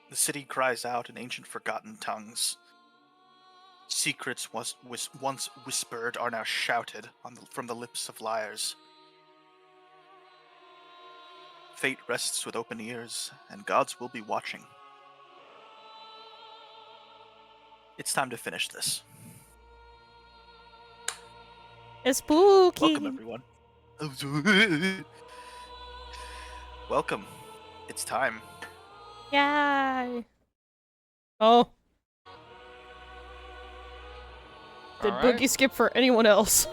The city cries out in ancient forgotten tongues. Secrets once whispered are now shouted from the lips of liars. Fate rests with open ears, and gods will be watching. It's time to finish this. It's spooky. Welcome, everyone. Welcome. It's time. Yay. Oh. Did Boogie skip for anyone else?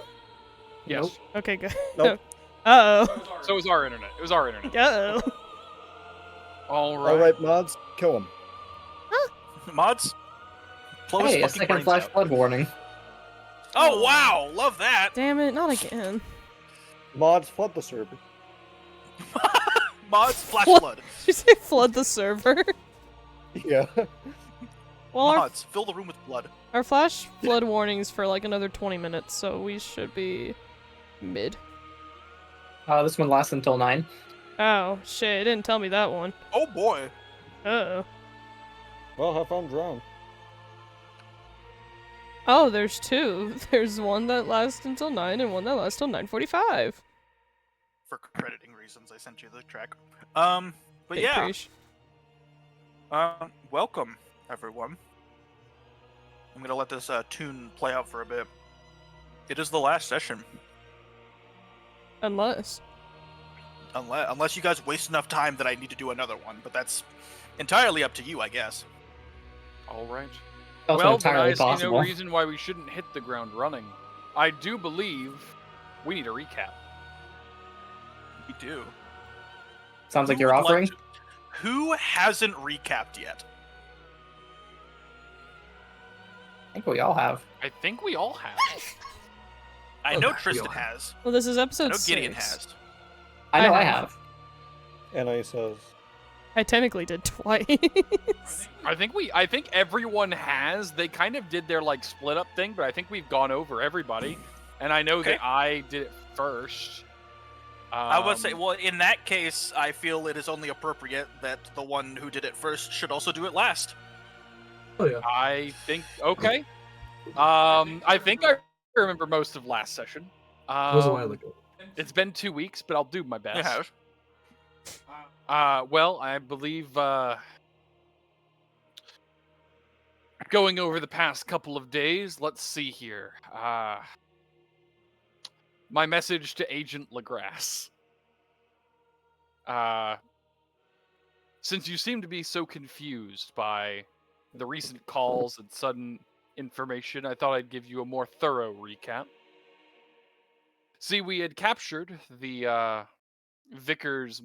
Yes. Nope. Okay, good. Nope. Uh-oh. So it was our internet. It was our internet. Uh-oh. All right. Alright, mods, kill him. Mods? Blow his Hey, a fucking second brains flash out. flood warning. Oh, wow! Love that! Damn it, not again. Mods, flood the server. Mods, flash What? flood. Did you say flood the server? Yeah. Well, Mods, fill the room with blood. our flash flood warning's for like another 20 minutes, so we should be mid. This one lasts until 9. Oh, shit, it didn't tell me that one. Oh boy! Uh-oh. Well, have fun drown. Oh, there's two. There's one that lasts until 9 and one that lasts till 9:45. For crediting reasons, I sent you the track. But Hey, yeah. Preesh. Welcome, everyone. I'm gonna let this tune play out for a bit. It is the last session. Unless. Unless you guys waste enough time that I need to do another one, but that's entirely up to you, I guess. All right. Also Well, then entirely I see possible. no reason why we shouldn't hit the ground running. I do believe we need a recap. We do. Sounds like Who you're would offering. to- Who hasn't recapped yet? I think we all have. I think we all have. I know Trystan has. Well, this is I episode know 6. Giddeon has. I know I I have. have. Anaïs says. I technically did twice. I think everyone has. They kind of did their like split up thing, but I think we've gone over everybody. And I know Okay. that I did it first. I would say, well, in that case, I feel it is only appropriate that the one who did it first should also do it last. Oh yeah. I think okay. I think I remember most of last session. That was a while ago. It's been 2 weeks, but I'll do my best. You have. Well, I believe going over the past couple of days, let's see here. My message to Agent Legrasse. Since you seem to be so confused by the recent calls and sudden information, I thought I'd give you a more thorough recap. See, we had captured the Vicar's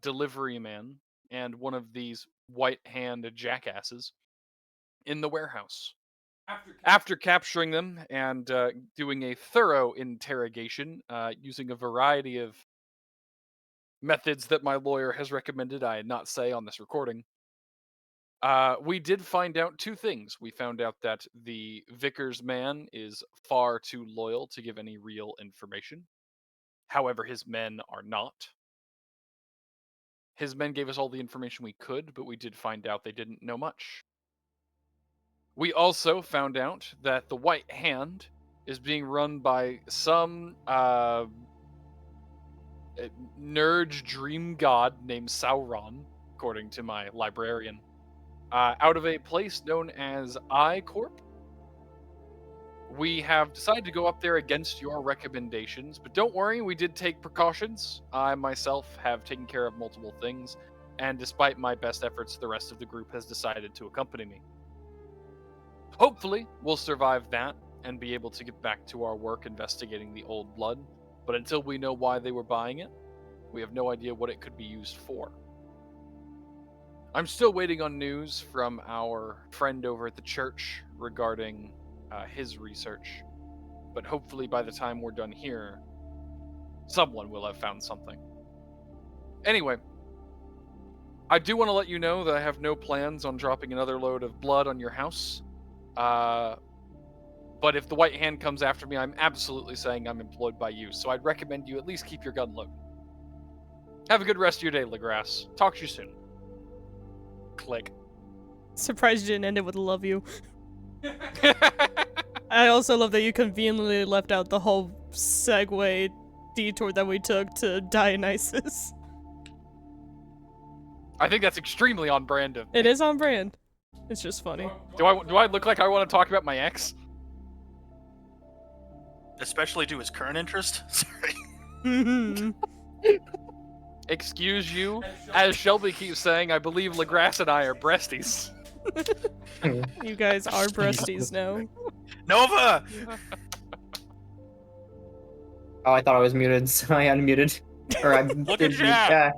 delivery man and one of these white hand jackasses in the warehouse. After capturing them and doing a thorough interrogation using a variety of methods that my lawyer has recommended I not say on this recording, we did find out 2 things. We found out that the Vicar's man is far too loyal to give any real information. However, his men are not. His men gave us all the information we could, but we did find out they didn't know much. We also found out that the White Hand is being run by some nerd dream god named Sauron, according to my librarian, out of a place known as I-Corp. We have decided to go up there against your recommendations, but don't worry, we did take precautions. I myself have taken care of multiple things, and despite my best efforts, the rest of the group has decided to accompany me. Hopefully, we'll survive that and be able to get back to our work investigating the old blood, but until we know why they were buying it, we have no idea what it could be used for. I'm still waiting on news from our friend over at the church regarding his research, but hopefully by the time we're done here, someone will have found something. Anyway, I do want to let you know that I have no plans on dropping another load of blood on your house. But if the White Hand comes after me, I'm absolutely saying I'm employed by you, so I'd recommend you at least keep your gun loaded. Have a good rest of your day, Legrasse. Talk to you soon. Click. Surprised you didn't end it with love you. I also love that you conveniently left out the whole segue detour that we took to Dionysus. I think that's extremely on brand of me. It is on brand. It's just funny. Do I look like I want to talk about my ex? Especially to his current interest. Sorry. Excuse you. As Shelby keeps saying, I believe Legrasse and I are breasties. You guys are breasties now. Nova! Oh, I thought I was muted, so I unmuted. Or I Look did at mute. chat. Yeah.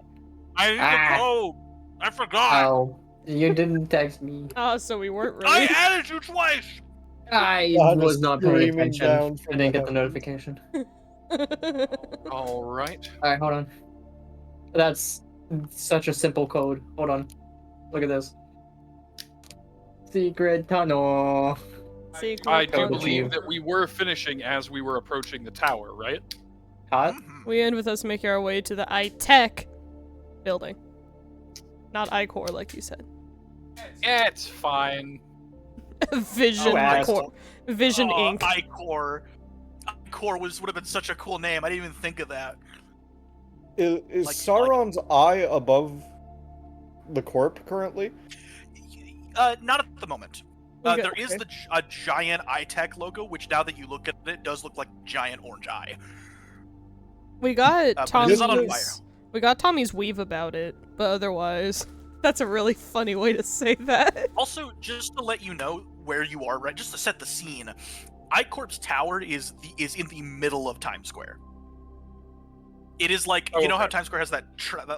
I need Ah. the code! I forgot! Oh, you didn't text me. Ah, so we weren't I really. added you twice! I God, was just not paying screaming attention. down I from didn't get the heaven. notification. Alright. Alright, hold on. That's such a simple code. Hold on. Look at this. Secret tunnel. Secret I do Code tunnel. believe achieved. that we were finishing as we were approaching the tower, right? Hot? Mhm. We end with us making our way to the iTech building. Not iCore, like you said. It's fine. Vision Oh, Core. Vision Inc. iCore. iCore would have been such a cool name. I didn't even think of that. Is Like- Sauron's eye above the corp currently? Not at the moment. Okay. There is a giant iTech logo, which now that you look at it, does look like a giant orange eye. We got but it's not on Tommy's. We got Tommy's weave about it, but otherwise, that's a really funny way to say that. Also, just to let you know where you are, right? Just to set the scene, iCorp's tower is in the middle of Times Square. It is like Oh, you know how okay. Times Square has that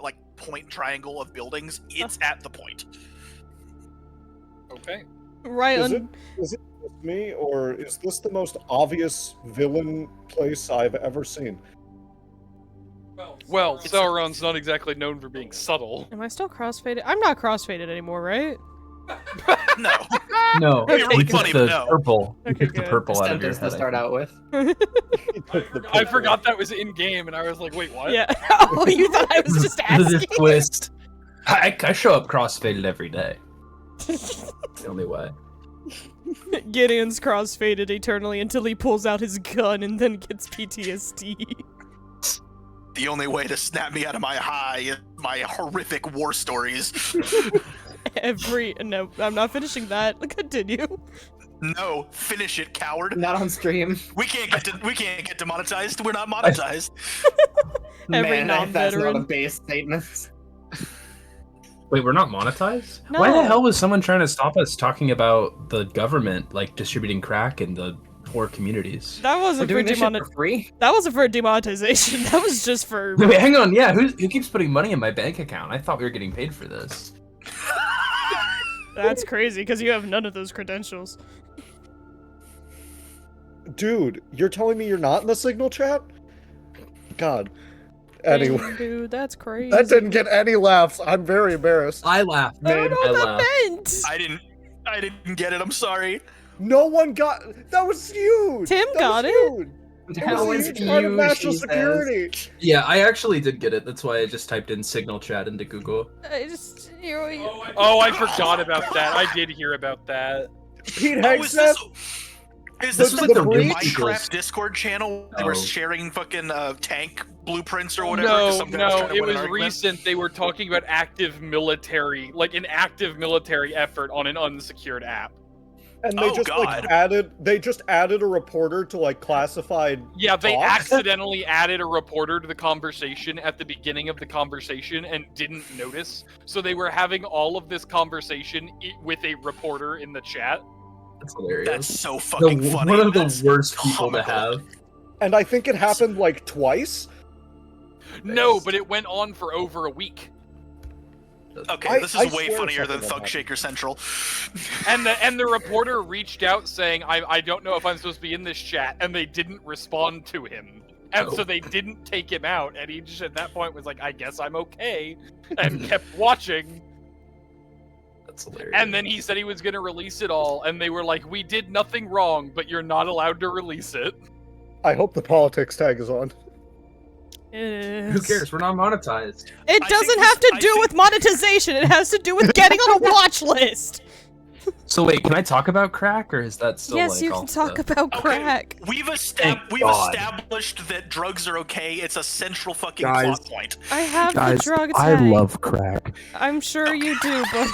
like point triangle of buildings. It's at the point. Okay. Right Is on. Is it just me, or is this the most obvious villain place I've ever seen? Well, Sauron's not exactly known for being subtle. Am I still crossfaded? I'm not crossfaded anymore, right? No, No, It'd be we funny, took the but no. purple. We Okay, took the good. purple out of your Sentence to head. start out with. I forgot that was in game, and I was like, wait, what? Yeah. Oh, you thought I was just This asking? twist. I show up crossfaded every day. It's the only way. Gideon's crossfaded eternally until he pulls out his gun and then gets PTSD. the only way to snap me out of my high is my horrific war stories. No, I'm not finishing that. Continue. No, finish it, coward. Not on stream. We can't get demonetized. We're not monetized. Every Man, that's not a non-veteran. base statement. Wait, we're not monetized? Why the No. hell was someone trying to stop us talking about the government like distributing crack in the poor communities? That We're wasn't for doing this shit for free? That wasn't for demonetization. That was just for. Wait, hang on. Yeah, who keeps putting money in my bank account? I thought we were getting paid for this. That's crazy because you have none of those credentials. Dude, you're telling me you're not in the signal chat? God. Anyway, Dang, dude, that's crazy. that didn't get any laughs. I'm very embarrassed. I laughed. I don't know I what that laughed. meant. I didn't get it. I'm sorry. No one got. That was huge. Tim That got was it. huge. That That was was a huge part of huge, national she says. security. Yeah, I actually did get it. That's why I just typed in signal chat into Google. I just. Oh, I forgot about that. I did hear about that. Pete Oh, is Hegseth. this This like was the the real Minecraft people's- Discord channel? They were Oh. sharing fucking tank blueprints or whatever. 'cause No, some guy was trying to it win an was argument? recent. They were talking about active military, like an active military effort on an unsecured app. And they Oh, just God. they just added a reporter to like classified. Yeah, they Talk? accidentally added a reporter to the conversation at the beginning of the conversation and didn't notice. So they were having all of this conversation with a reporter in the chat. That's hilarious. That's so fucking funny. One of the That's worst people to comical. have. And I think it happened like twice. No, but it went on for over a week. Okay, this I is way swear funnier than something Thug happened. Shaker Central. And the reporter reached out saying, I don't know if I'm supposed to be in this chat, and they didn't respond to him. And so they didn't take him out, and he just at that point was like, I guess I'm okay, and kept watching. That's hilarious. And then he said he was going to release it all, and they were like, we did nothing wrong, but you're not allowed to release it. I hope the politics tag is on. Who cares? We're not monetized. It doesn't have to do with monetization. It has to do with getting on a watch list. So wait, can I talk about crack, or is that still Yes, like you can off talk the- about crack. We've Thank God. established that drugs are okay. It's a central fucking Guys. plot point. I have Guys, the drug I tag. love crack. I'm sure you do, but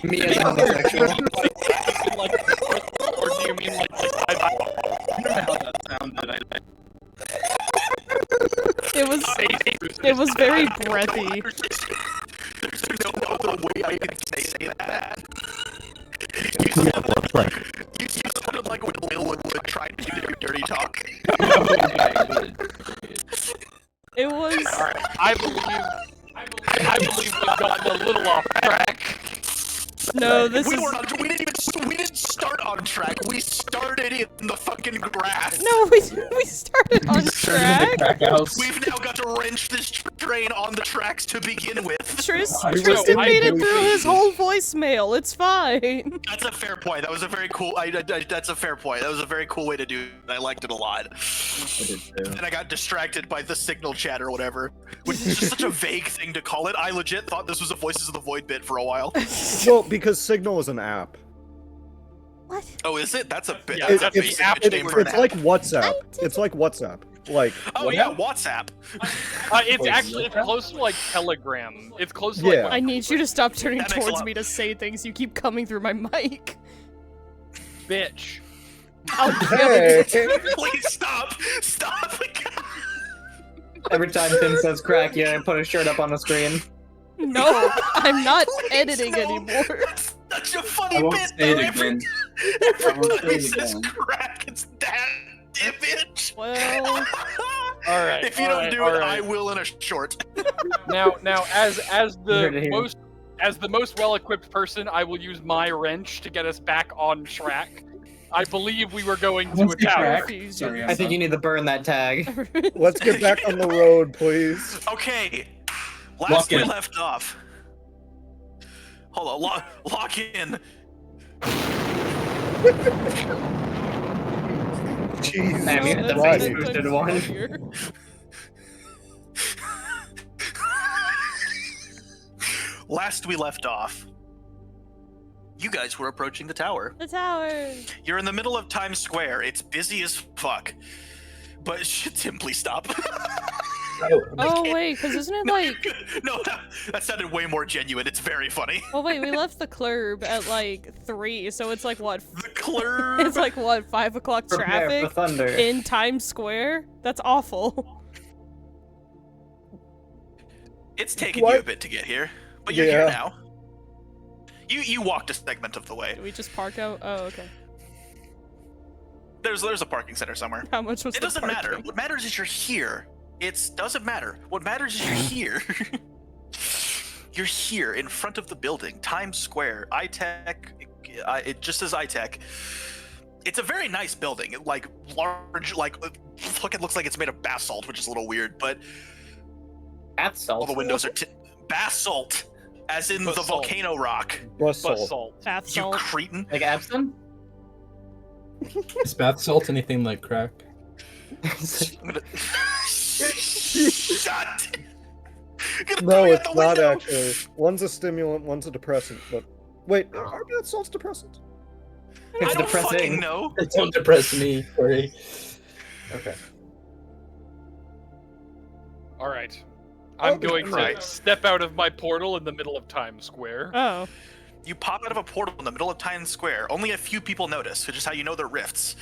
Me as a homosexual. Or do you mean like it was very breathy. There's no other way I can say that. You sounded like when Lil would try to do dirty talk. It was. I believe we've gotten a little off track. No, this we is. we didn't start on track. We started in the fucking grass. No, we started on track. Crack house. We've now got to wrench this train on the tracks to begin with. Tristan made it through his whole voicemail. It's fine. That's a fair point. That was a very cool. That's a fair point. That was a very cool way to do it. I liked it a lot. And I got distracted by the signal chat or whatever, which is just such a vague thing to call it. I legit thought this was a Voices of the Void bit for a while. Well, because Signal is an app. What? Oh, is it? That's a bit. Yeah, that's it's a app image name for an It's app. like WhatsApp. It's like WhatsApp. Like, Oh yeah, WhatsApp. It's actually close to like Telegram. It's close to like. Yeah. I need you to stop turning That makes a towards lot- me to say things. You keep coming through my mic. Bitch. I'll hey, Please stop! Stop! Every time Tim says crack, yeah, put a shirt up on the screen. No, I'm not Please, editing no. anymore. That's such a funny I won't bit. say Though. it again. Everybody say it says again. crack. It's that image. Well, All right. If you all don't right, do all it, right. I will in a short. Now, as Here to hear. the most well-equipped person, I will use my wrench to get us back on track. I believe we were going to a What's the tower. crack? refuse Sorry, you. I think you need to burn that tag. let's get back on the road, please. Okay. Last Lock we in. left off. Hold on. Lock in. Jesus Damn, you hit the Christ. face boosted one. Last we left off, you guys were approaching the tower. The tower. You're in the middle of Times Square. It's busy as fuck. But Tim, please stop. Oh wait, because isn't it like? No, that sounded way more genuine. It's very funny. Oh wait, we left the club at like 3, so it's like what? The club. It's like what? 5 o'clock Prepare for traffic thunder. in Times Square. That's awful. It's taken you What? a bit to get here, but you're here Yeah. now. You walked a segment of the way. Do we just park out? Oh, okay. There's a parking center somewhere. How much was It the doesn't matter. parking? What matters is you're here. It doesn't matter. What matters is you're here. You're here in front of the building, Times Square, iTech. It just says iTech. It's a very nice building. Like large, like fucking looks like it's made of basalt, which is a little weird. But Bath salt. all the windows are basalt, as in the Basalt. volcano rock. Russell. Basalt. Bath You salt. cretin. Like Epsom? Is bath salt anything like crack? I'm gonna... Shut. Gonna No, throw you out it's the not window. actually. One's a stimulant, one's a depressant. But wait, are bath salts depressants? I It's don't depressing. fucking know. Don't depress me, Corey. Okay. All right. I'm Oh, going to right. step out of my portal in the middle of Times Square. Oh. You pop out of a portal in the middle of Times Square. Only a few people notice, which is how you know they're rifts.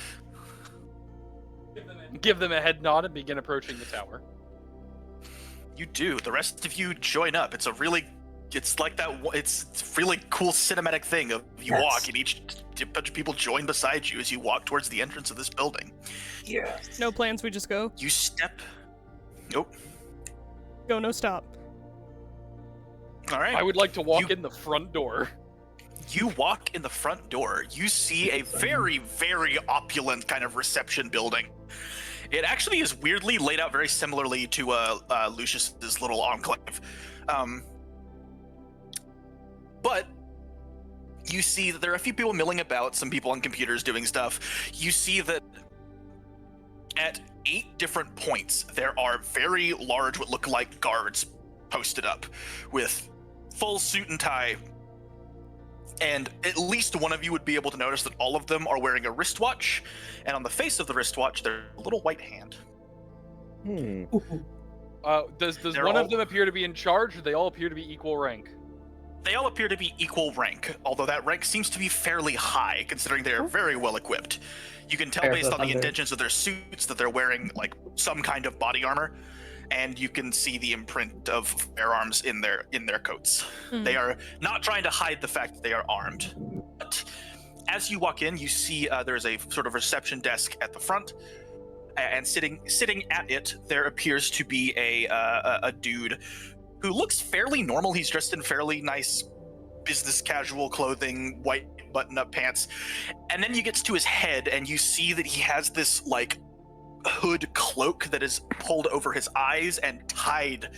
Give them a head nod and begin approaching the tower. You do. The rest of you join up. It's like that. It's a really cool cinematic thing of you Yes. walk and each bunch of people join beside you as you walk towards the entrance of this building. Yes. No plans, we just go. You step. Nope. Go, no stop. All right. I would like to walk You- in the front door. You walk in the front door. You see a very, very opulent kind of reception building. It actually is weirdly laid out very similarly to Lucius's little enclave. But you see that there are a few people milling about, some people on computers doing stuff. You see that at 8 different points, there are very large, what look like guards posted up with full suit and tie. And at least one of you would be able to notice that all of them are wearing a wristwatch. And on the face of the wristwatch, there's a little white hand. Does They're one all- of them appear to be in charge, or they all appear to be equal rank? They all appear to be equal rank, although that rank seems to be fairly high, considering they are very well equipped. You can tell Fair based for on the thunder. indentions of their suits that they're wearing like some kind of body armor, and you can see the imprint of firearms in their coats. They are not trying to hide the fact that they are armed. But as you walk in, you see there's a sort of reception desk at the front, and sitting at it, there appears to be a dude who looks fairly normal. He's dressed in fairly nice business casual clothing, white button-up pants, and then you get to his head and you see that he has this like hood cloak that is pulled over his eyes and tied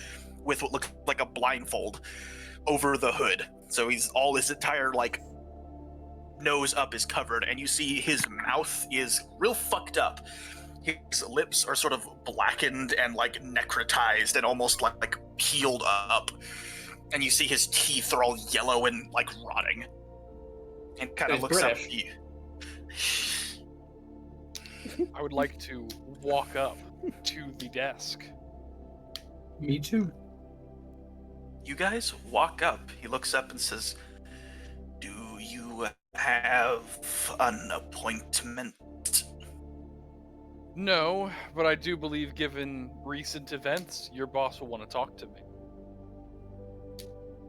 with what looks like a blindfold over the hood. So his entire like nose up is covered, and you see his mouth is real fucked up. His lips are sort of blackened and like necrotized and almost like peeled up. And you see his teeth are all yellow and like rotting. And kind of He's looks British. up at you. I would like to walk up to the desk. Me too. You guys walk up. He looks up and says, "Do you have an appointment?" No, but I do believe, given recent events, your boss will want to talk to me.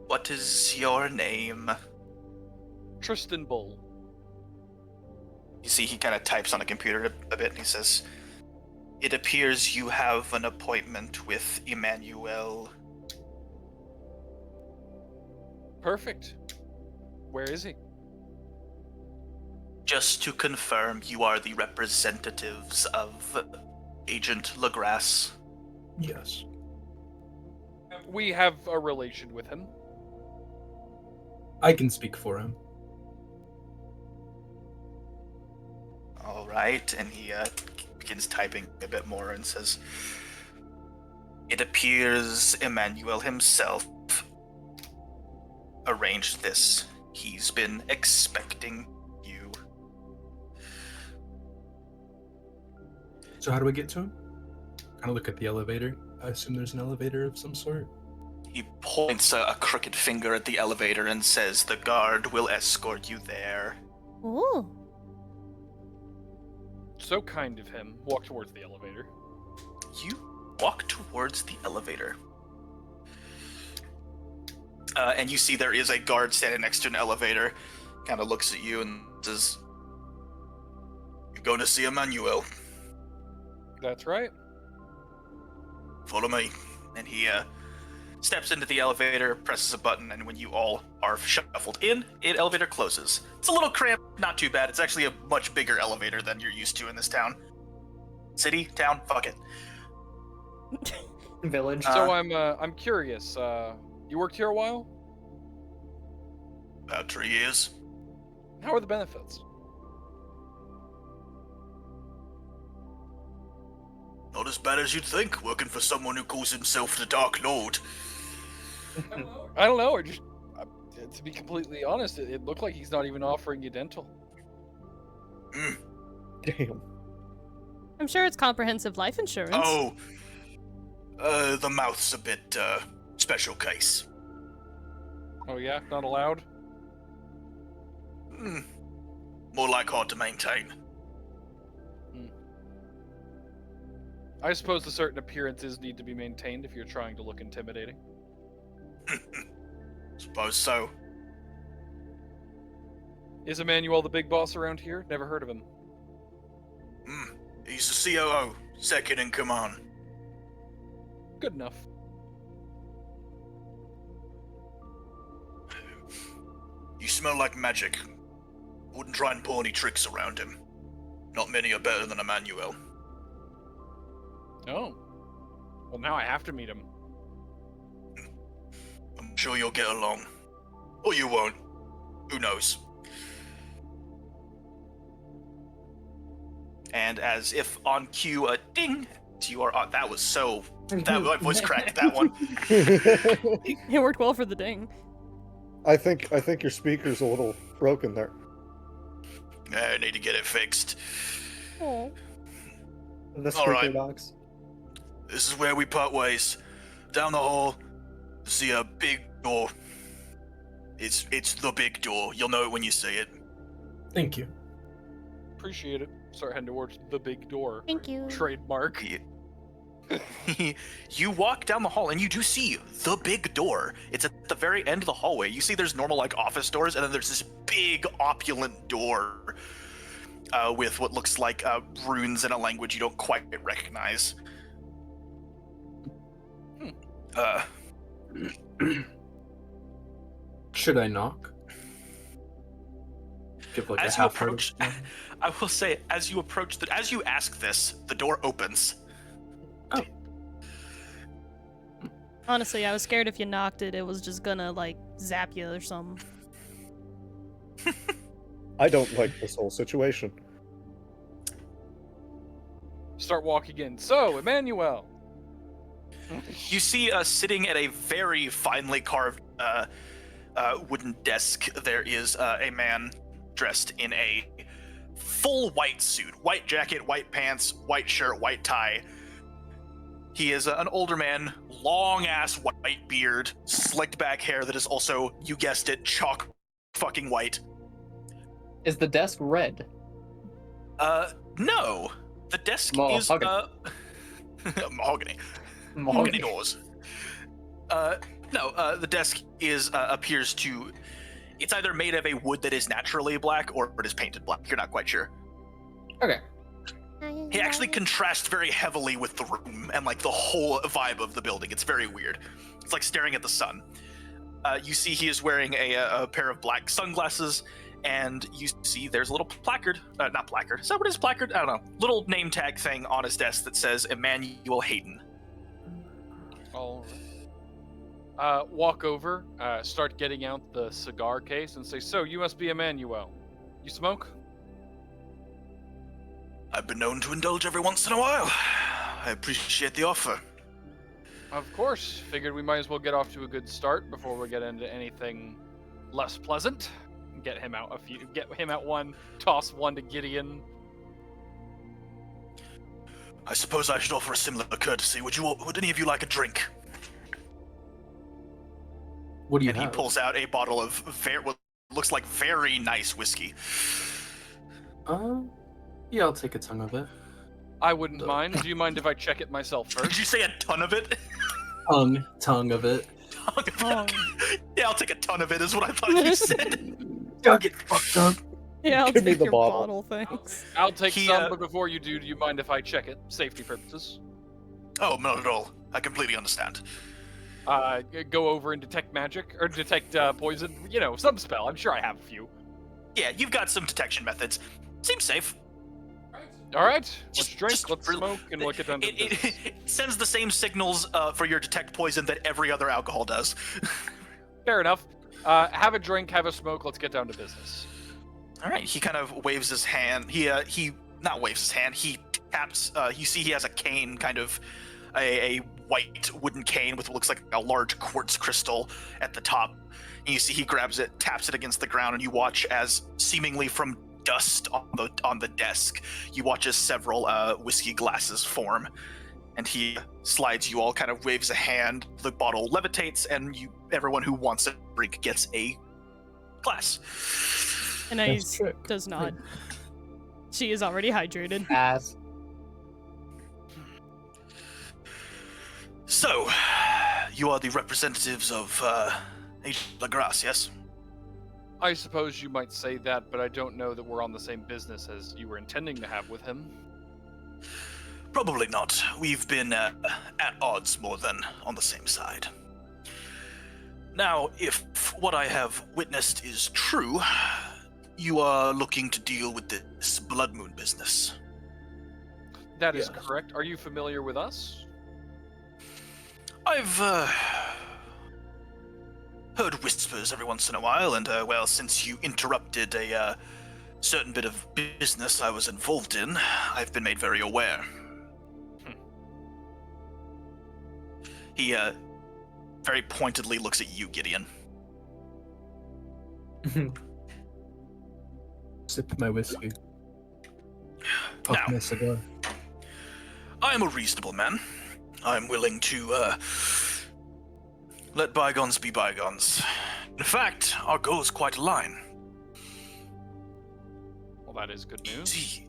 What is your name? Trystan Bul. You see, he kind of types on a computer a bit, and he says, "It appears you have an appointment with Emmanuel." Perfect. Where is he? Just to confirm, you are the representatives of Agent Legrasse. Yes. We have a relation with him. I can speak for him. All right, and he begins typing a bit more and says, "It appears Emmanuel himself arranged this. He's been expecting you." So how do I get to him? Kind of look at the elevator. I assume there's an elevator of some sort. He points a crooked finger at the elevator and says, "The guard will escort you there." Ooh. So kind of him. Walk towards the elevator. You walk towards the elevator. And you see there is a guard standing next to an elevator. Kind of looks at you and says, "You're going to see Emmanuel. That's right. Follow me." And he steps into the elevator, presses a button, and when you all are shuffled in, the elevator closes. It's a little cramped, not too bad. It's actually a much bigger elevator than you're used to in this town. City, town, fuck it. Village. So I'm curious. You worked here a while? About 3 years. How are the benefits? Not as bad as you'd think, working for someone who calls himself the Dark Lord. I don't know. To be completely honest, it looked like he's not even offering you dental. Damn. I'm sure it's comprehensive life insurance. Oh, the mouth's a bit, special case. Oh yeah, not allowed. More like hard to maintain. I suppose the certain appearances need to be maintained if you're trying to look intimidating. Suppose so. Is Emmanuel the big boss around here? Never heard of him. He's the COO, second in command. Good enough. You smell like magic. Wouldn't try and pull any tricks around him. Not many are better than Emmanuel. Oh. Well, now I have to meet him. I'm sure you'll get along. Or you won't. Who knows? And as if on cue, a ding, you are on. That was so. My voice cracked that one. It worked well for the ding. I think your speaker's a little broken there. I need to get it fixed. Oh. The All speaker right. box. This is where we part ways. Down the hall, see a big door. It's the big door. You'll know it when you see it. Thank you. Appreciate it. Start heading towards the big door. Thank you. Trademark. You walk down the hall and you do see the big door. It's at the very end of the hallway. You see there's normal like office doors, and then there's this big opulent door with what looks like runes in a language you don't quite recognize. Should I knock? Give like As a you half heart. approach, I will say, as you approach, as you ask this, the door opens. Honestly, I was scared if you knocked it, it was just gonna, like, zap you or something. I don't like this whole situation. Start walking in. So, Emmanuel. You see, sitting at a very finely carved wooden desk, there is a man dressed in a full white suit, white jacket, white pants, white shirt, white tie. He is an older man, long-ass white beard, slicked back hair that is also, you guessed it, chalk fucking white. Is the desk red? No. The desk is, mahogany. Mahogany doors. No, the desk is, appears to, it's either made of a wood that is naturally black or it is painted black. You're not quite sure. Okay. He actually contrasts very heavily with the room and like the whole vibe of the building. It's very weird. It's like staring at the sun. You see he is wearing a pair of black sunglasses, and you see there's a little placard, not placard, is that what it is, placard? I don't know. Little name tag thing on his desk that says Emmanuel Hayden. All right. Walk over, start getting out the cigar case and say, so, you must be Emmanuel. You smoke? I've been known to indulge every once in a while. I appreciate the offer. Of course. Figured we might as well get off to a good start before we get into anything less pleasant. Get him out one, toss one to Giddeon. I suppose I should offer a similar courtesy. Would any of you like a drink? What do you And have? he pulls out a bottle of what looks like very nice whiskey. Yeah, I'll take a tongue of it. I wouldn't mind. Do you mind if I check it myself Did first? you say a ton of it? Tongue of it. Yeah, I'll take a ton of it is what I thought you said. Don't get fucked up. Yeah, I'll Give me take the your bottle. thanks. I'll take He, some, but before you do you mind if I check it? Safety purposes. Oh, not at all. I completely understand. Go over and detect magic, or detect poison. You know, some spell. I'm sure I have a few. Yeah, you've got some detection methods. Seems safe. All right, let's Just- drink, just let's re- smoke, and we'll get down to business. It sends the same signals for your detect poison that every other alcohol does. Fair enough. Have a drink, have a smoke. Let's get down to business. All right, he kind of waves his hand. He not waves his hand. He taps. You see, he has a cane, kind of a white wooden cane with what looks like a large quartz crystal at the top. And you see, he grabs it, taps it against the ground, and you watch as seemingly from dust on the desk, you watch as several whiskey glasses form, and he slides you all, kind of waves a hand. The bottle levitates, and everyone who wants a drink gets a glass. Anaïs trick. does not. She is already hydrated. Ass. So, you are the representatives of Agent LaGrasse, yes? I suppose you might say that, but I don't know that we're on the same business as you were intending to have with him. Probably not. We've been at odds more than on the same side. Now, if what I have witnessed is true, you are looking to deal with this blood moon business. That is Yes. correct. Are you familiar with us? I've heard whispers every once in a while, and well, since you interrupted a certain bit of business I was involved in, I've been made very aware. He very pointedly looks at you, Giddeon. Sip my whiskey. Now. Puff my cigar. I am a reasonable man. I'm willing to let bygones be bygones. In fact, our goals quite align. Well, that is good news.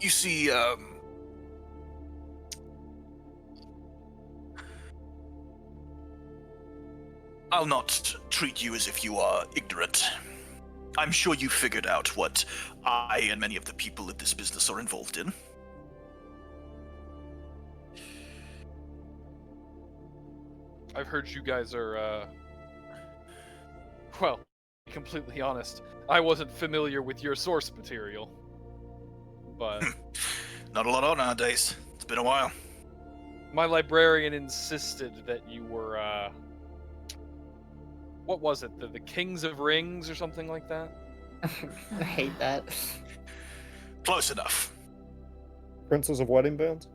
You see, I'll not treat you as if you are ignorant. I'm sure you figured out what I and many of the people in this business are involved in. I've heard you guys are, well, to be completely honest, I wasn't familiar with your source material. But Not a lot on nowadays. It's been a while. my librarian insisted that you were, what was it? The Kings of Rings or something like that? I hate that. Close enough. Princes of Wedding Bands?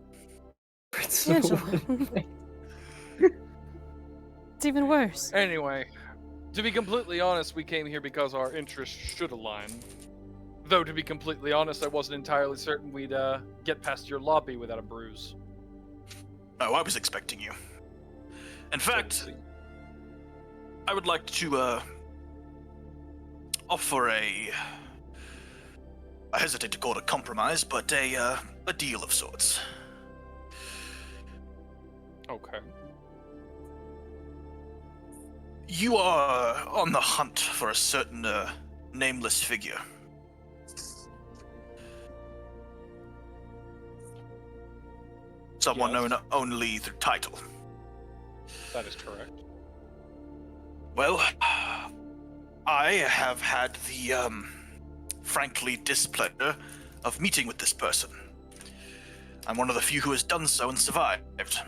Angelo. It's even worse. Anyway, to be completely honest, we came here because our interests should align. Though, to be completely honest, I wasn't entirely certain we'd get past your lobby without a bruise. Oh, I was expecting you. In fact, I would like to offer I hesitate to call it a compromise, but a deal of sorts. Okay. You are on the hunt for a certain nameless figure. Someone Yes. known only through title. That is correct. Well, I have had the, frankly, displeasure of meeting with this person. I'm one of the few who has done so and survived.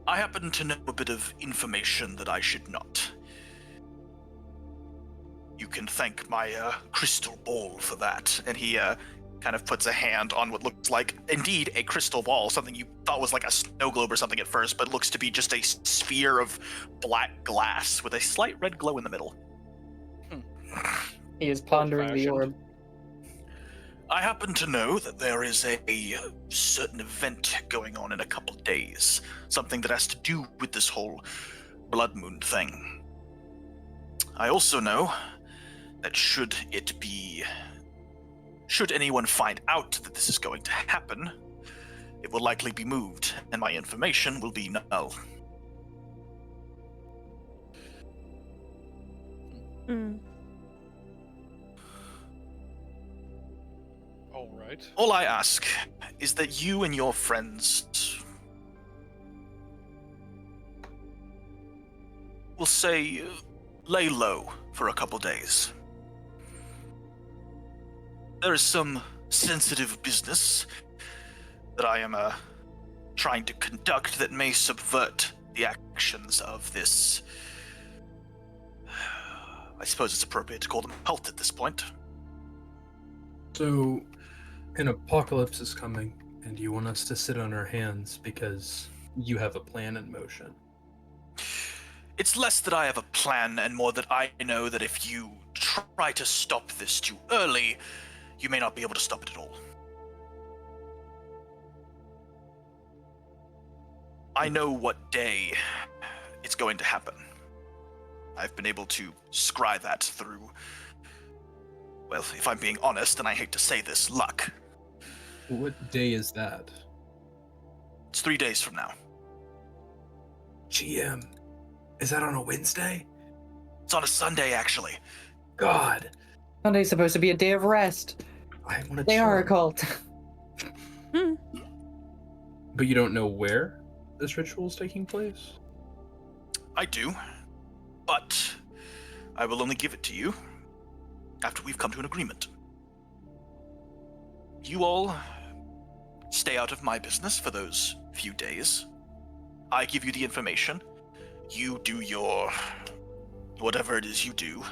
I happen to know a bit of information that I should not. You can thank my crystal ball for that. And he kind of puts a hand on what looks like, indeed, a crystal ball, something you thought was like a snow globe or something at first, but looks to be just a sphere of black glass with a slight red glow in the middle. He is pondering the orb. I happen to know that there is a certain event going on in a couple days. Something that has to do with this whole blood moon thing. I also know that should anyone find out that this is going to happen, it will likely be moved, and my information will be null. Mm. All right. All I ask is that you and your friends will say, lay low for a couple days. There is some sensitive business that I am trying to conduct that may subvert the actions of this. I suppose it's appropriate to call them cult at this point. So, an apocalypse is coming, and you want us to sit on our hands because you have a plan in motion. It's less that I have a plan and more that I know that if you try to stop this too early, you may not be able to stop it at all. I know what day it's going to happen. I've been able to scry that through, well, if I'm being honest, and I hate to say this, luck. What day is that? It's 3 days from now. GM, is that on a Wednesday? It's on a Sunday, actually. God, Sunday's supposed to be a day of rest. I want to. They are a cult. Hmm. But you don't know where this ritual is taking place? I do, but I will only give it to you after we've come to an agreement. You all stay out of my business for those few days. I give you the information. You do your... whatever it is you do.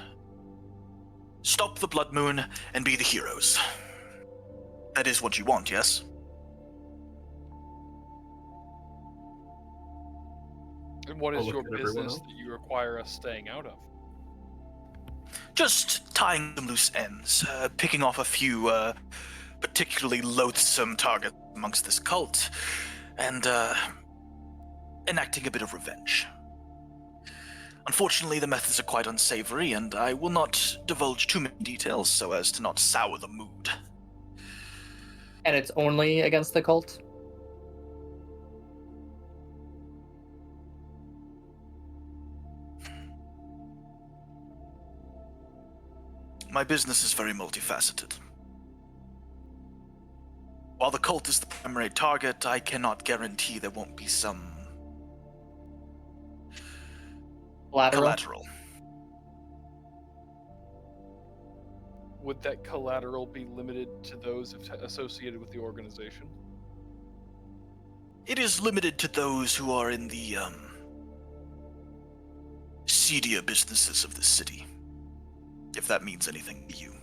Stop the blood moon and be the heroes. That is what you want, yes? And what I'll is look your at everyone business else. that you require us staying out of? Just tying some loose ends, picking off a few particularly loathsome targets amongst this cult, and enacting a bit of revenge. Unfortunately, the methods are quite unsavory, and I will not divulge too many details so as to not sour the mood. And it's only against the cult? My business is very multifaceted. While the cult is the primary target, I cannot guarantee there won't be some collateral. Would that collateral be limited to those associated with the organization? It is limited to those who are in the, seedier businesses of the city. If that means anything to you.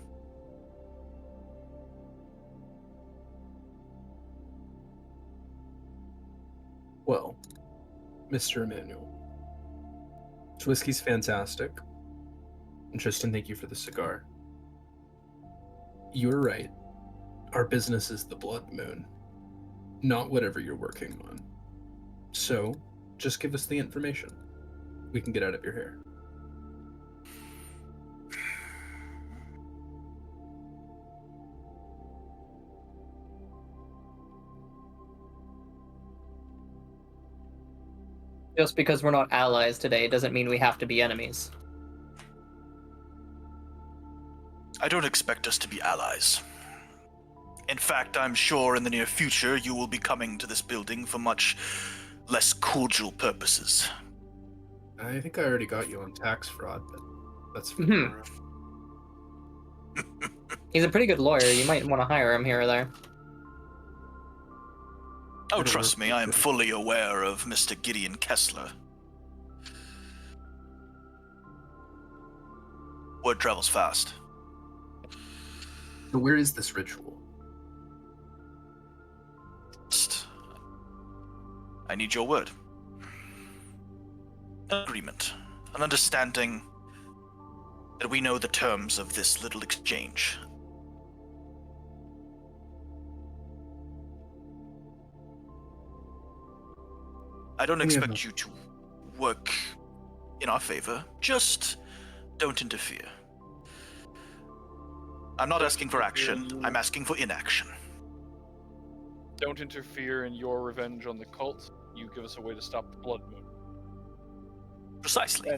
Well, Mr. Emmanuel, this whiskey's fantastic. And Trystan, thank you for the cigar. You're right. Our business is the blood moon, not whatever you're working on. So, just give us the information. We can get out of your hair. Just because we're not allies today doesn't mean we have to be enemies. I don't expect us to be allies. In fact, I'm sure in the near future you will be coming to this building for much less cordial purposes. I think I already got you on tax fraud, but that's for Mhm. tomorrow. He's a pretty good lawyer. You might want to hire him here or there. Oh, trust me, I am fully aware of Mr. Giddeon Kessler. Word travels fast. So where is this ritual? I need your word. An agreement. An understanding that we know the terms of this little exchange. I don't expect you to work in our favor. Just don't interfere. I'm not asking for action. I'm asking for inaction. Don't interfere in your revenge on the cult. You give us a way to stop the blood moon. Precisely.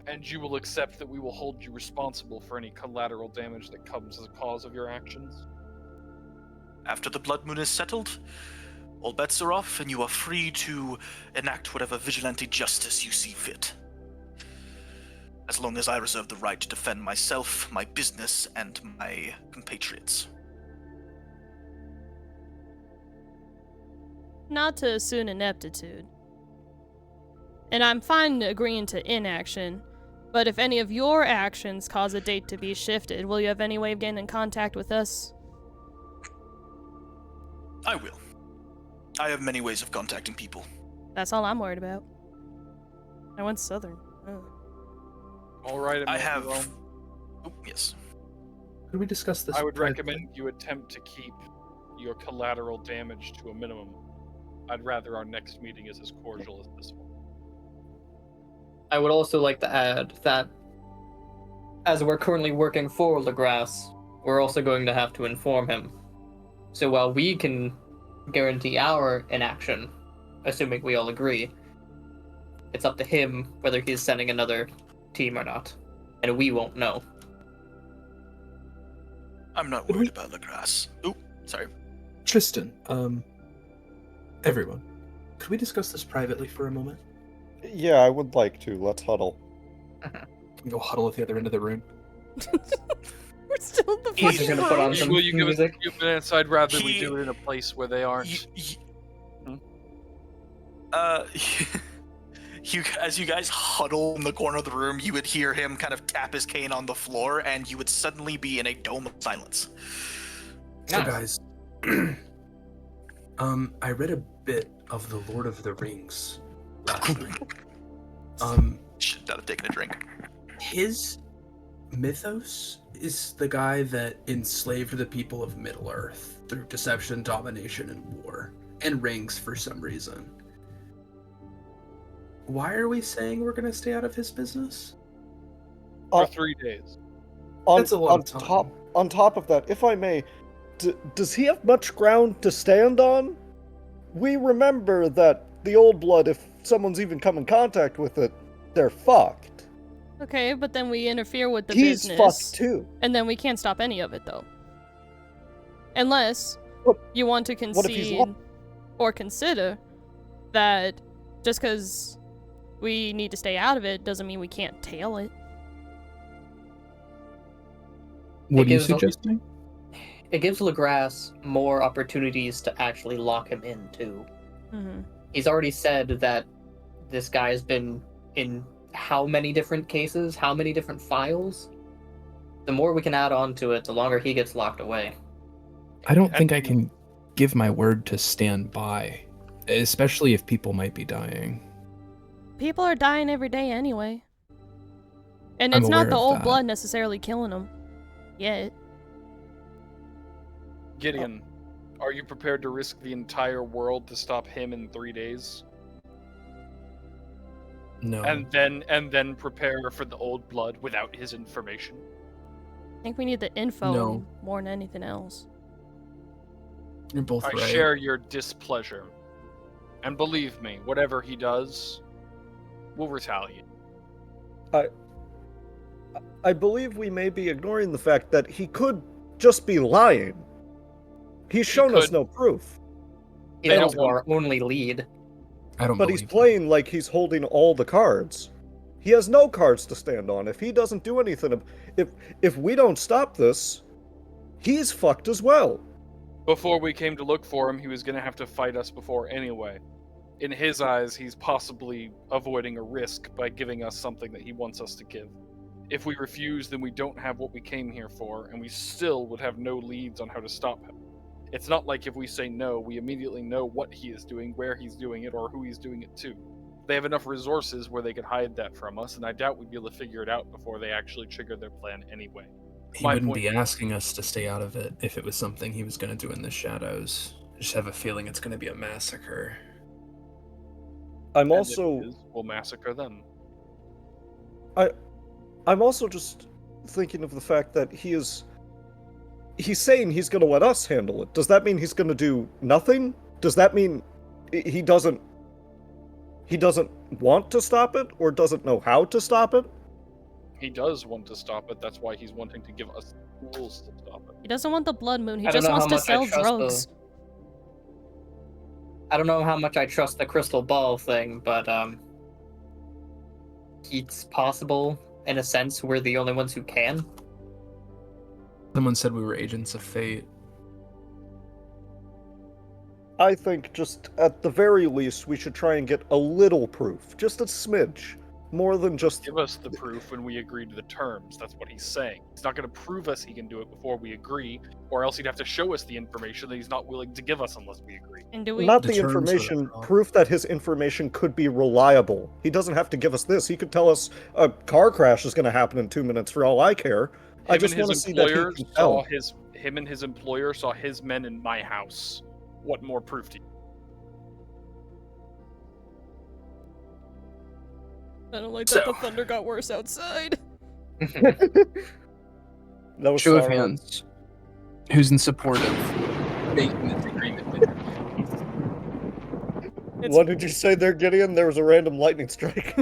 And you will accept that we will hold you responsible for any collateral damage that comes as a cause of your actions? After the blood moon is settled, all bets are off, and you are free to enact whatever vigilante justice you see fit. As long as I reserve the right to defend myself, my business, and my compatriots. Not to assume ineptitude. And I'm fine agreeing to inaction, but if any of your actions cause a date to be shifted, will you have any way of getting in contact with us? I will. I have many ways of contacting people. That's all I'm worried about. I went southern. Oh. All right, I have... Emmanuel. Oh, yes. Could we discuss this? I would privately? recommend you attempt to keep your collateral damage to a minimum. I'd rather our next meeting is as cordial as this one. I would also like to add that as we're currently working for Legras, we're also going to have to inform him. So while we can guarantee our inaction, assuming we all agree, it's up to him whether he's sending another team or not. And we won't know. I'm not worried about Legras. Oh, sorry. Trystan, everyone, Could we discuss this privately for a moment? Yeah, I would like to. Let's huddle. Can we go huddle at the other end of the room? We're still in the He's fucking gonna put on room. some Will you give us a music. few minutes? I'd rather we He- do it in a place where they aren't. As you guys huddle in the corner of the room, you would hear him kind of tap his cane on the floor, and you would suddenly be in a dome of silence. So Nice. guys, I read a bit of the Lord of the Rings last night. Should not have taken a drink. His mythos is the guy that enslaved the people of Middle Earth through deception, domination, and war, and rings for some reason. Why are we saying we're gonna stay out of his business? For 3 days. That's a lot of time. On top of that, if I may, does he have much ground to stand on? We remember that the Old Blood, if someone's even come in contact with it, they're fucked. Okay, but then we interfere with the He's business. fucked too. And then we can't stop any of it, though. Unless What- you want to what if he's concede or consider that just because we need to stay out of it doesn't mean we can't tail it. What are you suggesting? It gives Legrasse more opportunities to actually lock him in, too. Mm-hmm. He's already said that this guy has been in how many different cases, how many different files. The more we can add on to it, the longer he gets locked away. I don't think I can give my word to stand by, especially if people might be dying. People are dying every day anyway. And I'm it's not aware the of Old that. Blood necessarily killing them. Yet. Gideon, are you prepared to risk the entire world to stop him in 3 days? No. And then prepare for the Old Blood without his information? I think we need the info No. more than anything else. You're both I right. share your displeasure. And believe me, whatever he does, we'll retaliate. I believe we may be ignoring the fact that he could just be lying. He's shown us could. no proof, He's They don't also want- our only lead. I don't but he's believe playing like he's holding all the cards. He has no cards to stand on. If he doesn't do anything, if we don't stop this, he's fucked as well. Before we came to look for him, he was going to have to fight us before anyway. In his eyes, he's possibly avoiding a risk by giving us something that he wants us to give. If we refuse, then we don't have what we came here for, and we still would have no leads on how to stop him. It's not like if we say no, we immediately know what he is doing, where he's doing it, or who he's doing it to. They have enough resources where they could hide that from us, and I doubt we'd be able to figure it out before they actually trigger their plan anyway. he my wouldn't point- be asking us to stay out of it if it was something he was going to do in the shadows. I just have a feeling it's going to be a massacre. I'm And if it also is, we'll massacre them. I'm also just thinking of the fact that he's saying he's going to let us handle it. Does that mean he's going to do nothing? Does that mean he doesn't want to stop it or doesn't know how to stop it? He does want to stop it. That's why he's wanting to give us rules to stop it. He doesn't want the blood moon. He I don't just know wants how to much I sell trust drugs. I don't know how much I trust the crystal ball thing, but it's possible. In a sense, we're the only ones who can. Someone said we were agents of fate. I think just at the very least we should try and get a little proof, just a smidge, more than just Give us the proof when we agree to the terms. That's what he's saying. He's not going to prove us he can do it before we agree, or else he'd have to show us the information that he's not willing to give us unless we agree. And do we? not The the terms are the information, problem. proof that his information could be reliable. He doesn't have to give us this. He could tell us a car crash is going to happen in 2 minutes for all I care. I Him just and want to his see that he employer can saw tell. him and his employer saw his men in my house. What more proof do you? I don't like So- that the thunder got worse outside. That was Show of sorrow. hands. Who's in support of making this agreement with It's- What did you say there, Gideon? There was a random lightning strike.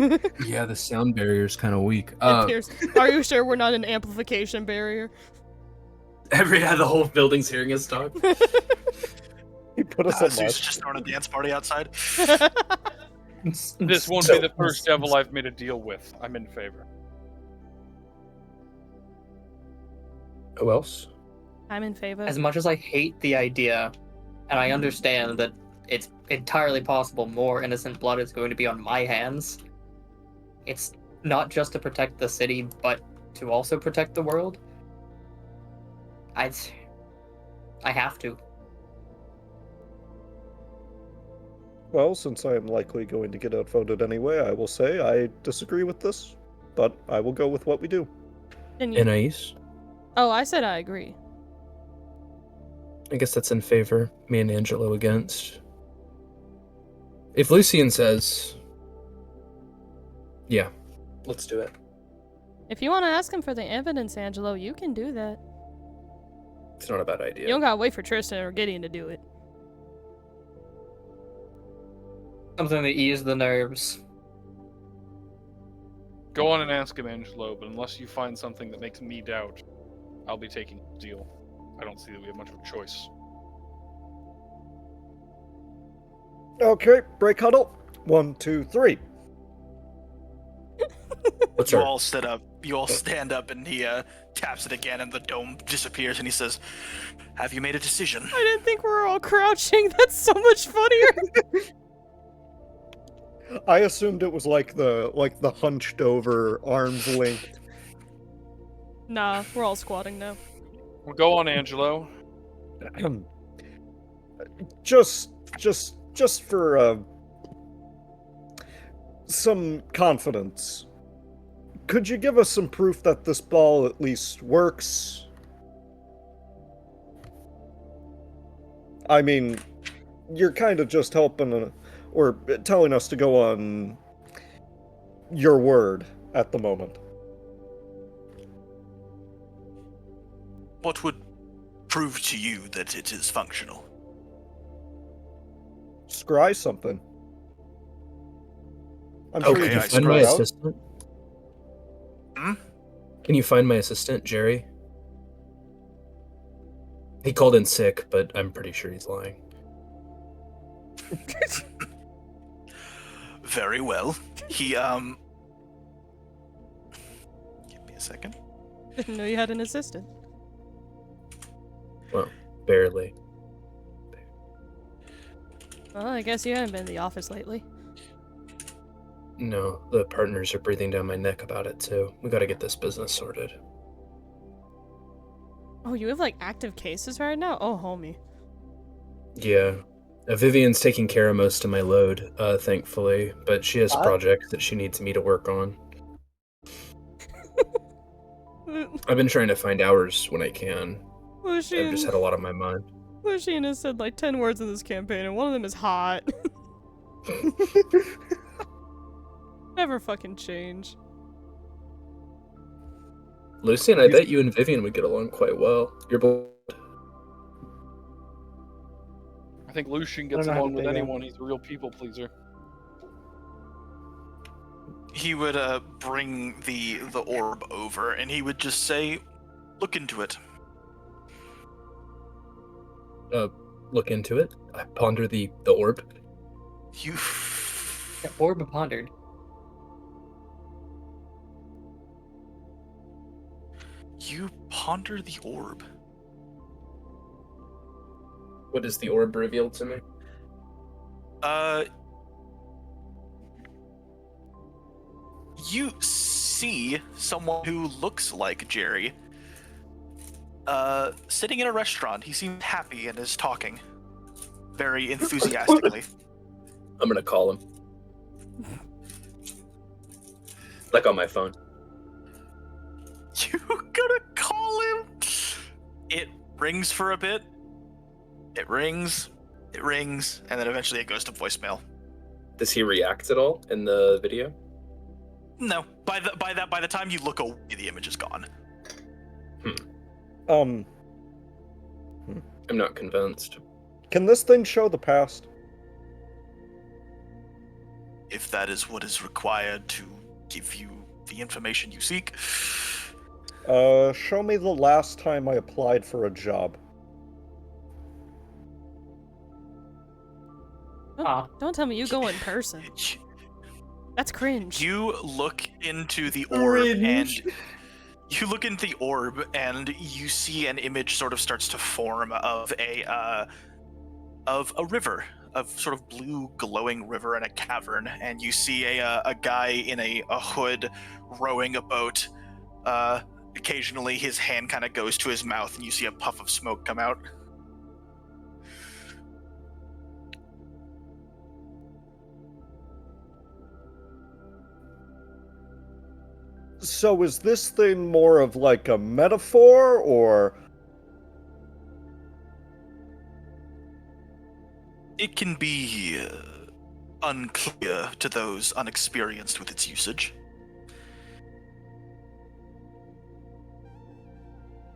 Yeah, the sound barrier's kind of weak. It appears. Are you sure we're not an amplification barrier? The whole building's hearing us talk. Put us on Zeus blast. is just throwing a dance party outside. This won't be the first devil I've made a deal with. I'm in favor. Who else? I'm in favor. As much as I hate the idea, and I understand that it's entirely possible more innocent blood is going to be on my hands, it's not just to protect the city, but to also protect the world. I have to. Well, since I am likely going to get outvoted anyway, I will say I disagree with this, but I will go with what we do. And you- Anaïs? Oh, I said I agree. I guess that's in favor. Me and Angelo against. If Lucien says, yeah, let's do it. If you want to ask him for the evidence, Angelo, you can do that. It's not a bad idea. You don't gotta wait for Trystan or Giddeon to do it. Something to ease the nerves. Go on and ask him, Angelo, but unless you find something that makes me doubt, I'll be taking the deal. I don't see that we have much of a choice. Okay, break huddle. 1, 2, 3. What's You our... all stood up. You all stand up, and he taps it again, and the dome disappears. And he says, "Have you made a decision?" I didn't think we were all crouching. That's so much funnier. I assumed it was like the hunched over, arms linked. Nah, we're all squatting now. Well, go on, Angelo. just for some confidence. Could you give us some proof that this ball at least works? I mean, you're kind of just helping or telling us to go on your word at the moment. What would prove to you that it is functional? Scry something. I'm Oh, sure can Okay, you I find my scry out. assistant? Hmm? Can you find my assistant, Jerry? He called in sick, but I'm pretty sure he's lying. Very well. He Give me a second. Didn't know you had an assistant. Well, barely. Well, I guess you haven't been in the office lately. No, the partners are breathing down my neck about it too. We gotta get this business sorted. Oh, you have like active cases right now? Oh, homie. Yeah. Vivian's taking care of most of my load, thankfully, but she has projects that she needs me to work on. I've been trying to find hours when I can. I've just had a lot on my mind. Lucien has said like 10 words in this campaign, and one of them is hot. Never fucking change. Lucien, I bet you and Vivian would get along quite well. You're both. I think Lucien I gets don't know how along to with do that. anyone. He's a real people pleaser. He would bring the orb over, and he would just say, "Look into it." Look into it. I ponder the orb. You The orb pondered. you ponder the orb. What is the orb revealed to me? You see someone who looks like Jerry sitting in a restaurant. He seems happy and is talking very enthusiastically. I'm gonna call him. Like on my phone. You gonna call him? It rings for a bit. It rings, and then eventually it goes to voicemail. Does he react at all in the video? No, by the time you look away, the image is gone. I'm not convinced. Can this thing show the past? If that is what is required to give you the information you seek. Show me the last time I applied for a job. Don't tell me you go in person. That's cringe. You look into the orb and you see an image sort of starts to form of a river, of sort of blue glowing river in a cavern, and you see a guy in a hood rowing a boat. Occasionally his hand kind of goes to his mouth and you see a puff of smoke come out. So is this thing more of like a metaphor, or? It can be unclear to those unexperienced with its usage.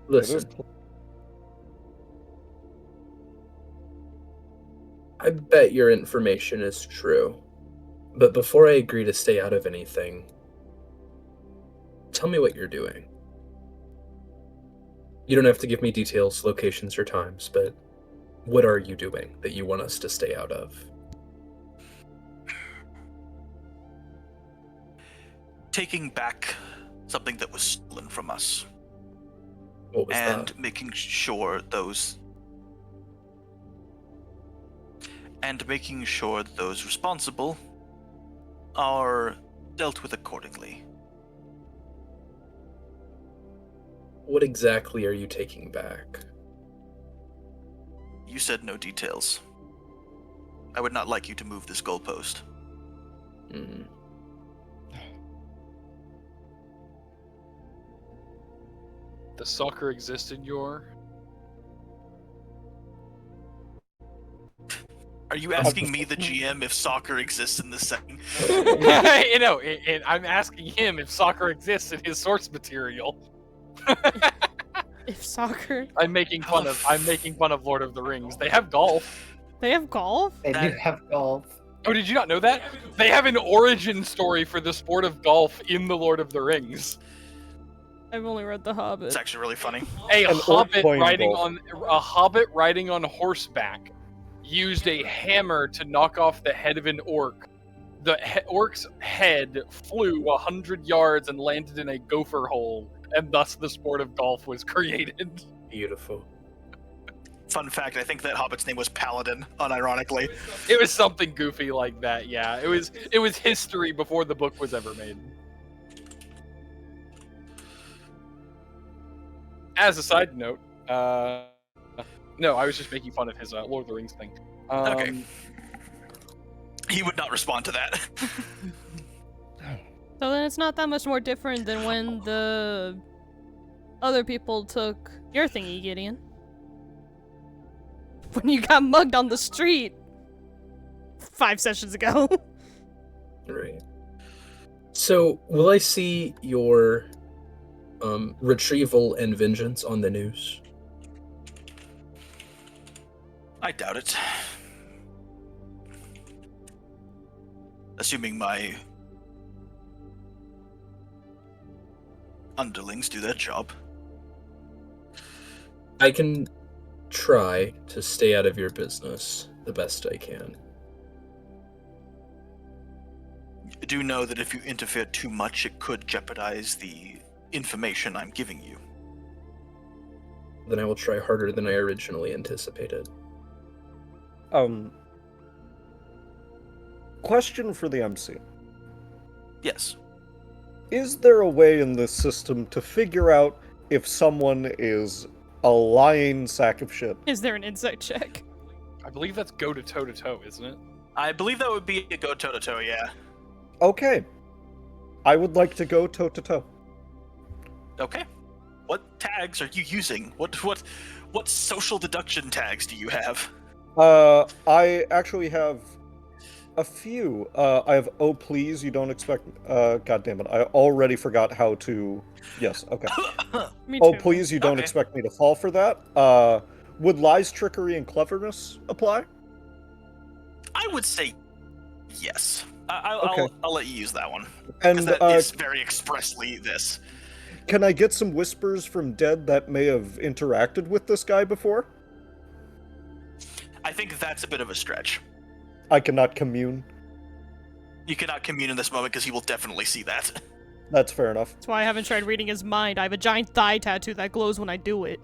Listen, I bet your information is true, but before I agree to stay out of anything, tell me what you're doing. You don't have to give me details, locations, or times, but what are you doing that you want us to stay out of? Taking back something that was stolen from us. What was and that? making sure those responsible are dealt with accordingly. What exactly are you taking back? You said no details. I would not like you to move this goalpost. Hmm. Does soccer exist in your? Are you asking me, the GM, if soccer exists in this setting? And I'm asking him if soccer exists in his source material. If soccer. I'm making fun of Lord of the Rings. They have golf. They have golf? They do have golf. Oh, did you not know that? They have an origin story for the sport of golf in the Lord of the Rings. I've only read The Hobbit. It's actually really funny. A An hobbit orc riding golf. on horseback used a hammer to knock off the head of an orc. The orc's head flew 100 yards and landed in a gopher hole, and thus the sport of golf was created. Beautiful. Fun fact, I think that hobbit's name was Paladin, unironically. It was something goofy like that, yeah. It was history before the book was ever made. As a side note, no, I was just making fun of his Lord of the Rings thing. Okay. He would not respond to that. So then it's not that much more different than when the other people took your thingy, Gideon. When you got mugged on the street 5 sessions ago. Right. So, will I see your retrieval and vengeance on the news? I doubt it. Assuming my underlings do their job. I can try to stay out of your business the best I can. Do know that if you interfere too much, it could jeopardize the information I'm giving you. Then I will try harder than I originally anticipated. Question for the MC. Yes. Is there a way in this system to figure out if someone is a lying sack of shit? Is there an insight check? I believe that's go to toe to toe, isn't it? I believe that would be a go toe-to-toe, yeah. Okay. I would like to go toe-to-toe. Okay. What tags are you using? What social deduction tags do you have? I actually have a few. I have oh please, you don't expect god damn it. I already forgot how to yes, okay. Me Oh too. please, you don't Okay. expect me to fall for that. Would lies, trickery, and cleverness apply? I would say yes. Okay. I'll let you use that one. And Because that is very expressly this. can I get some whispers from dead that may have interacted with this guy before? I think that's a bit of a stretch. I cannot commune. You cannot commune in this moment because he will definitely see that. That's fair enough. That's why I haven't tried reading his mind. I have a giant thigh tattoo that glows when I do it.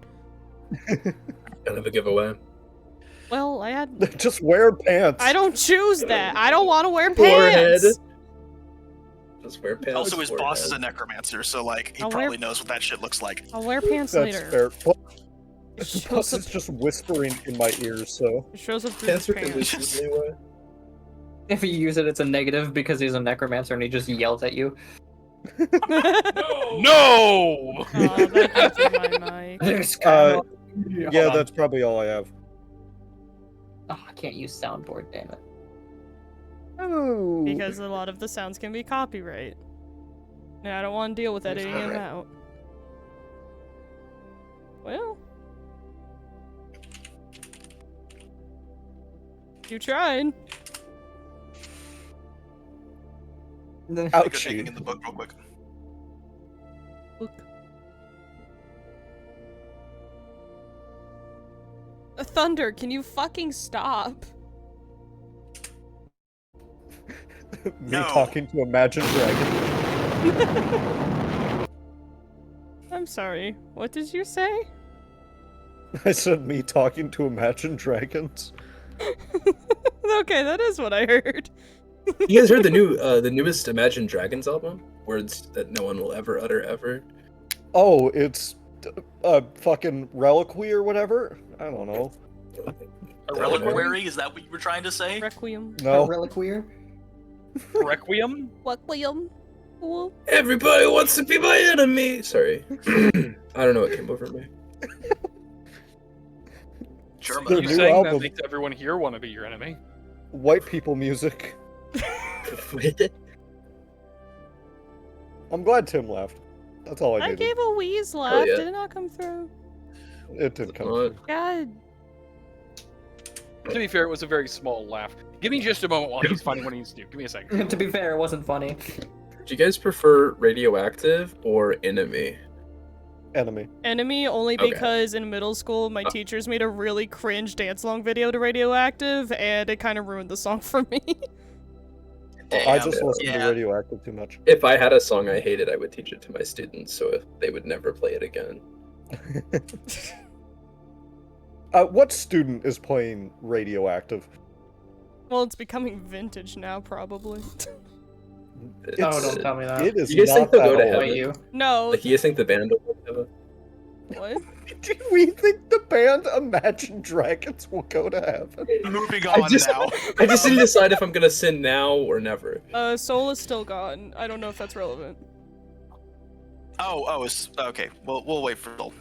Kind of a giveaway. Well, I had... Just wear pants. I don't choose that. I don't want to wear Forehead. pants. Just wear pants. Also, his boss is a forehead. necromancer, so like he I'll probably wear- knows what that shit looks like. I'll wear pants That's later. fair. It shows Plus, up, it's just whispering in my ears, so. it shows up through Pants his are pants. conducive anyway. If you use it, it's a negative because he's a necromancer and he just yells at you. No! Oh, that goes in my mic. Yeah, that's probably all I have. Oh, I can't use soundboard, damn it. Oh. Because a lot of the sounds can be copyright. And I don't want to deal with editing them alright. out. Well. You tried. Go Ouchie. digging in the book real quick. Look. Thunder, can you fucking stop? Me No. talking to Imagine Dragon. I'm sorry. What did you say? I said me talking to Imagine Dragons. Okay, that is what I heard. You guys heard the newest Imagine Dragons album? Words that no one will ever utter ever. Oh, it's a fucking reliquary or whatever? I don't know. A reliquary? Is that what you were trying to say? Requiem. No. Reliqueer? Requiem? Requiem. Cool. Everybody wants to be my enemy. Sorry, I don't know what came over me. German. Their You new saying album. that makes everyone here want to be your enemy? White people music. I'm glad Tim laughed. That's all I I needed. gave a wheeze laugh. yeah. Did it not come through? It did come. Uh, God. To be fair, it was a very small laugh. Give me just a moment while he's finding what he needs to do. Give me a second. To be fair, it wasn't funny. Do you guys prefer radioactive or enemy? Enemy. Enemy only Okay. because in middle school my teachers made a really cringe dance along video to Radioactive and it kind of ruined the song for me. I just listen yeah. to Radioactive too much. If I had a song I hated, I would teach it to my students, so they would never play it again. What student is playing Radioactive? Well, it's becoming vintage now, probably. Oh, don't tell me that. It is You guys think not they'll go that to old. Fight heaven? you. No. Like, you think the band will have a... What? Do we think the band Imagine Dragons will go to heaven? Moving on now. I just need to decide if I'm gonna sin now or never. Soul is still gone. I don't know if that's relevant. It's okay. We'll wait for Soul.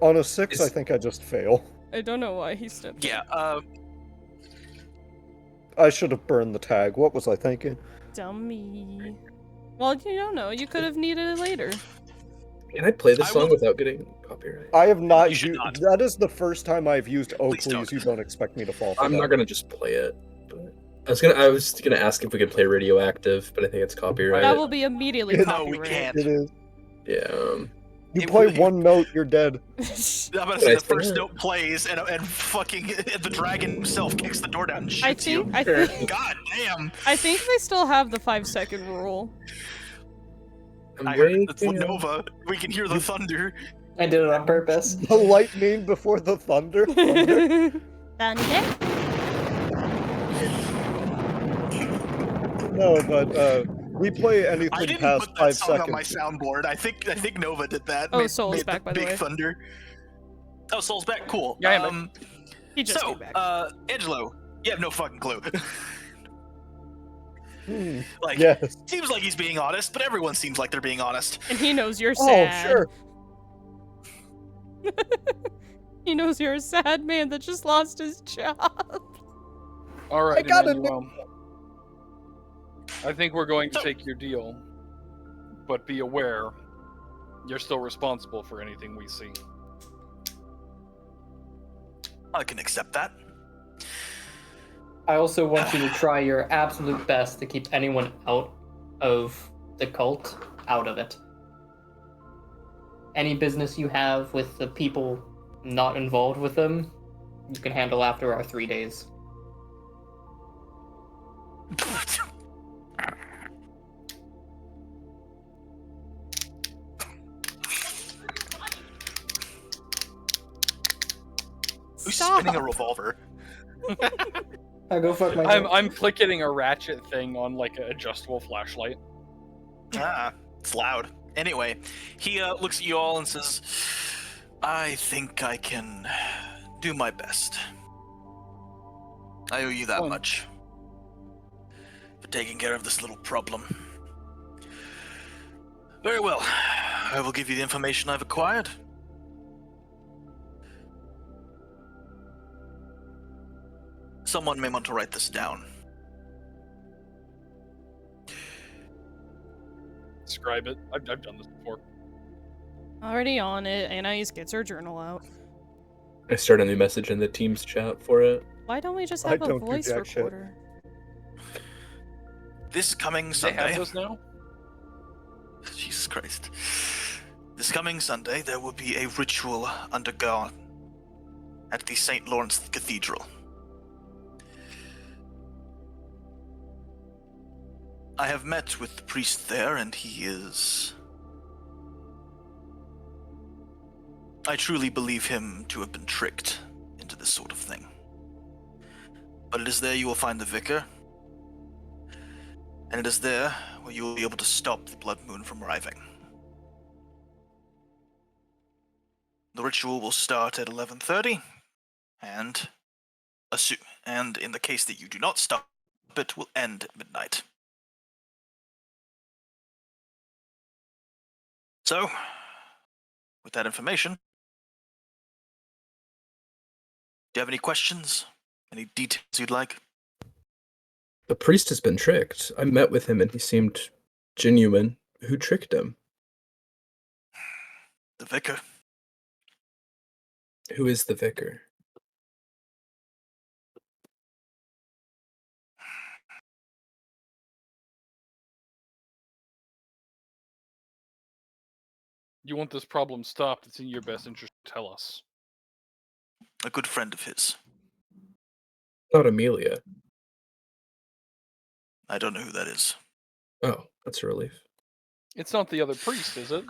On a 6, I Is- think I just fail. I don't know why he stepped. Yeah. I should have burned the tag. What was I thinking? Dummy. Well, you don't know. You could have needed it later. Can I play this I song will- without getting copyright? I have not You should used. not. That is the first time I've used. Oh, Please please, don't. you don't expect me to fall. For I'm that. not gonna just play it. But I was gonna ask if we could play radioactive, but I think it's copyright. That will be immediately No, copyright. we can't. It is. Yeah. You It play would- one note, you're dead. I'm about to What say I the first said. note plays and fucking the dragon himself kicks the door down and shoots I think you. I think God damn! I think they still have the 5-second rule. I'm I heard it's waking up. Nova. We can hear the thunder. I did it on purpose. The lightning before the thunder. Thunder. Thunder? No, but we play anything I didn't past put 5 that song on my seconds. soundboard. I think Nova did that. Oh, Soul's made back, by the big way. thunder. Oh, Soul's back. Cool. Yeah, I am He just So, came back. Angelo, you have no fucking clue. Hmm, Like, yes. seems like he's being honest, but everyone seems like they're being honest. And he knows you're Oh, sad. sure. He knows you're a sad man that just lost his job. All right, I got it. Emmanuel. I think we're going to take your deal, but be aware, you're still responsible for anything we see. I can accept that. I also want you to try your absolute best to keep anyone out of the cult out of it. Any business you have with the people not involved with them, you can handle after our 3 days. Who's Stop. spinning a revolver? I go fuck myself. I'm flicking a ratchet thing on like an adjustable flashlight. It's loud. Anyway, he looks at you all and says, I think I can do my best. I owe you that Fine. much for taking care of this little problem. Very well. I will give you the information I've acquired. Someone may want to write this down. Describe it. I've done this before. Already on it, Anaïs gets her journal out. I start a new message in the Teams chat for it. Why don't we just I have a don't do voice jack shit. recorder? This coming They Sunday. have those now? Jesus Christ. This coming Sunday, there will be a ritual undergone at the St. Lawrence Cathedral. I have met with the priest there, and he is... I truly believe him to have been tricked into this sort of thing. But it is there you will find the vicar, and it is there where you will be able to stop the blood moon from arriving. The ritual will start at 11:30, and in the case that you do not stop, it will end at midnight. So, with that information, do you have any questions? Any details you'd like? The priest has been tricked. I met with him and he seemed genuine. Who tricked him? The vicar. Who is the vicar? You want this problem stopped, it's in your best interest to tell us. A good friend of his. Not Amelia. I don't know who that is. Oh, that's a relief. It's not the other priest, is it?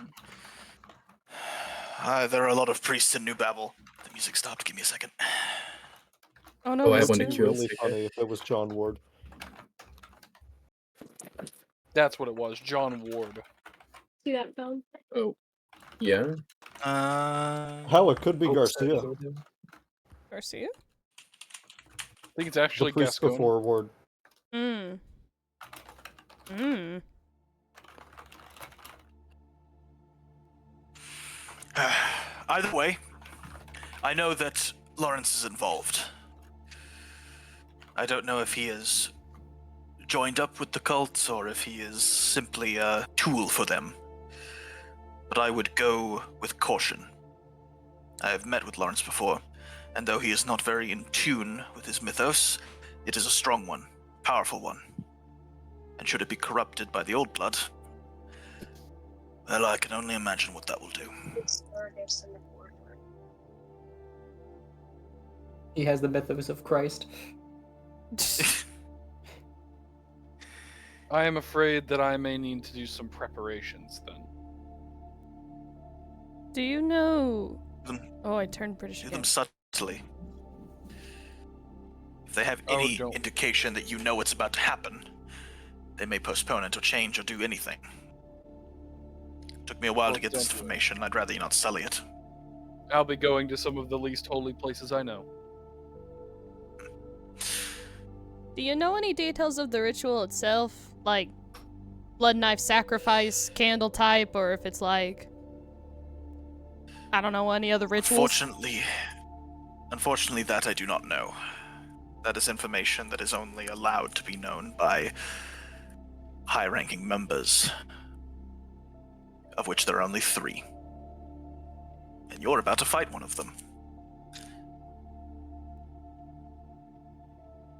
There are a lot of priests in New Babel. The music stopped. Give me a second. Oh no, Oh, I it's want to two. cure Really funny if it was John Ward. That's what it was, John Ward. See that film? Oh, yeah. Hell, it could be Oh, Garcia. Garcia? I think it's The actually priest Gascon. before Ward. Hmm. Hmm. Either way, I know that Lawrence is involved. I don't know if he is joined up with the cult or if he is simply a tool for them. But I would go with caution. I have met with Lawrence before, and though he is not very in tune with his mythos, it is a strong one, powerful one. And should it be corrupted by the old blood, well, I can only imagine what that will do. He has the mythos of Christ. I am afraid that I may need to do some preparations then. Do you know? Them- Oh, I turned British Do again. them subtly. If they have Oh, any don't. indication that you know what's about to happen, they may postpone it or change or do anything. Took me a while Oh, to get this don't do it. information. I'd rather you not sully it. I'll be going to some of the least holy places I know. Do you know any details of the ritual itself? Like blood knife sacrifice, candle type, or if it's like, I don't know, any other rituals? Unfortunately, that I do not know. That is information that is only allowed to be known by high-ranking members, of which there are only 3. And you're about to fight one of them.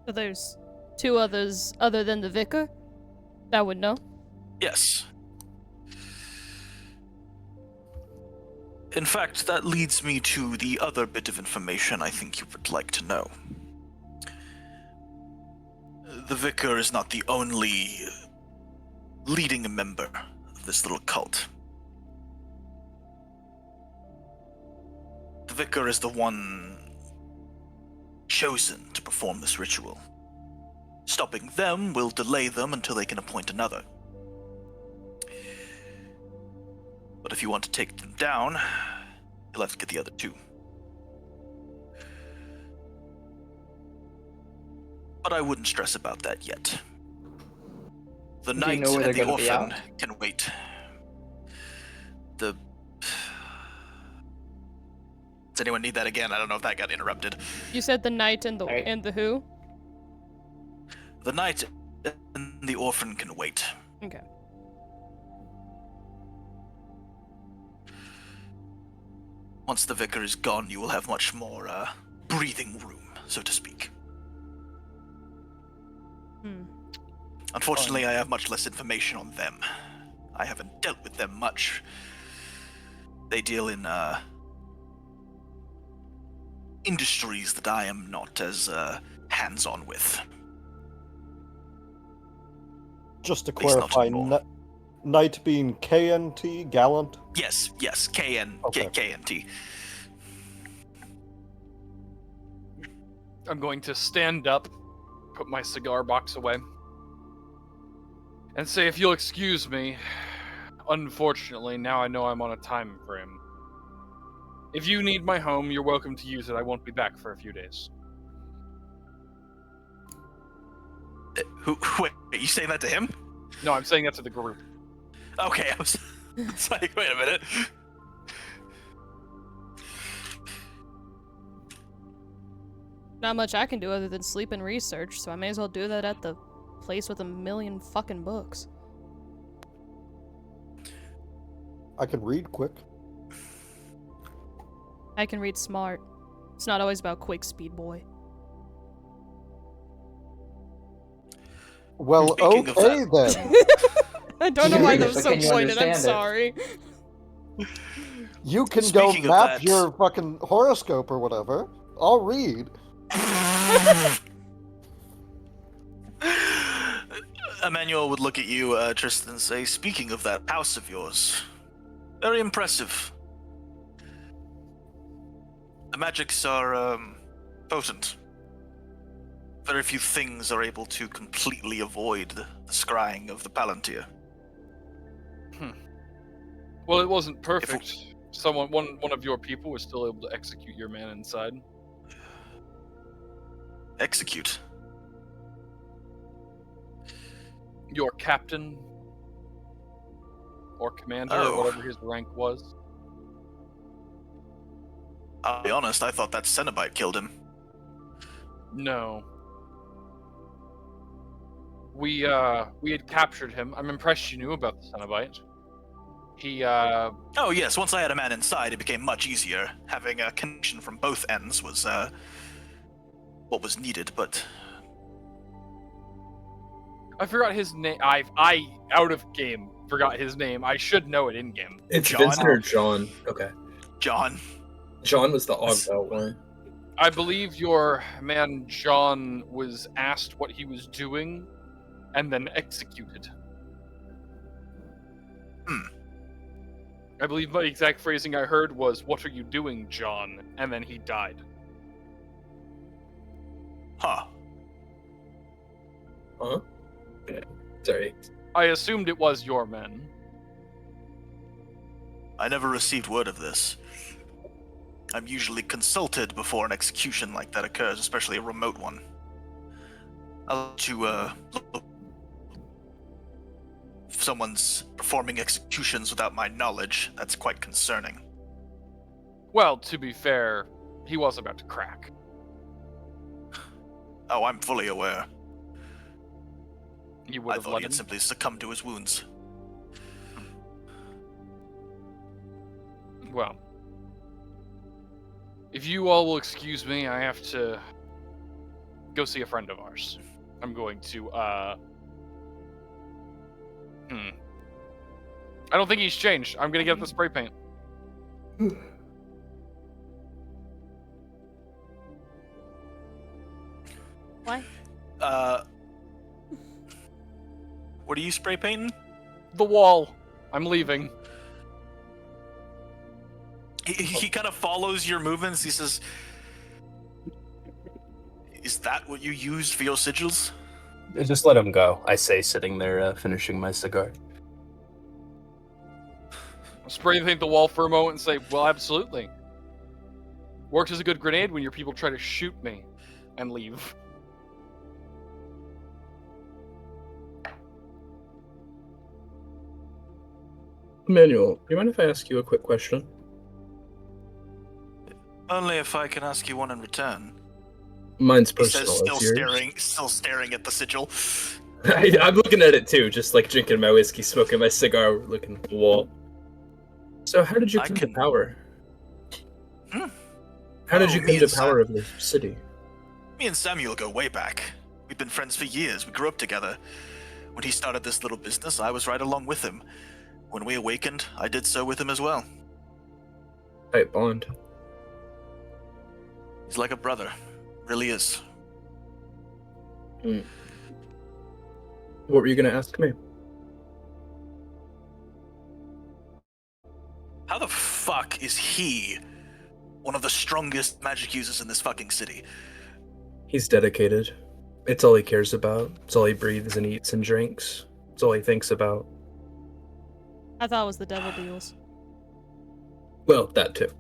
So there's 2 others other than the vicar that would know? Yes. In fact, that leads me to the other bit of information I think you would like to know. The vicar is not the only leading member of this little cult. The vicar is the one chosen to perform this ritual. Stopping them will delay them until they can appoint another. But if you want to take them down, you'll have to get the other two. But I wouldn't stress about that yet. The Do you knight know where and they're the gonna be orphan at? can wait. Does anyone need that again? I don't know if that got interrupted. You said the knight and the Right. and the who? The knight and the orphan can wait. Okay. Once the vicar is gone, you will have much more breathing room, so to speak. Unfortunately, I have much less information on them. I haven't dealt with them much. They deal in industries that I am not as hands-on with. Just to At least not clarify, anymore. knight being KNT, gallant? Yes, Okay. KNT. I'm going to stand up, put my cigar box away, and say, if you'll excuse me, unfortunately, now I know I'm on a time frame. If you need my home, you're welcome to use it. I won't be back for a few days. Wait, you saying that to him? No, I'm saying that to the group. Okay, I was it's like, wait a minute. Not much I can do other than sleep and research, so I may as well do that at the place with a million fucking books. I can read quick. I can read smart. It's not always about quick speed, boy. Well, Speaking of okay then. I don't know why Yeah, that was but so can you pointed, I'm understand it? sorry. You can Speaking go of map that- your fucking horoscope or whatever. I'll read. Emmanuel would look at you, Tristan, and say, speaking of that house of yours, very impressive. The magics are, potent. Very few things are able to completely avoid the scrying of the Palantir. Well, it wasn't perfect. One of your people was still able to execute your man inside. Execute. Your captain or commander, Oh. or whatever his rank was. I'll be honest, I thought that Cenobite killed him. No. We had captured him. I'm impressed you knew about the Cenobite. He Oh yes, once I had a man inside, it became much easier. Having a connection from both ends was, what was needed, but... I forgot his name. I out of game forgot his name. I should know it in game. It's John? Vincent or John. Okay. John. John was the Ogbout one. I believe your man John was asked what he was doing, and then executed. I believe my exact phrasing I heard was, "What are you doing, John?" And then he died. Huh. Huh? Sorry. I assumed it was your men. I never received word of this. I'm usually consulted before an execution like that occurs, especially a remote one. I'll let you, look. If someone's performing executions without my knowledge, that's quite concerning. Well, to be fair, he was about to crack. Oh, I'm fully aware. You would I have thought let he had him. simply succumbed to his wounds. Well, if you all will excuse me, I have to go see a friend of ours. I'm going to, I don't think he's changed. I'm gonna get the spray paint. Why? What are you spray painting? The wall. I'm leaving. He kind of follows your movements. He says, "Is that what you used for your sigils?" Just let him go, I say, sitting there finishing my cigar. I'll spray paint the wall for a moment and say, well, absolutely. Works as a good grenade when your people try to shoot me and leave. Emmanuel, do you mind if I ask you a quick question? Only if I can ask you one in return. Mine's He personal. says, It's yours. still staring at the sigil. I'm looking at it too, just like drinking my whiskey, smoking my cigar, looking at the wall. So how did you come to power? How did you come to power of the city? Me and Samuel go way back. We've been friends for years. We grew up together. When he started this little business, I was right along with him. When we awakened, I did so with him as well. Tight bond. He's like a brother. Really is. What were you gonna ask me? How the fuck is he one of the strongest magic users in this fucking city? He's dedicated. It's all he cares about. It's all he breathes and eats and drinks. It's all he thinks about. I thought it was the devil deals. Well, that too.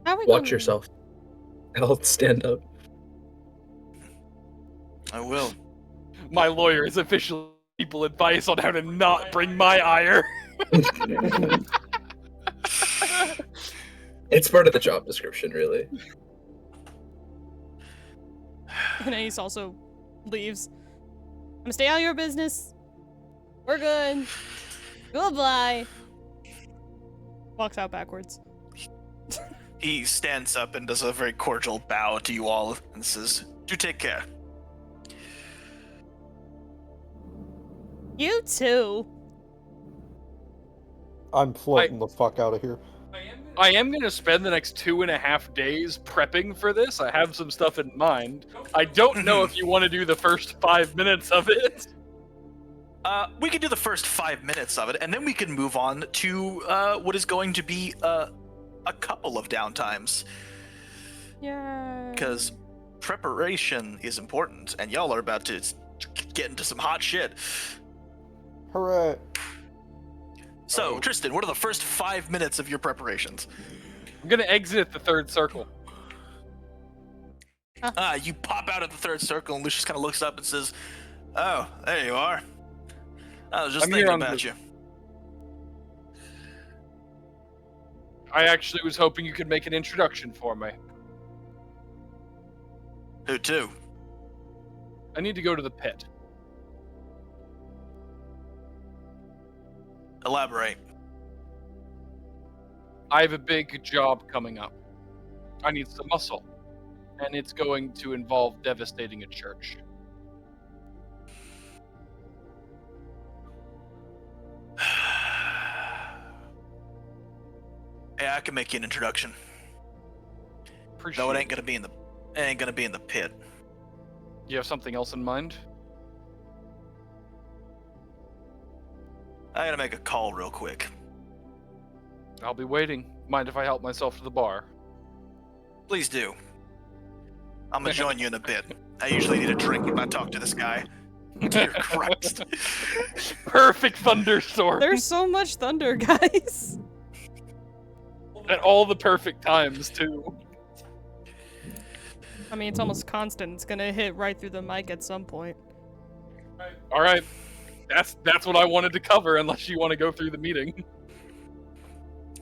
How are we Watch gonna- yourself. I'll stand up. I will. My lawyer is officially people advice on how to not bring my ire. It's part of the job description, really. Anaïs also leaves. I'm gonna stay out of your business. We're good. Goodbye. Walks out backwards. He stands up and does a very cordial bow to you all and says, "Do take care." You too. I'm floating the fuck out of here. I am going to spend the next 2.5 days prepping for this. I have some stuff in mind. I don't know if you want to do the first 5 minutes of it. We can do the first 5 minutes of it, and then we can move on to what is going to be a couple of downtimes. Yeah. Because preparation is important, and y'all are about to get into some hot shit. Hooray. So, Trystan, what are the first 5 minutes of your preparations? I'm going to exit the third circle. You pop out of the third circle, and Lucius kind of looks up and says, "Oh, there you are. I was just I'm here thinking on about the- you." I actually was hoping you could make an introduction for me. Who to? I need to go to the pit. Elaborate. I have a big job coming up. I need some muscle. And it's going to involve devastating a church. Yeah, I can make you an introduction. Appreciate Though it ain't gonna be in the pit. You have something else in mind? I gotta make a call real quick. I'll be waiting. Mind if I help myself to the bar? Please do. I'm gonna join you in a bit. I usually need a drink when I talk to this guy. Dear Christ. Perfect thunderstorm. There's so much thunder, guys. At all the perfect times, too. I mean, it's almost constant. It's gonna hit right through the mic at some point. Alright. That's what I wanted to cover, unless you want to go through the meeting.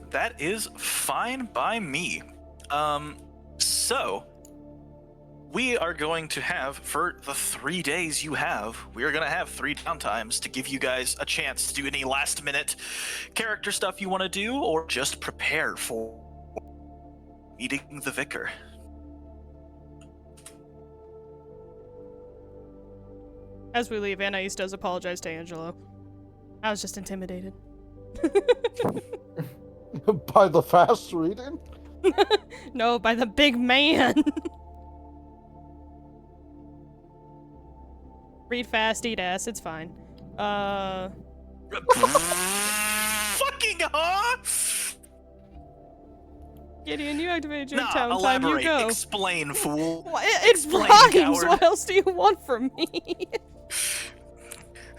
That is fine by me. So we are going to have, for the 3 days you have, we are going to have 3 downtimes to give you guys a chance to do any last minute character stuff you want to do, or just prepare for meeting the vicar. As we leave, Anaïs does apologize to Angelo. I was just intimidated. By the fast reading? No, by the big man. Read fast, eat ass. It's fine. Fucking huh? Gideon, you activated your Nah, town time. You elaborate. go. Explain, fool. Well, it Explain, rhymes. coward. What else do you want from me?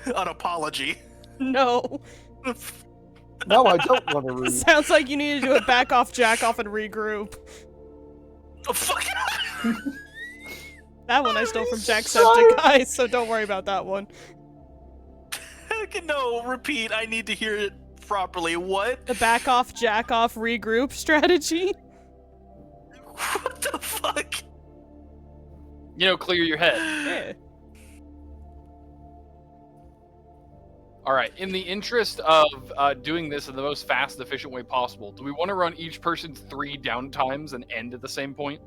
An apology. No. No, I don't want to read. Sounds like you need to do a back off, jack off, and regroup. Oh, fuck it. That one I stole from Jacksepticeye, so don't worry about that one. No, repeat. I need to hear it properly. What? The back off, jack off, regroup strategy. What the fuck? Clear your head. Yeah. All right. In the interest of doing this in the most fast, efficient way possible, do we want to run each person's 3 downtimes and end at the same point?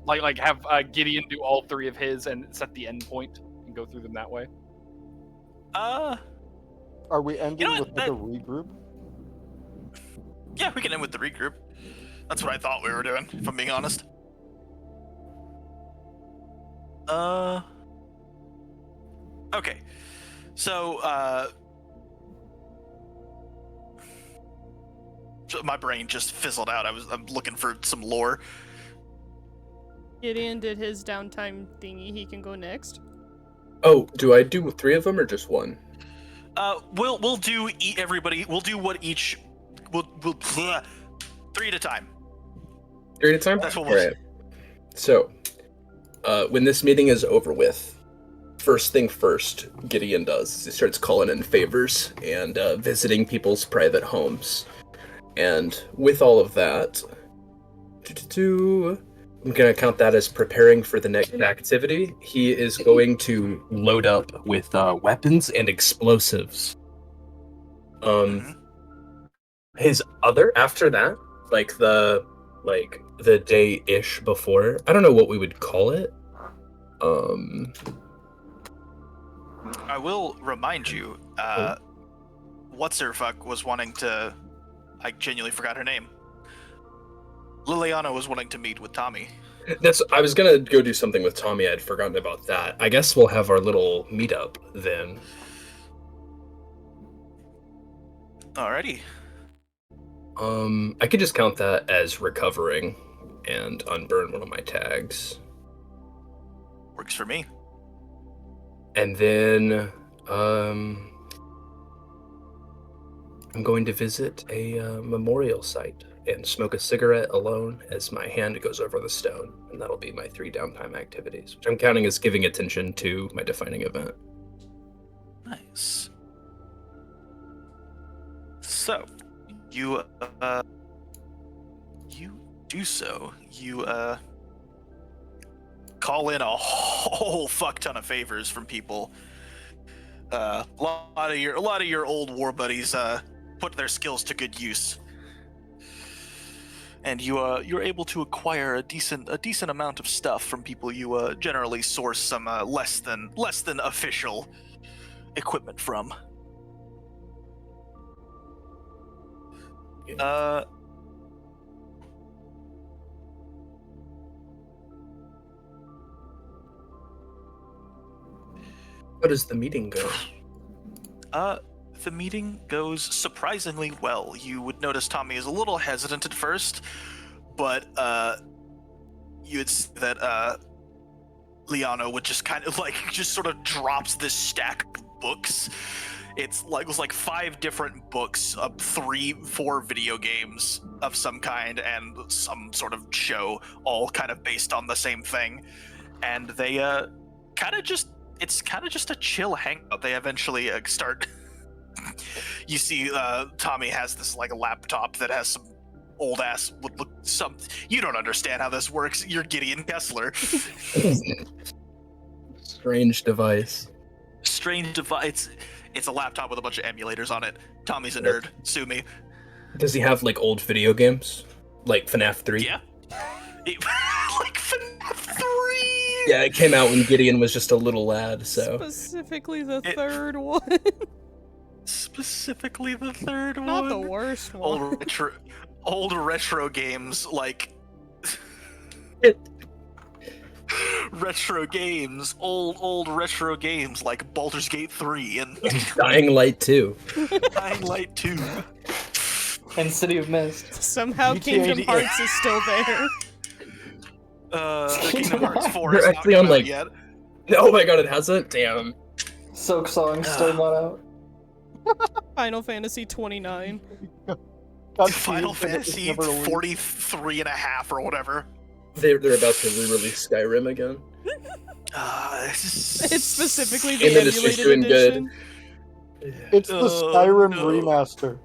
Like have Giddeon do all 3 of his and set the end point and go through them that way? Are we ending You know with what, like a regroup? Yeah, we can end with the regroup. That's what I thought we were doing, if I'm being honest. Okay. So my brain just fizzled out. I'm looking for some lore. Gideon did his downtime thingy. He can go next. Oh, do I do 3 of them or just 1? We'll do everybody. We'll do what each. We'll 3 at a time. 3 at a time? That's what we'll Alright. So, when this meeting is over with, first thing first, Giddeon does is he starts calling in favors and visiting people's private homes. And with all of that, I'm going to count that as preparing for the next activity. He is going to load up with weapons and explosives. His other, after that, like the day-ish before, I don't know what we would call it. I will remind you, What's-Her-Fuck was wanting to... I genuinely forgot her name. Liliana was wanting to meet with Tommy. I was gonna go do something with Tommy, I'd forgotten about that. I guess we'll have our little meetup then. Alrighty. I could just count that as recovering and unburn one of my tags. Works for me. And then, I'm going to visit a memorial site and smoke a cigarette alone as my hand goes over the stone. And that'll be my 3 downtime activities, which I'm counting as giving attention to my defining event. Nice. So, you do so. You call in a whole fuck ton of favors from people. A lot of your old war buddies put their skills to good use, and you're able to acquire a decent amount of stuff from people you generally source some less than official equipment from. How does the meeting go? The meeting goes surprisingly well. You would notice Tommy is a little hesitant at first, but you'd see that Liano would just kind of just sort of drops this stack of books. It was like 5 different books, 3-4 video games of some kind, and some sort of show, all kind of based on the same thing. And they it's kind of just a chill hangout. They eventually start. You see, Tommy has this a laptop that has some old ass would look some. You don't understand how this works. You're Giddeon Kessler. Strange device. Strange device. It's a laptop with a bunch of emulators on it. Tommy's a nerd. Sue me. Does he have old video games, like FNAF 3? Yeah. Like FNAF 3. Yeah, it came out when Giddeon was just a little lad. So Specifically the third one. Specifically the third one. Not the worst one. Old retro games like old retro games like Baldur's Gate 3 and Dying Light 2. Dying Light 2. And City of Mist. Somehow GTA Kingdom D- Hearts is still there. Kingdom Hearts 4 They're is not actually come on, out like- yet. Oh my god, it hasn't? Damn. Silk Song still not out. Final Fantasy 29. Final Fantasy 43 and a half or whatever. They're about to re-release Skyrim again. It's specifically the Game industry's emulated doing good. edition It's the Skyrim no. remaster.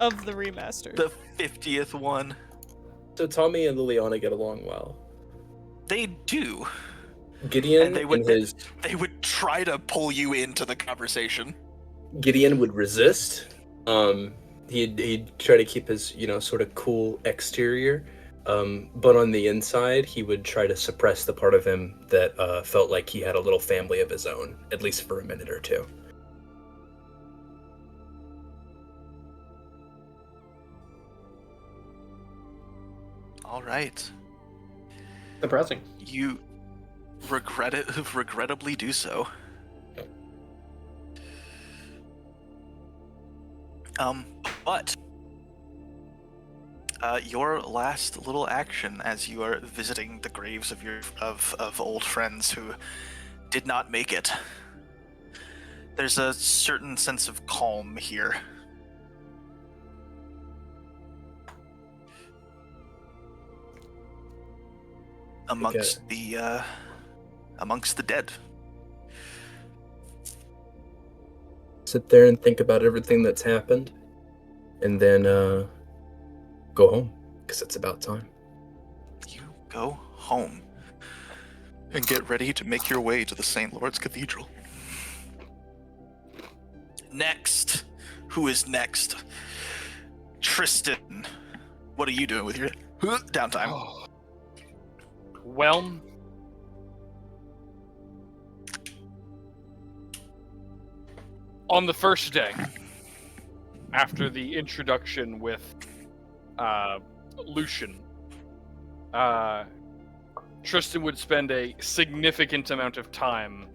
of the remaster. The 50th one. So Tommy and Liliana get along well. They do. Gideon And they would try to pull you into the conversation. Gideon would resist. He'd try to keep his, sort of cool exterior. But on the inside, he would try to suppress the part of him that felt like he had a little family of his own, at least for a minute or two. All right. Depressing. You regrettably do so. But your last little action as you are visiting the graves of old friends who did not make it. There's a certain sense of calm here. Amongst the dead. Sit there and think about everything that's happened, and then go home, because it's about time. You go home and get ready to make your way to the St. Lord's Cathedral. Next. Who is next? Trystan. What are you doing with your downtime? Well, on the first day, after the introduction with Lucien, Trystan would spend a significant amount of time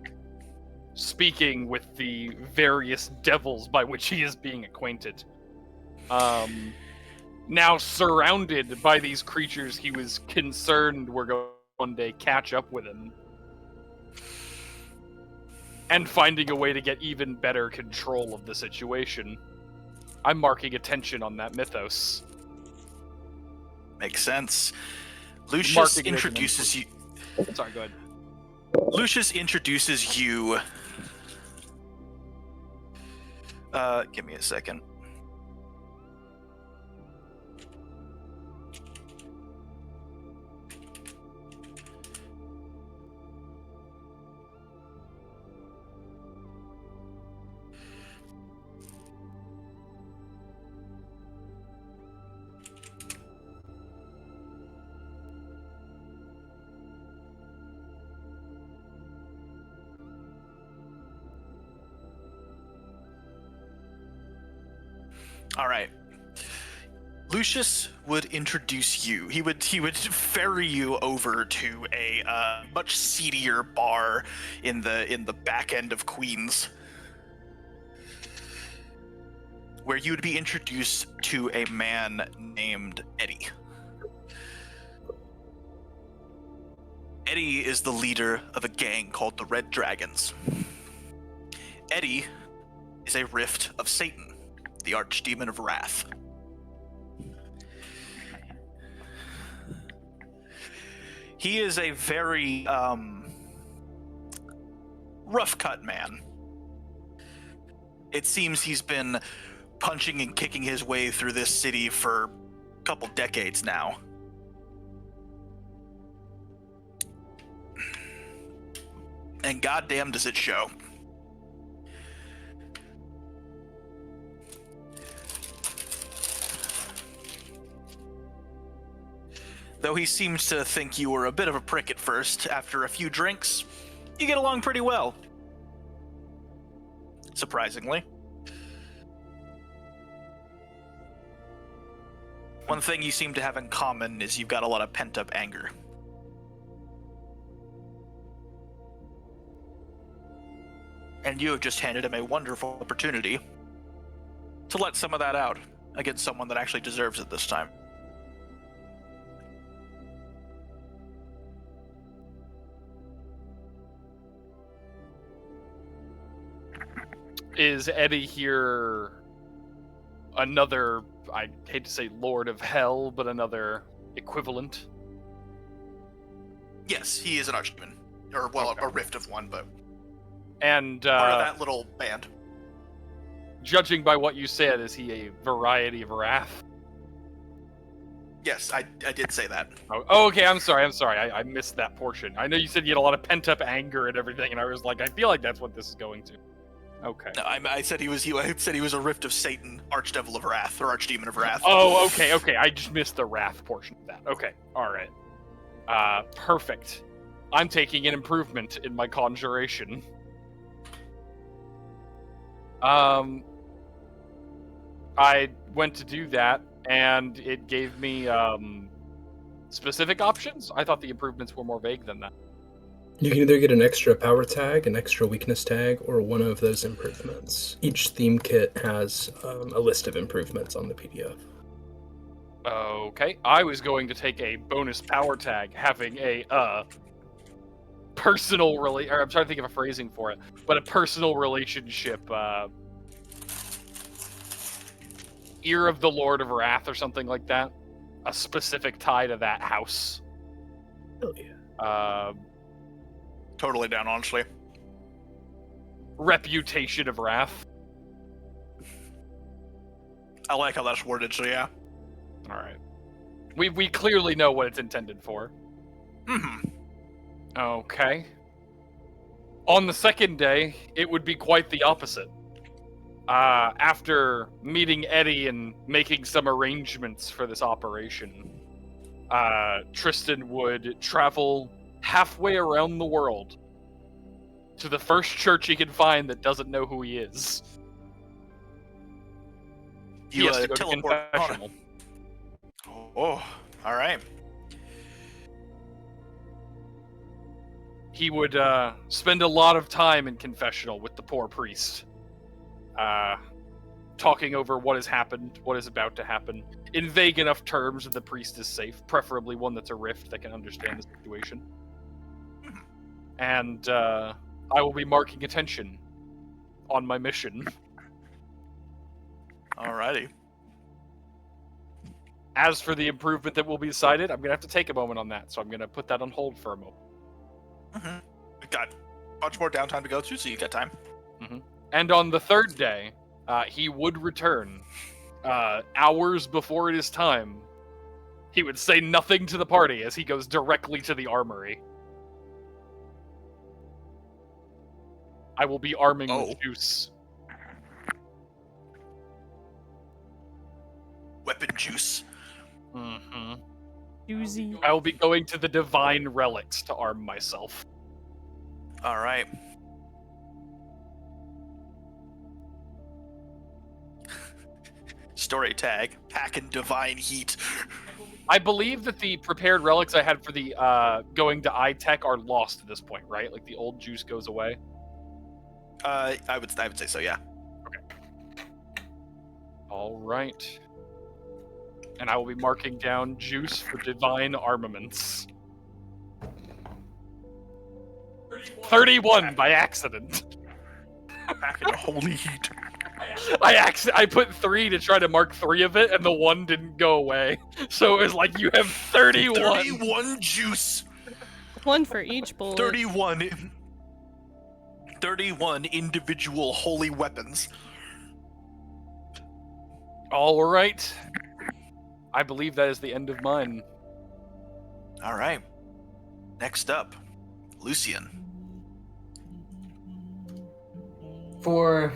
speaking with the various devils by which he is being acquainted. Now surrounded by these creatures he was concerned were going to one day catch up with him. And finding a way to get even better control of the situation. I'm marking attention on that mythos. Makes sense. Lucius Marking it introduces you. Sorry, go ahead. Lucius introduces you. Give me a second. All right. Lucius would introduce you. He would ferry you over to a much seedier bar in the back end of Queens, where you would be introduced to a man named Eddie. Eddie is the leader of a gang called the Red Dragons. Eddie is a rift of Satan, the archdemon of wrath. He is a very rough-cut man. It seems he's been punching and kicking his way through this city for a couple decades now. And goddamn does it show. Though he seems to think you were a bit of a prick at first, after a few drinks, you get along pretty well. Surprisingly. One thing you seem to have in common is you've got a lot of pent-up anger. And you have just handed him a wonderful opportunity to let some of that out against someone that actually deserves it this time. Is Eddie here another, I hate to say Lord of Hell, but another equivalent? Yes, he is an archdemon. Or, well, Okay. a rift of one, but And part of that little band. judging by what you said, is he a variety of wrath? Yes, I did say that. Oh, okay, I'm sorry. I missed that portion. I know you said you had a lot of pent-up anger and everything, and I was like, I feel like that's what this is going to. Okay. No, I said he was a rift of Satan, archdevil of wrath, or archdemon of wrath. Oh, okay. I just missed the wrath portion of that. Okay, all right. Perfect. I'm taking an improvement in my conjuration. I went to do that, and it gave me specific options. I thought the improvements were more vague than that. You can either get an extra power tag, an extra weakness tag, or one of those improvements. Each theme kit has a list of improvements on the PDF. Okay, I was going to take a bonus power tag, having a personal or I'm trying to think of a phrasing for it, but a personal relationship, Ear of the Lord of Wrath or something like that. A specific tie to that house. Hell yeah. Totally down, honestly. Reputation of Wrath. I like how that's worded, so yeah. Alright. We clearly know what it's intended for. Mm-hmm. Okay. On the second day, it would be quite the opposite. After meeting Eddie and making some arrangements for this operation, Trystan would travel halfway around the world to the first church he can find that doesn't know who he is. He You has to go to teleport on it. confessional. Oh, all right. He would spend a lot of time in confessional with the poor priest, talking over what has happened, what is about to happen, in vague enough terms that the priest is safe, preferably one that's a rift that can understand the situation. And I will be marking attention on my mission. Alrighty. As for the improvement that will be decided, I'm going to have to take a moment on that, so I'm going to put that on hold for a moment. Mm-hmm. We've got a bunch more downtime to go through, so you got time. And on the third day, he would return. Hours before it is time, he would say nothing to the party as he goes directly to the armory. I will be arming with juice. Weapon juice. Mm-hmm. Doozy. I will be going to the divine relics to arm myself. All right. Story tag: packing divine heat. I believe that the prepared relics I had for the going to iTech are lost at this point, right? Like the old juice goes away. I would say so, yeah. All right. And I will be marking down juice for divine armaments. 31 by accident. Packing the holy heat. I put 3 to try to mark 3 of it, and the 1 didn't go away. So it was like, you have 31. 31 juice. One for each bullet. 31 individual holy weapons. All right. I believe that is the end of mine. All right. Next up, Lucien. For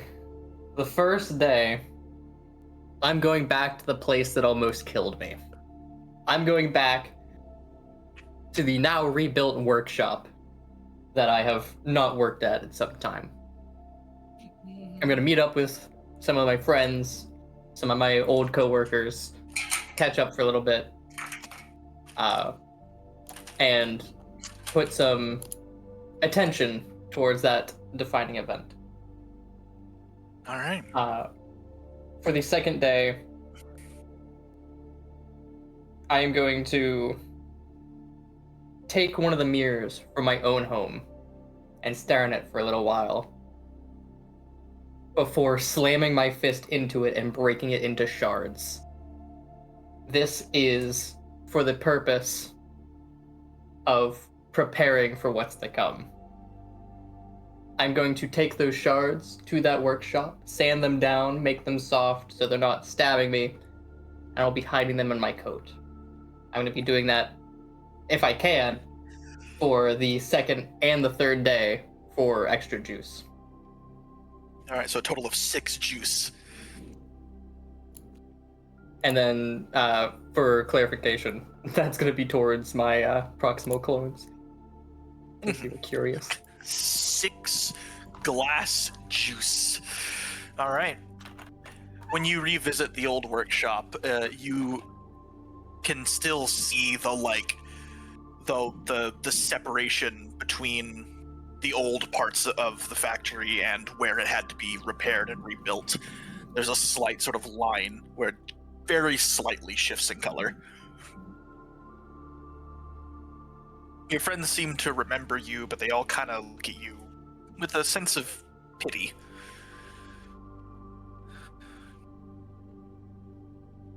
the first day, I'm going back to the place that almost killed me. I'm going back to the now rebuilt workshop that I have not worked at in some time. I'm going to meet up with some of my friends, some of my old coworkers, catch up for a little bit, and put some attention towards that defining event. All right. For the second day, I am going to take one of the mirrors from my own home and stare in it for a little while before slamming my fist into it and breaking it into shards. This is for the purpose of preparing for what's to come. I'm going to take those shards to that workshop, sand them down, make them soft so they're not stabbing me, and I'll be hiding them in my coat. I'm going to be doing that, if I can, for the second and the third day for extra juice. All right, so a total of 6 juice. And then, for clarification, that's going to be towards my proximal clones. If you were curious. 6 glass juice. All right. When you revisit the old workshop, you can still see the separation between the old parts of the factory and where it had to be repaired and rebuilt. There's a slight sort of line where it very slightly shifts in color. Your friends seem to remember you, but they all kind of look at you with a sense of pity.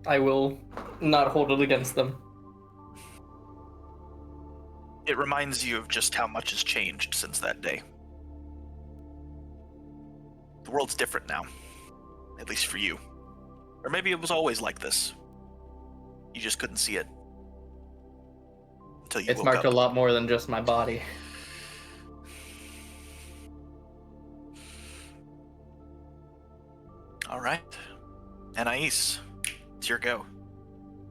I will not hold it against them. It reminds you of just how much has changed since that day. The world's different now, at least for you. Or maybe it was always like this. You just couldn't see it. Until you It's woke marked up. a lot more than just my body. All right. Anaïs, it's your go.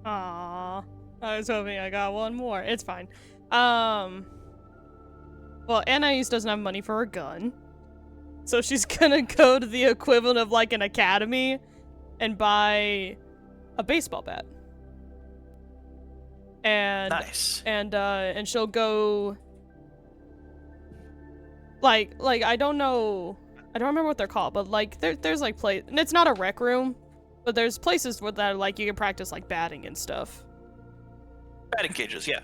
Aww. I was hoping I got one more. It's fine. Well, Anaïs doesn't have money for a gun. So she's gonna go to the equivalent of like an academy and buy a baseball bat. And Nice. and she'll go like I don't remember what they're called, but like there's like and it's not a rec room, but there's places where that like you can practice like batting and stuff. Batting cages, yeah.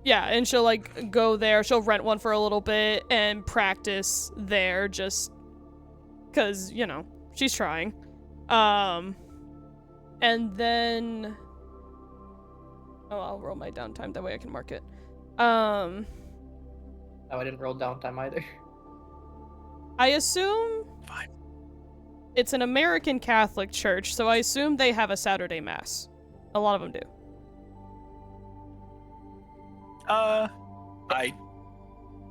Yeah, and she'll like go there, she'll rent one for a little bit and practice there just cuz you know, she's trying. And then I'll roll my downtime that way I can mark it. Oh, I didn't roll downtime either. I assume Fine. it's an American Catholic church, so I assume they have a Saturday mass. A lot of them do. I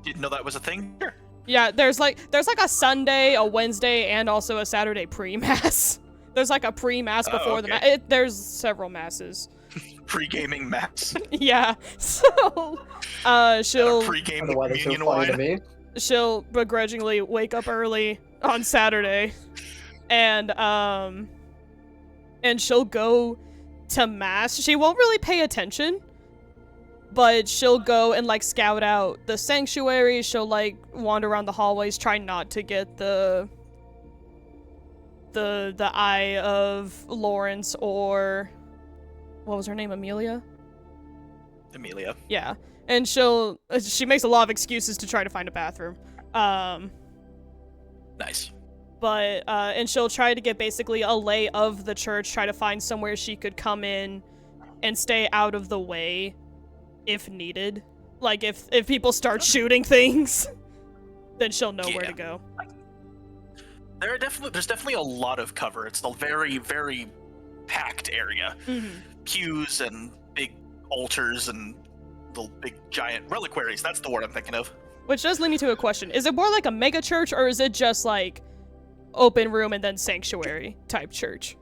didn't know that was a thing. Sure. Yeah, there's like a Sunday, a Wednesday, and also a Saturday pre-mass. There's like a pre-mass Oh, before the okay. there's several masses. Pre-gaming maps. Yeah. So she'll Pre-game Why they're so communion funny to wine. me. she'll begrudgingly wake up early on Saturday and she'll go to mass. She won't really pay attention, but she'll go and like scout out the sanctuary. She'll like wander around the hallways, try not to get the eye of Lawrence or what was her name, Amelia? Amelia. Yeah. And she makes a lot of excuses to try to find a bathroom. Nice. But and she'll try to get basically a lay of the church, try to find somewhere she could come in and stay out of the way if needed. Like if people start shooting things, then she'll know where Yeah. to go. There's definitely a lot of cover. It's a very, very packed area. Pews and big altars and the big giant reliquaries. That's the word I'm thinking of. Which does lead me to a question. Is it more like a mega church or is it just like open room and then sanctuary type church?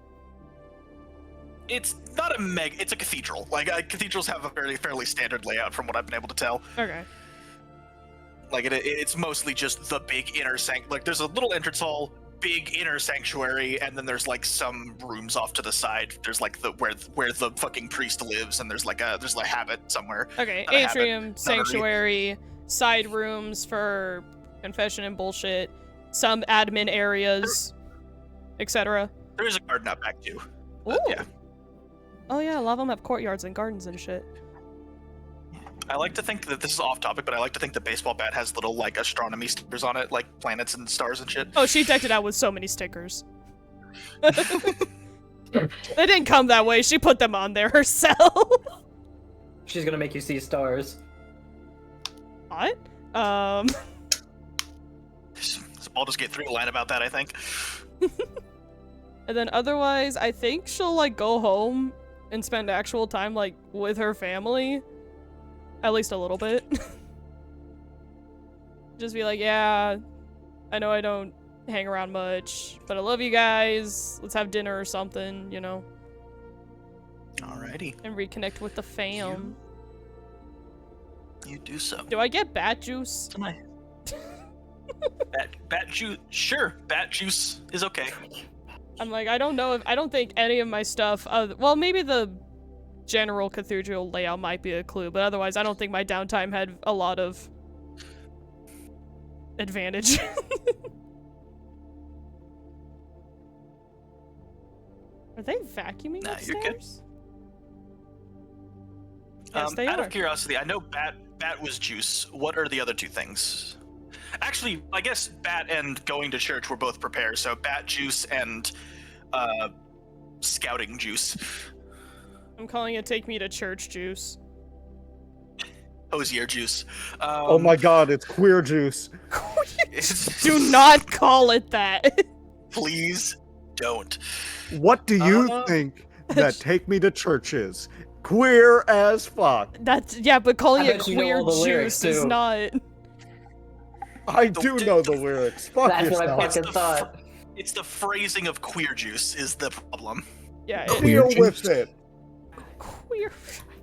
It's not a it's a cathedral. Like cathedrals have a fairly standard layout from what I've been able to tell. Okay. Like it's mostly just the big inner like there's a little entrance hall, big inner sanctuary, and then there's like some rooms off to the side. There's like the where the fucking priest lives, and there's a habit somewhere. Okay, Not a habit, atrium, nunnery. sanctuary, side rooms for confession and bullshit, some admin areas, etc. There is a garden out back too. Ooh. Yeah. Oh yeah, a lot of them have courtyards and gardens and shit. I like to think that this is off topic, but I like to think the baseball bat has little like astronomy stickers on it, like planets and stars and shit. Oh, she decked it out with so many stickers. They didn't come that way. She put them on there herself. She's gonna make you see stars. What? So Baldur's Gate 3 line about that, I think. And then otherwise, I think she'll like go home and spend actual time like with her family. At least a little bit. Just be like, yeah, I know I don't hang around much, but I love you guys. Let's have dinner or something, you know? Alrighty. And reconnect with the fam. You do so. Do I get bat juice? Tonight. Bat juice. Sure, bat juice is okay. I'm like, I don't think any of my stuff, well, maybe the general cathedral layout might be a clue, but otherwise I don't think my downtime had a lot of advantage. Are they vacuuming Nah, upstairs? you're good. Yes, they out are. of curiosity, I know bat was juice. What are the other two things? Actually, I guess bat and going to church were both prepared, so bat juice and scouting juice. I'm calling it take me to church juice. Hosier juice. Oh my god, it's queer juice. Do not call it that. Please don't. What do you think that take me to church is? Queer as fuck. That's yeah, but calling I it bet you know queer all the lyrics, juice is too. not. I do know the lyrics. Fuck That's what I yourself. fucking thought. It's the phrasing of queer juice is the problem. Yeah, Deal with it. queer.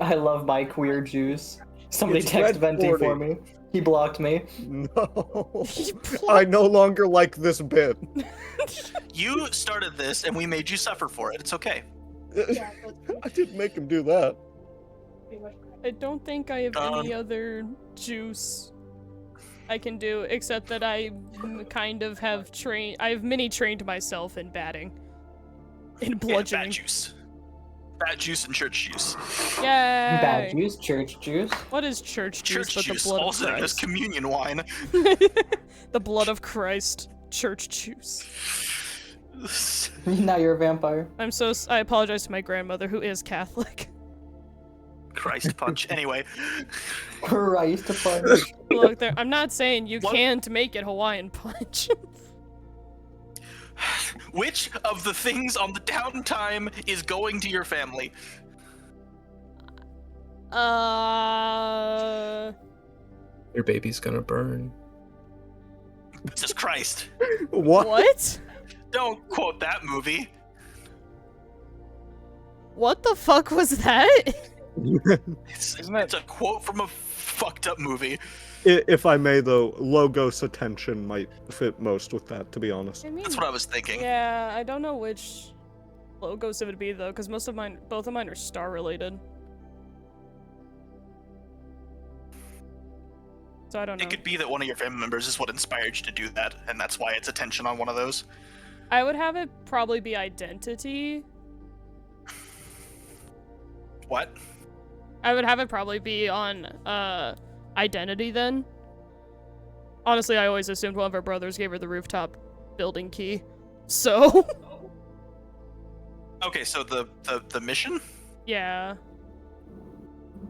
I love my queer juice. Somebody It's text red Venti 40. for me. He blocked me. No. I no longer like this bit. You started this, and we made you suffer for it. It's okay. I didn't make him do that. I don't think I have any other juice I can do, except that I kind of have I've mini trained myself in batting. In Yeah, bludgeoning. bat juice. Bat juice and church juice. Yay! Bad juice, church juice. What is church juice Church but juice, the blood of also known as Christ? communion wine. The blood of Christ. Church juice. Now you're a vampire. I apologize to my grandmother, who is Catholic. Christ punch. Anyway, Christ punch. Look, I'm not saying you What? can't make it Hawaiian punch. which of the things on the downtime is going to your family? Your baby's gonna burn. Jesus Christ. What? What? Don't quote that movie. What the fuck was that? It's a quote from a fucked up movie. If I may, though, Logos attention might fit most with that, to be honest. I mean, That's what I was thinking. yeah, I don't know which logos it would be though, because both of mine are star related. So I don't know. It could be that one of your family members is what inspired you to do that, and that's why it's attention on one of those. I would have it probably be identity. What? I would have it probably be on identity then. Honestly, I always assumed one of her brothers gave her the rooftop building key. So Okay, so the mission? yeah.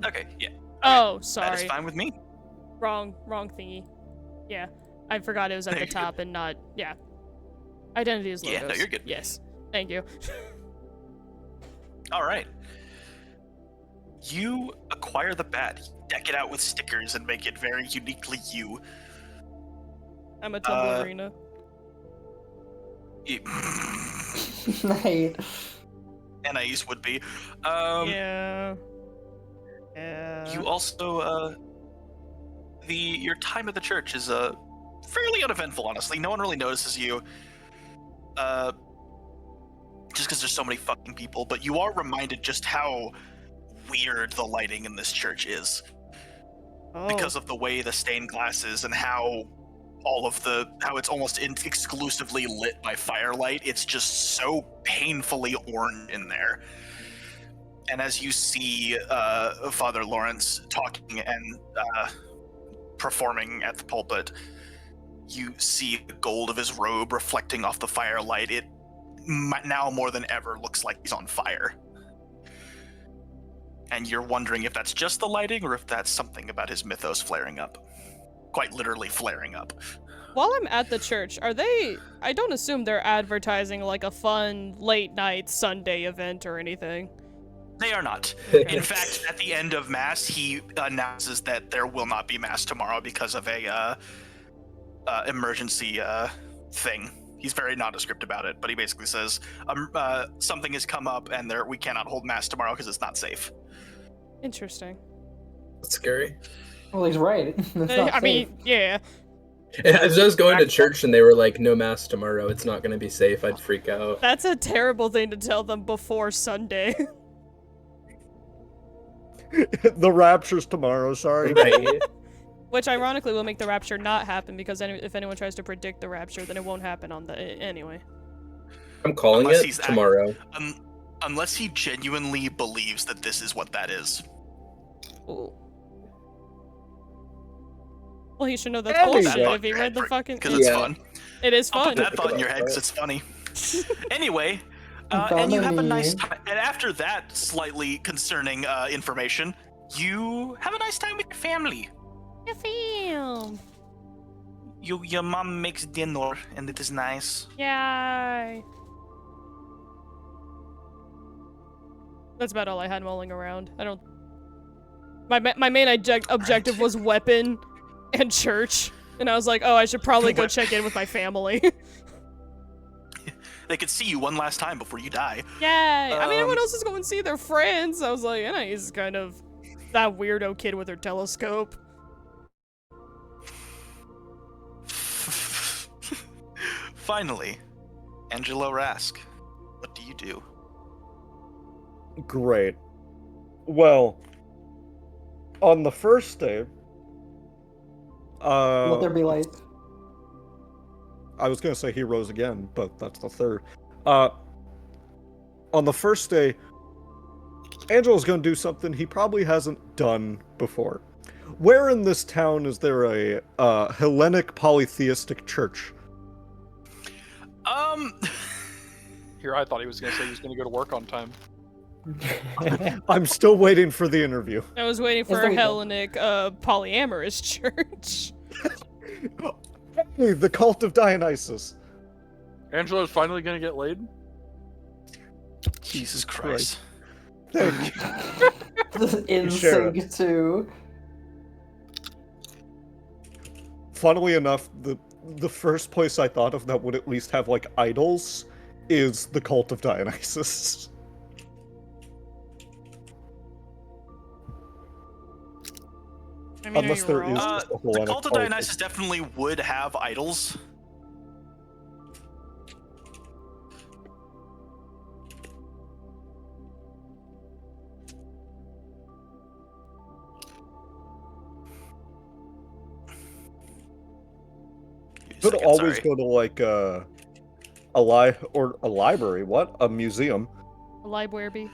Okay, yeah. Oh, That is sorry. fine with me. Wrong thingy. Yeah. I forgot it was at No, the you're top and not yeah. Identity is logos. Yeah, no, you're good. Yes. Thank you. All right. You acquire the bat, deck it out with stickers, and make it very uniquely you. I'm a tumblerina. Night. Anaïs would be. Yeah. You also, your time at the church is fairly uneventful, honestly. No one really notices you. just because there's so many fucking people, but you are reminded just how weird the lighting in this church is. Oh. Because of the way the stained glass is and how how it's almost exclusively lit by firelight. It's just so painfully orange in there. And as you see Father Lawrence talking and performing at the pulpit, you see the gold of his robe reflecting off the firelight. It now more than ever looks like he's on fire. And you're wondering if that's just the lighting or if that's something about his mythos flaring up. Quite literally flaring up. While I'm at the church, I don't assume they're advertising like a fun late night Sunday event or anything. They are not. In fact, at the end of Mass, he announces that there will not be Mass tomorrow because of a emergency thing. He's very nondescript about it, but he basically says something has come up and we cannot hold Mass tomorrow because it's not safe. Interesting. That's scary. Well, he's right. It's not I safe. mean, yeah. As I was going to church and they were like, no Mass tomorrow, it's not going to be safe, I'd freak out. That's a terrible thing to tell them before Sunday. The rapture's tomorrow, sorry. Right. Which ironically will make the rapture not happen because if anyone tries to predict the rapture, then it won't happen anyway. I'm calling Unless it he's tomorrow. Unless he genuinely believes that this is what that is. Ooh. Well, he should know that's I'll put bullshit that if he in your read head the fucking. Because it's Yeah. fun. It is I'll fun. put that thought in your head because it's funny. Anyway, and you have a nice time. And after that slightly concerning information, you have a nice time with your family. You feel. Your mom makes dinner, and it is nice. Yay. That's about all I had mulling around. I don't. My main objective was weapon and church, and I was like, oh, I should probably go check in with my family. They could see you one last time before you die. Yay! I mean, everyone Um, else is going to see their friends. I was like, Anaïs is kind of that weirdo kid with her telescope. Finally, Angelo Rask, what do you do? Great. Well, on the first day, Let there be light. I was gonna say he rose again, but that's the third. On the first day, Angelo's gonna do something he probably hasn't done before. Where in this town is there a Hellenic polytheistic church? Here, I thought he was going to say he was going to go to work on time. I'm still waiting for the interview. I was waiting for there a you go. Hellenic polyamorous church. Hey, the cult of Dionysus. Angelo's finally going to get laid? Jesus Christ. Thank you. In Shara. sync too. Funnily enough, the first place I thought of that would at least have like idols is the cult of Dionysus. I mean, Unless are there you is wrong? just a The Hellenic cult of polytheistic. Dionysus definitely would have idols. Could always go to like a library. What? A museum. A library.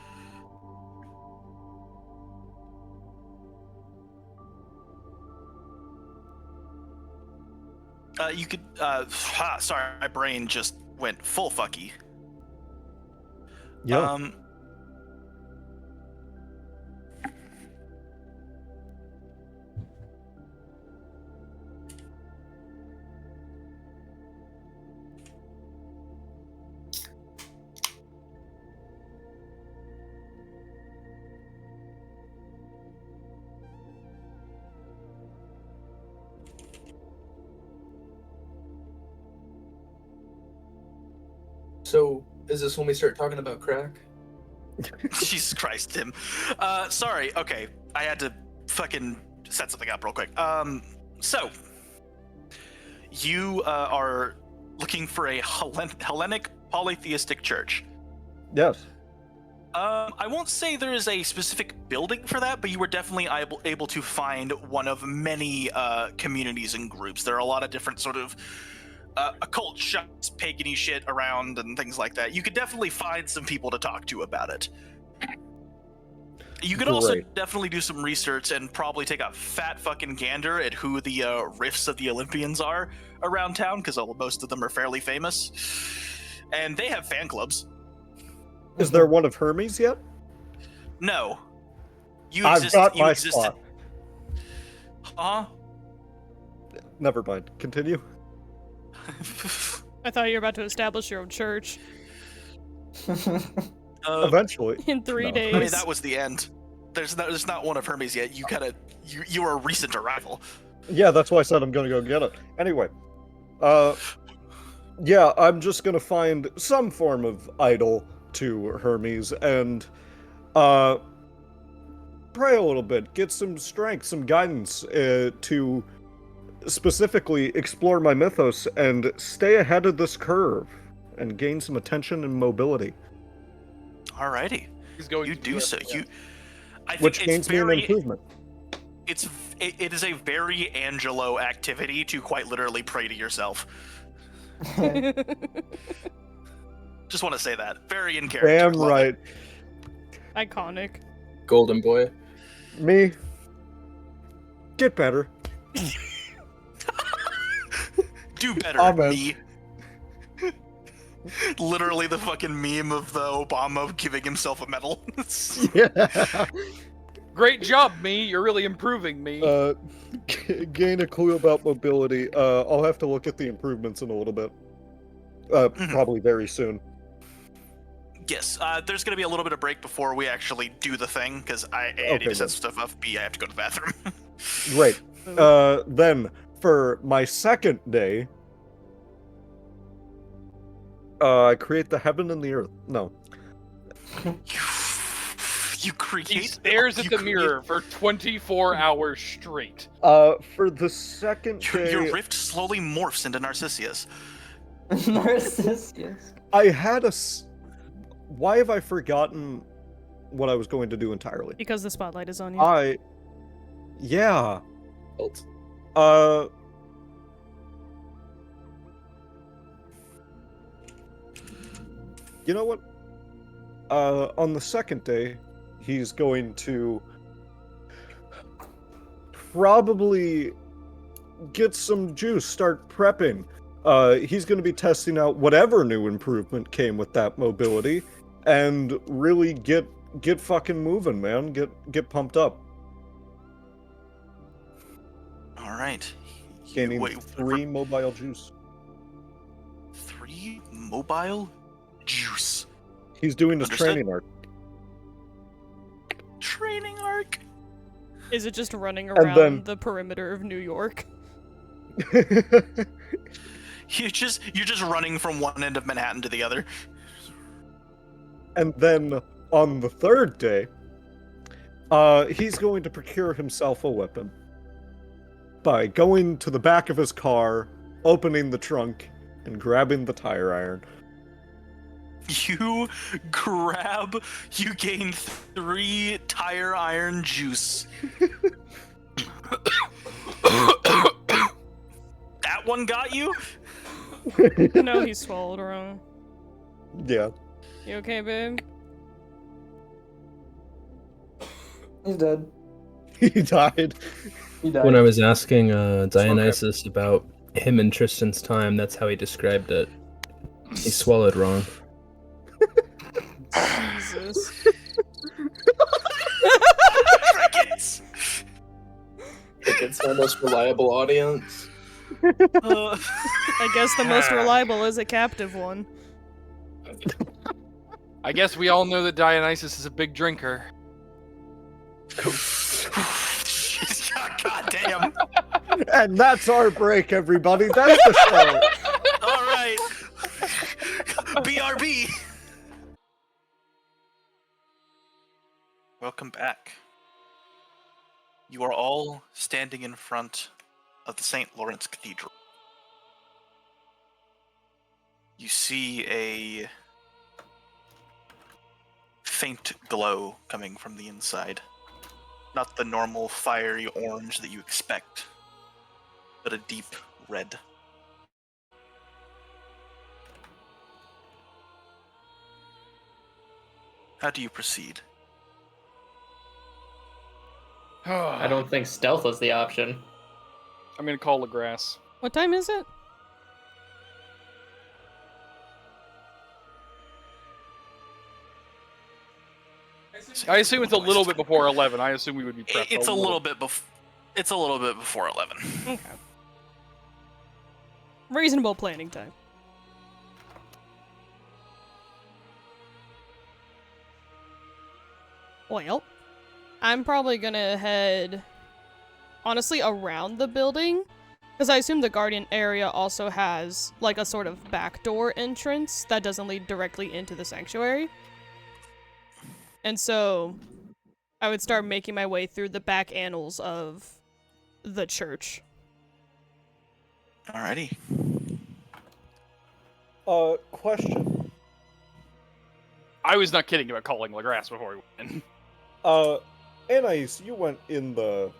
You could. Sorry, my brain just went full fucky. Yeah. So, is this when we start talking about crack? Jesus Christ, Tim. Sorry. Okay, I had to fucking set something up real quick. So you are looking for a Hellenic polytheistic church. Yes. I won't say there is a specific building for that, but you were definitely able to find one of many communities and groups. There are a lot of different sort of occult shops, pagan-y shit around and things like that. You could definitely find some people to talk to about it. You could also Great. definitely do some research and probably take a fat fucking gander at who the rifts of the Olympians are around town, because most of them are fairly famous. And they have fan clubs. Is there one of Hermes yet? No. I've got my spot. Huh? Never mind. Continue. I thought you were about to establish your own church Eventually. in 3 No. days. I mean, that was the end. There's not one of Hermes yet. You are a recent arrival. Yeah, that's why I said I'm gonna go get it. Anyway. Yeah, I'm just gonna find some form of idol to Hermes and pray a little bit, get some strength, some guidance to specifically explore my mythos and stay ahead of this curve and gain some attention and mobility. Alrighty. He's going You to do so. yeah. I think Which it's gains me an very, improvement. it is a very Angelo activity to quite literally pray to yourself. Just want to say that. Very in character. Damn Love right. Iconic. Golden boy. Me. Get better. it. Do better, Amen. me. Literally the fucking meme of the Obama giving himself a medal. Yeah. Great job, me. You're really improving me. Gain a clue about mobility. I'll have to look at the improvements in a little bit. Probably very soon. Yes, there's going to be a little bit of break before we actually do the thing, because I need to set good. stuff up. B, I have to go to the bathroom. Great. Then, for my second day, I create the heaven and the earth. No. You create. He stares at you the create- mirror for 24 hours straight. For the second day, Your rift slowly morphs into Narcissus. Narcissus. I had Why have I forgotten what I was going to do entirely? Because the spotlight is on you. Yeah. Ult. You know what? On the second day, he's going to probably get some juice, start prepping. He's going to be testing out whatever new improvement came with that mobility, and really get fucking moving, man. Get pumped up. All right. Gaining Wait, 3 mobile juice. 3 mobile juice. He's doing his Understood. training arc. Training arc. Is it just running And around then- the perimeter of New York? You're just running from one end of Manhattan to the other. And then on the third day, he's going to procure himself a weapon by going to the back of his car, opening the trunk, and grabbing the tire iron. You gain 3 tire iron juice. That one got you? No, he swallowed wrong. Yeah. You okay, babe? He's dead. He died. He died. When I was asking Dionysus about him and Tristan's time, that's how he described it. He swallowed wrong. Jesus. Crickets. It's our most reliable audience. I guess the most reliable is a captive one. I guess we all know that Dionysus is a big drinker. God damn. And that's our break, everybody. That's the show. All right. BRB. Welcome back. You are all standing in front of the St. Lawrence Cathedral. see a faint glow coming from the inside. Not the normal fiery orange that you expect, but a deep red. How do you proceed? I don't think stealth is the option. I'm gonna call LeGrasse. What time is it? I assume it's a little bit before 11. I assume we would be prepped. It's a little bit It's a little bit before 11. Okay. Reasonable planning time. Well, I'm probably gonna head, honestly, around the building, because I assume the Guardian area also has, like, a sort of backdoor entrance that doesn't lead directly into the sanctuary. And so, I would start making my way through the back annals of the church. Alrighty. Question. I was not kidding about calling LeGrasse before we went in. Anaïs, you went in the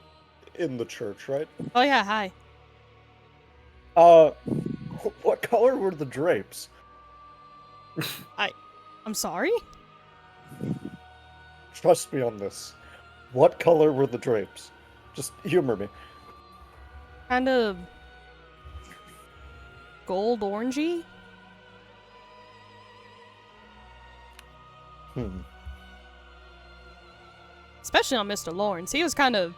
church, right? Oh yeah, hi. What color were the drapes? I'm sorry? Trust me on this. What color were the drapes? Just humor me. Kind of gold orangey? Especially on Mr. Lawrence. He was kind of...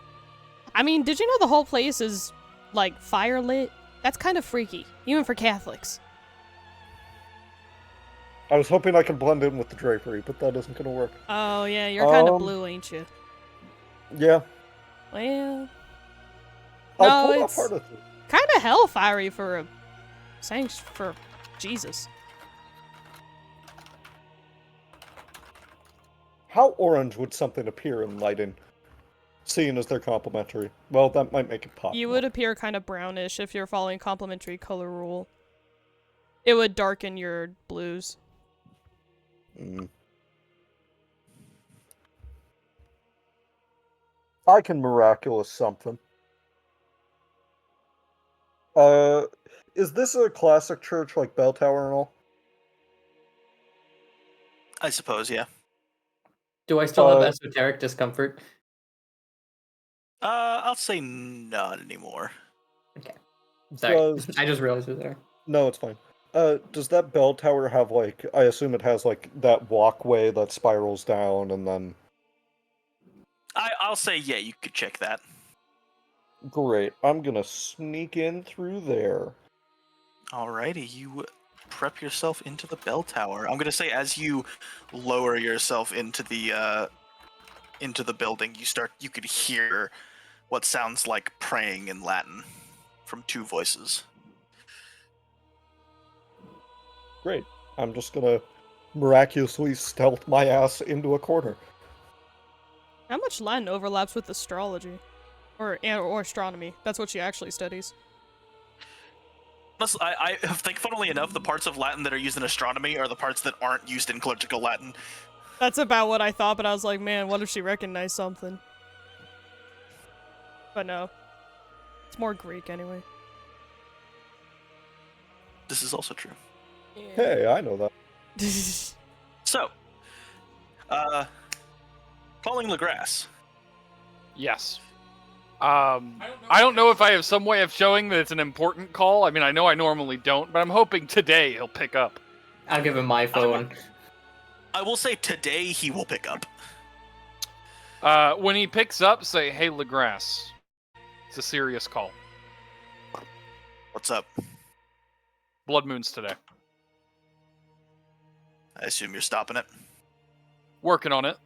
I mean, did you know the whole place is, like, fire lit? That's kind of freaky, even for Catholics. I was hoping I could blend in with the drapery, but that isn't gonna work. Oh, yeah, you're kind of blue, ain't you? Yeah. Well... I No, pulled it's off part of it. kind of hellfiery for a... for Jesus. How orange would something appear in lighting? Seeing as they're complementary. Well, that might make it pop. You would appear kind of brownish if you're following complementary color rule. It would darken your blues. I can miraculous something. Is this a classic church like Bell Tower and all? I suppose, yeah. Do I still have esoteric discomfort? I'll say none anymore. Okay. Sorry. Does... I just realized it was there. No, it's fine. Does that bell tower have, like, I assume it has, like, that walkway that spirals down and then... I'll say, yeah, you could check that. Great. I'm gonna sneak in through there. Alrighty, you prep yourself into the bell tower. I'm gonna say as you lower yourself into the building, you could hear what sounds like praying in Latin from two voices. Great. I'm just gonna miraculously stealth my ass into a corner. How much Latin overlaps with astrology? Or astronomy. That's what she actually studies. I think, funnily enough, the parts of Latin that are used in astronomy are the parts that aren't used in clerical Latin. That's about what I thought, but I was like, man, what if she recognized something? But no. It's more Greek anyway. This is also true. Hey, I know that. So, calling LeGrasse. Yes. I don't know if I have some way of showing that it's an important call. I mean, I know I normally don't, but I'm hoping today he'll pick up. I'll give him my phone. I will say today he will pick up. When he picks up, say, hey, LeGrasse. It's a serious call. What's up? Blood moons today. I assume you're stopping it. Working on it,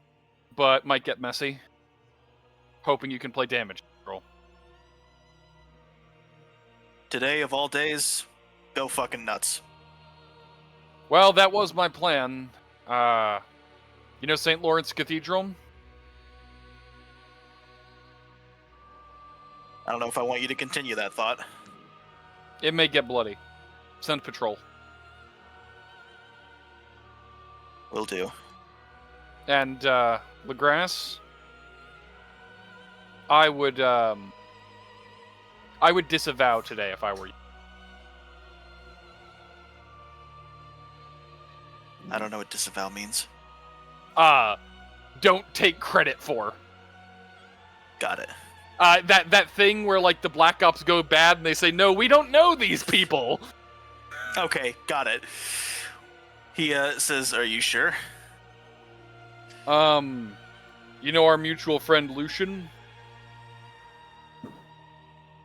but might get messy. Hoping you can play damage control. Today of all days, go fucking nuts. Well, that was my plan. You know St. Lawrence Cathedral? I don't know if I want you to continue that thought. It may get bloody. Send patrol. Will do. And Legrasse, I would disavow today if I were you. I don't know what disavow means. Don't take credit for. Got it. That thing where like the Black Ops go bad and they say, no, we don't know these people. Okay, got it. He says, "Are you sure?" You know our mutual friend Lucien?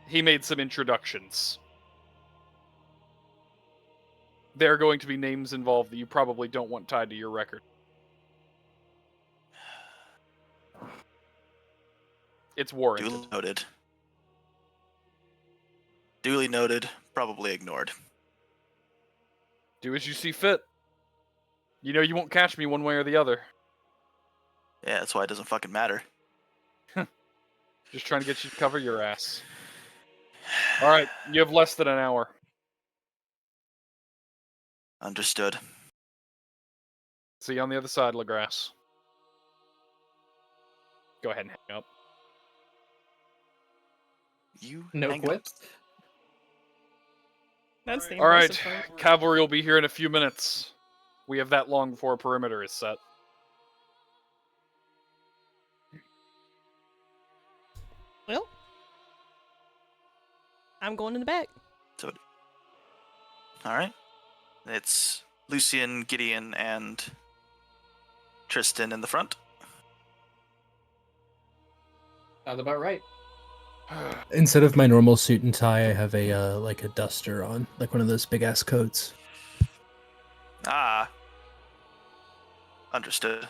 He made some introductions. There are going to be names involved that you probably don't want tied to your record. It's warranted. Duly noted. Duly noted. Probably ignored. Do as you see fit. You know you won't catch me one way or the other. Yeah, that's why it doesn't fucking matter. Just trying to get you to cover your ass. Alright, you have less than an hour. Understood. See you on the other side, Legrasse. Go ahead and hang up. You No hang up. quips. That's the Alright, impressive part. cavalry will be here in a few minutes. We have that long before a perimeter is set. Well, I'm going in the back. All right. It's Lucien, Giddeon, and Trystan in the front. Sounds about right. Instead of my normal suit and tie, I have a like a duster on, like one of those big ass coats. Ah. Understood.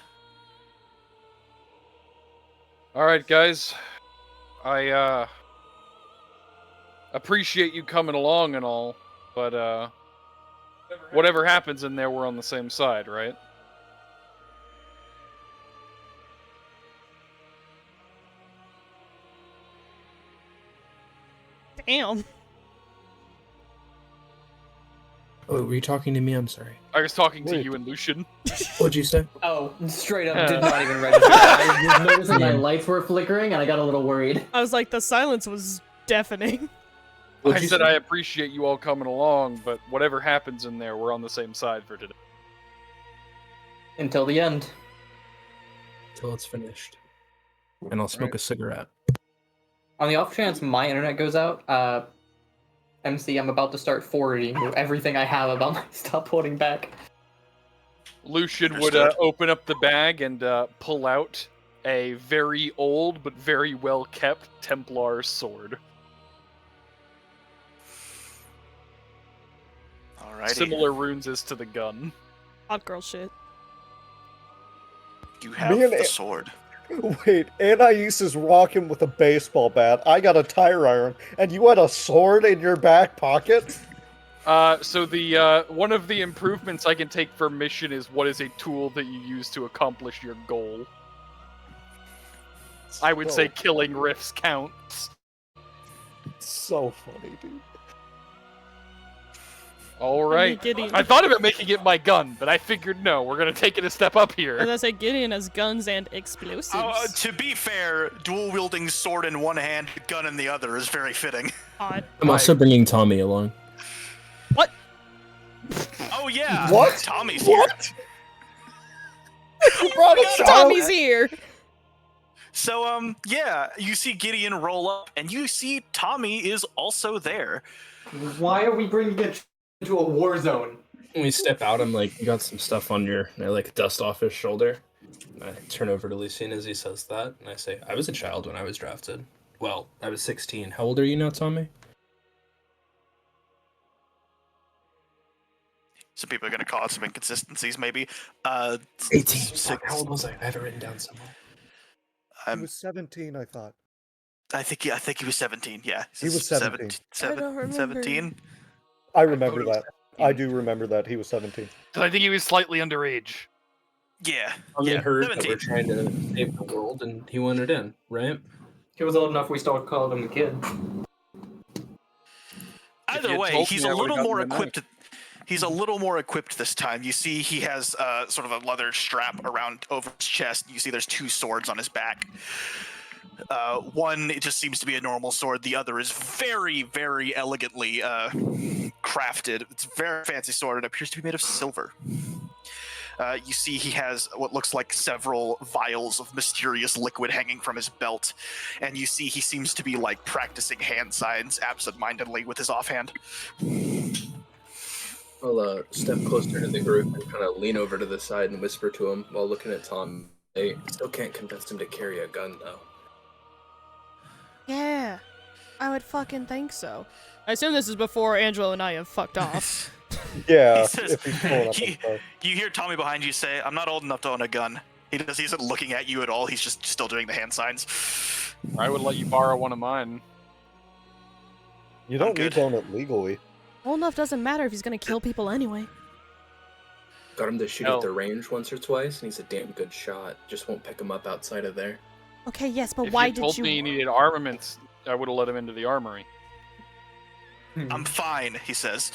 Alright, guys. I, appreciate you coming along and all, but, whatever happens in there, we're on the same side, right? Damn. Oh, were you talking to me? I'm sorry. I was talking to Wait. you and Lucien. What'd you say? Oh, straight up did not even register. I was noticing my lights were flickering and I got a little worried. I was like, the silence was deafening. I said I appreciate you all coming along, but whatever happens in there, we're on the same side for today. Until the end. Until it's finished. And I'll smoke a cigarette. On the off chance my internet goes out, MC, I'm about to start forwarding you everything I have about my stop holding back. Lucien would Understood. open up the bag and pull out a very old but very well kept Templar sword. Alrighty. Similar runes as to the gun. Hot girl shit. You have Me and the A- sword. Wait, Anaïs is walking with a baseball bat. I got a tire iron, and you had a sword in your back pocket? So the one of the improvements I can take for mission is what is a tool that you use to accomplish your goal. I would say killing riffs counts. So funny, dude. All right. Gideon. I thought about making it my gun, but I figured no, we're gonna take it a step up As here. I say, Gideon has guns and explosives. To be fair, dual wielding sword in one hand, gun in the other is very fitting. Odd. I'm also bringing Tommy along. What? Oh yeah. What? Tommy's here. What? You brought a child? Tommy's here. So yeah, you see Gideon roll up, and you see Tommy is also there. Why are we bringing it to a war zone? When we step out, I'm like, you got some stuff on your... And I like dust off his shoulder. And I turn over to Lucien as he says that. And I say, I was a child when I was drafted. Well, I was 16. How old are you now, Tommy? Some people are gonna call out some inconsistencies, maybe. 18. Six. How old was I? I have it written down somewhere. He was 17, I thought. I think he was 17. Yeah, He was 17. I don't remember. 17. I remember that. I do remember that. He was 17. I think he was slightly underage. Yeah, Tommy yeah, heard that 17. we're trying to save the world, and he wanted in, right? He was old enough we started calling him a kid. If you Either had way, told he's me, a I would've little gotten more the knife. equipped. He's a little more equipped this time. You see he has sort of a leather strap around over his chest. You see there's 2 swords on his back. One, it just seems to be a normal sword. The other is very, very elegantly crafted. It's a very fancy sword. It appears to be made of silver. You see he has what looks like several vials of mysterious liquid hanging from his belt. And you see he seems to be like practicing hand signs absent-mindedly with his offhand. I'll step closer to the group and kind of lean over to the side and whisper to him while looking at Tom. I still can't convince him to carry a gun, though. Yeah, I would fucking think so. I assume this is before Angelo and I have fucked off. Yeah, He says, if he's pulling up and stuff. you hear Tommy behind you say, "I'm not old enough to own a gun." He isn't looking at you at all. He's just still doing the hand signs. I would let you borrow one of mine. You don't good. need to own it legally. Old enough doesn't matter if he's gonna kill people anyway. Got him to shoot No. at the range once or twice, and he's a damn good shot. Just won't pick him up outside of there. Okay, yes, but If why you told did me he you? needed armaments, I would have let him into the armory. I'm fine, he says.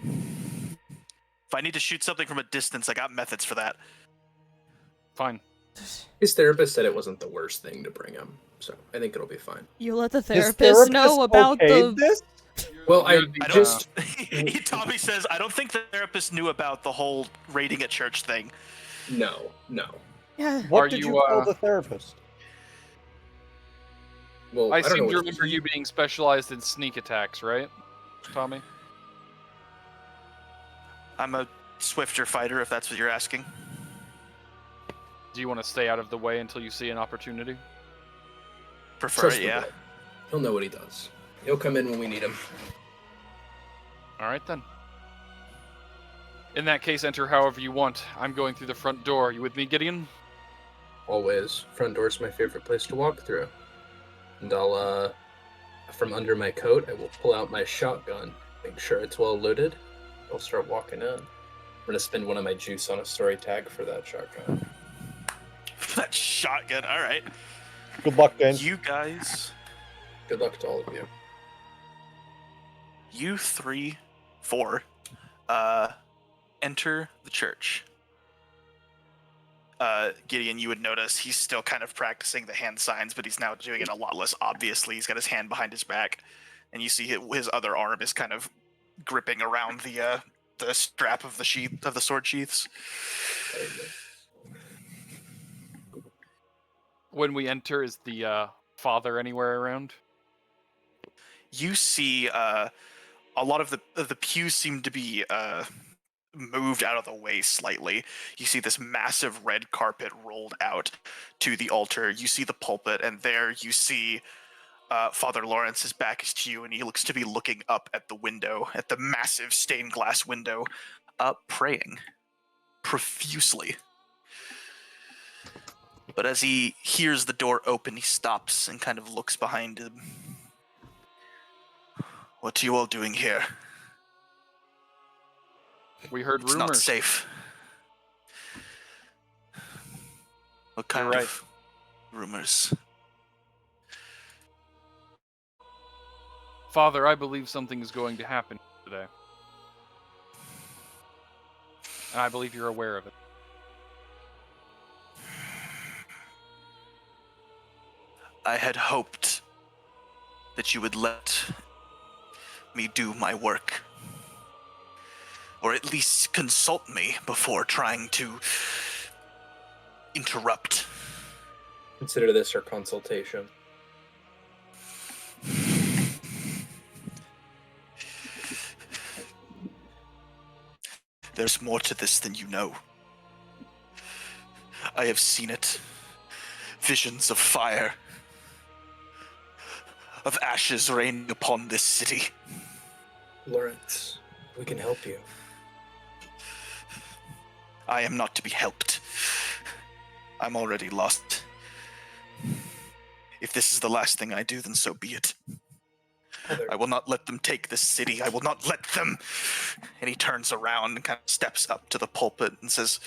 If I need to shoot something from a distance, I got methods for that. Fine. His therapist said it wasn't the worst thing to bring him, so I think it'll be fine. You let the His therapist know about okayed the. this? Well, I You're the- I just... don't. Tommy says, "I don't think the therapist knew about the whole raiding a church thing." No. Yeah. What Are did you, you tell the therapist? Well, I don't know seem to what- remember you being specialized in sneak attacks, right, Tommy? I'm a swifter fighter, if that's what you're asking. Do you want to stay out of the way until you see an opportunity? Prefer Trust it, the yeah. boy. He'll know what he does. He'll come in when we need him. All right, then. In that case, enter however you want. I'm going through the front door. You with me, Gideon? Always. Front door's my favorite place to walk through. And I'll, from under my coat, I will pull out my shotgun, make sure it's well loaded. I'll start walking in. I'm gonna spend one of my juice on a story tag for that shotgun. That shotgun, alright. Good luck, Dan. You guys, Good luck to all of you. you 3, 4, enter the church. Gideon, you would notice he's still kind of practicing the hand signs, but he's now doing it a lot less obviously. He's got his hand behind his back, and you see his other arm is kind of gripping around the strap of the sheath of the sword sheaths. When we enter, is the father anywhere around? You see a lot of the pews seem to be moved out of the way slightly. You see this massive red carpet rolled out to the altar. You see the pulpit, and there you see Father Lawrence's back is to you, and he looks to be looking up at the window, at the massive stained glass window, praying profusely. But as he hears the door open, he stops and kind of looks behind him. "What are you all doing here? We heard It's rumors. not safe." "What kind You're of rumors?" Father, I believe something is going to happen today. And I believe you're aware of it. I had hoped that you would let me do my work. Or at least consult me before trying to interrupt. Consider this our consultation. There's more to this than you know. I have seen it. Visions of fire. Of ashes raining upon this city. Lawrence, we can help you. I am not to be helped. I'm already lost. If this is the last thing I do, then so be it. I will not let them take this city. I will not let them. And he turns around and kind of steps up to the pulpit and says,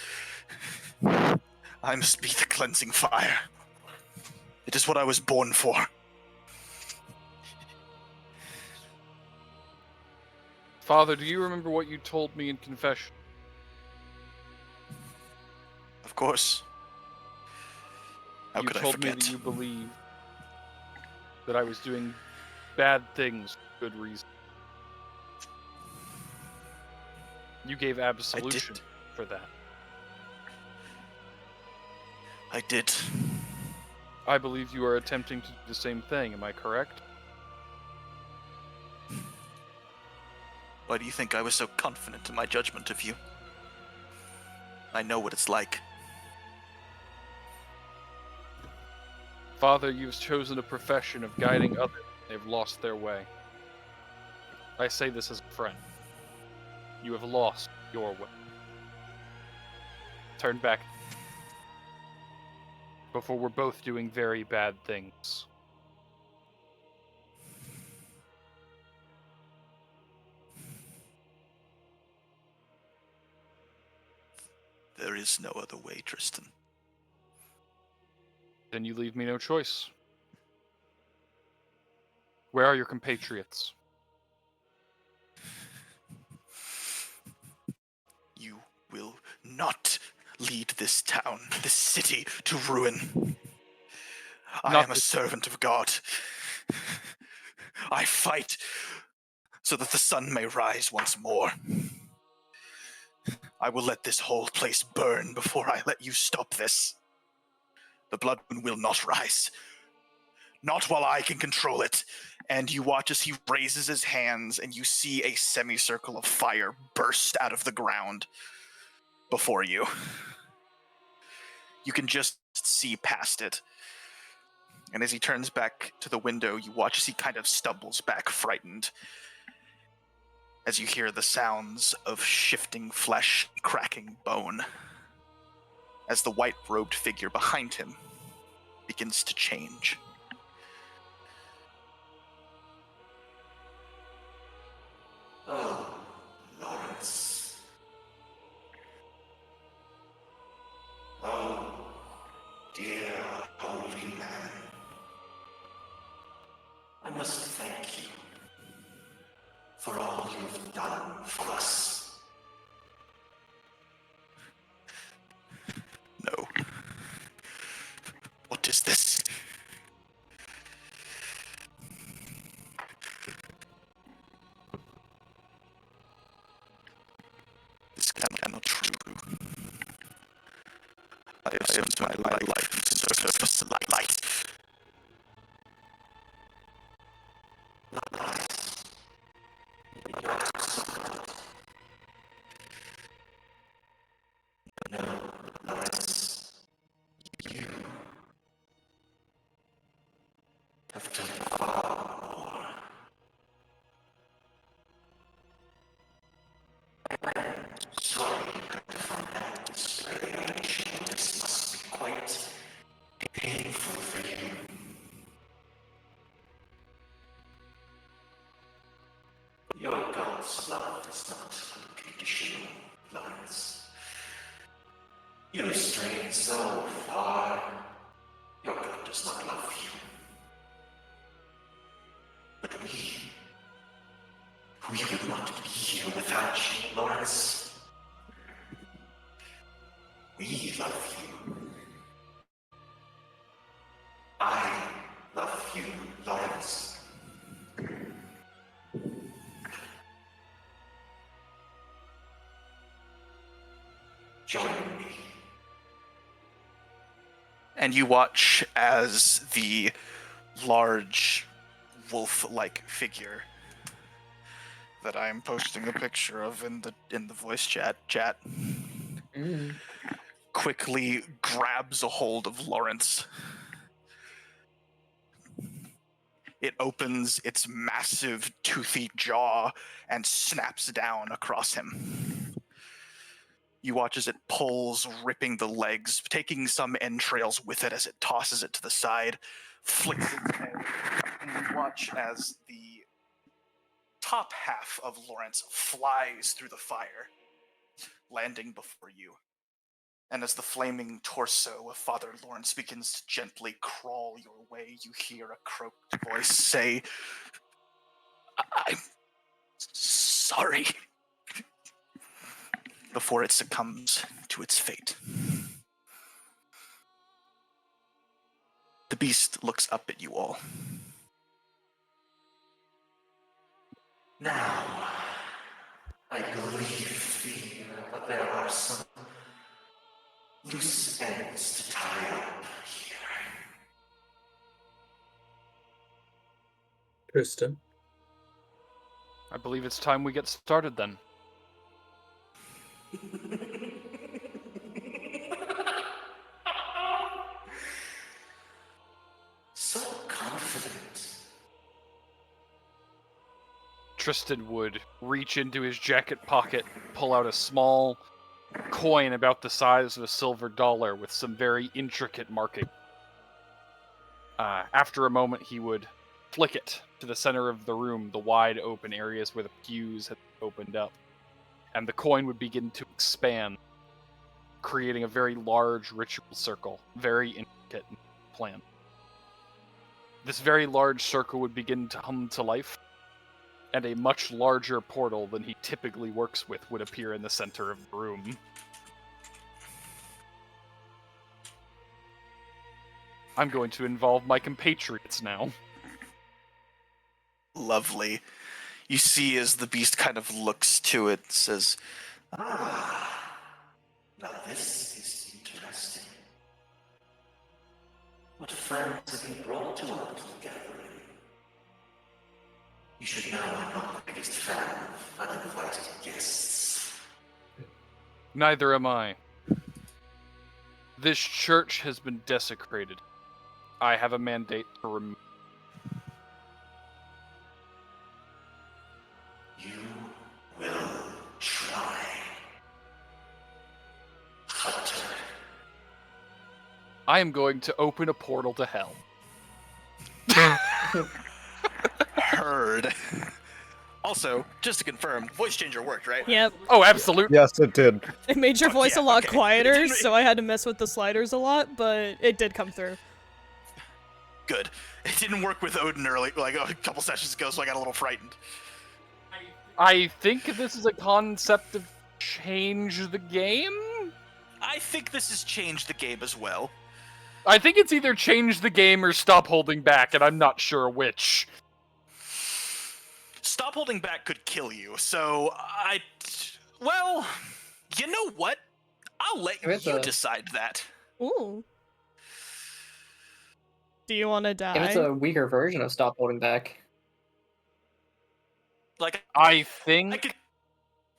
"I must be the cleansing fire. It is what I was born for." Father, do you remember what you told me in confession? Of course. How You could I told me forget? that you believed that I was doing bad things for good reason. You gave absolution for that. I did. I believe you are attempting to do the same thing, am I correct? Why do you think I was so confident in my judgment of you? I know what it's like. Father, you've chosen a profession of guiding others when they've lost their way. I say this as a friend. You have lost your way. Turn back before we're both doing very bad things. There is no other way, Trystan. Then you leave me no choice. Where are your compatriots? You will not lead this town, this city, to ruin. I Not am a this- servant of God. I fight so that the sun may rise once more. I will let this whole place burn before I let you stop this. The blood moon will not rise. Not while I can control it. And you watch as he raises his hands and you see a semicircle of fire burst out of the ground before you. You can just see past it. And as he turns back to the window, you watch as he kind of stumbles back, frightened, as you hear the sounds of shifting flesh, cracking bone, as the white-robed figure behind him begins to change. Oh, Lawrence. Oh, dear holy man. I must thank you for all you've done for us. No. What is this? This cannot true. I have spent my life in service of light. No, Lawrence. You have done far more. I'm sorry you got to find out this variation. This must be quite painful for you. Your God's love is not unconditional, Lawrence. You have strayed so far. Your God does not love you. But we would not be here without you, Lawrence. We love you. I love you, Lawrence. Join me. And you watch as the large wolf-like figure that I am posting a picture of in the voice chat quickly grabs a hold of Lawrence. It opens its massive, toothy jaw and snaps down across him. You watch as it pulls, ripping the legs, taking some entrails with it as it tosses it to the side, flicks its head, and you watch as the top half of Lawrence flies through the fire, landing before you. And as the flaming torso of Father Lawrence begins to gently crawl your way, you hear a croaked voice say, I'm sorry. Before it succumbs to its fate. The beast looks up at you all. Now, I believe that there are some loose ends to tie up here. Trystan. I believe it's time we get started then. So confident. Trystan would reach into his jacket pocket, pull out a small coin about the size of a silver dollar with some very intricate marking. After a moment, he would flick it to the center of the room, the wide open areas where the pews had opened up, and the coin would begin to expand, creating a very large ritual circle, very intricate plan. This very large circle would begin to hum to life, and a much larger portal than he typically works with would appear in the center of the room. I'm going to involve my compatriots now. Lovely. You see as the beast kind of looks to it, says, "Ah, now this is interesting. What friends have you brought to our little gathering? You should know I'm not the biggest fan of uninvited guests." Neither am I. This church has been desecrated. I have a mandate to remove. You will try. Karter. I am going to open a portal to hell. Heard. Also, just to confirm, voice changer worked, right? Yep. Oh, absolutely. Yes, it did. It made your Fuck voice yeah, a lot okay. quieter, It didn't- so I had to mess with the sliders a lot, but it did come through. Good. It didn't work with Odin early, like a couple sessions ago, so I got a little frightened. I think this is a concept of change the game? I think this has changed the game as well. I think it's either change the game or stop holding back, and I'm not sure which. Stop holding back could kill you, so well, you know what? I'll let If it's you a- decide that. Ooh. Do you want to die? If it's a weaker version of Stop Holding Back, Like, I think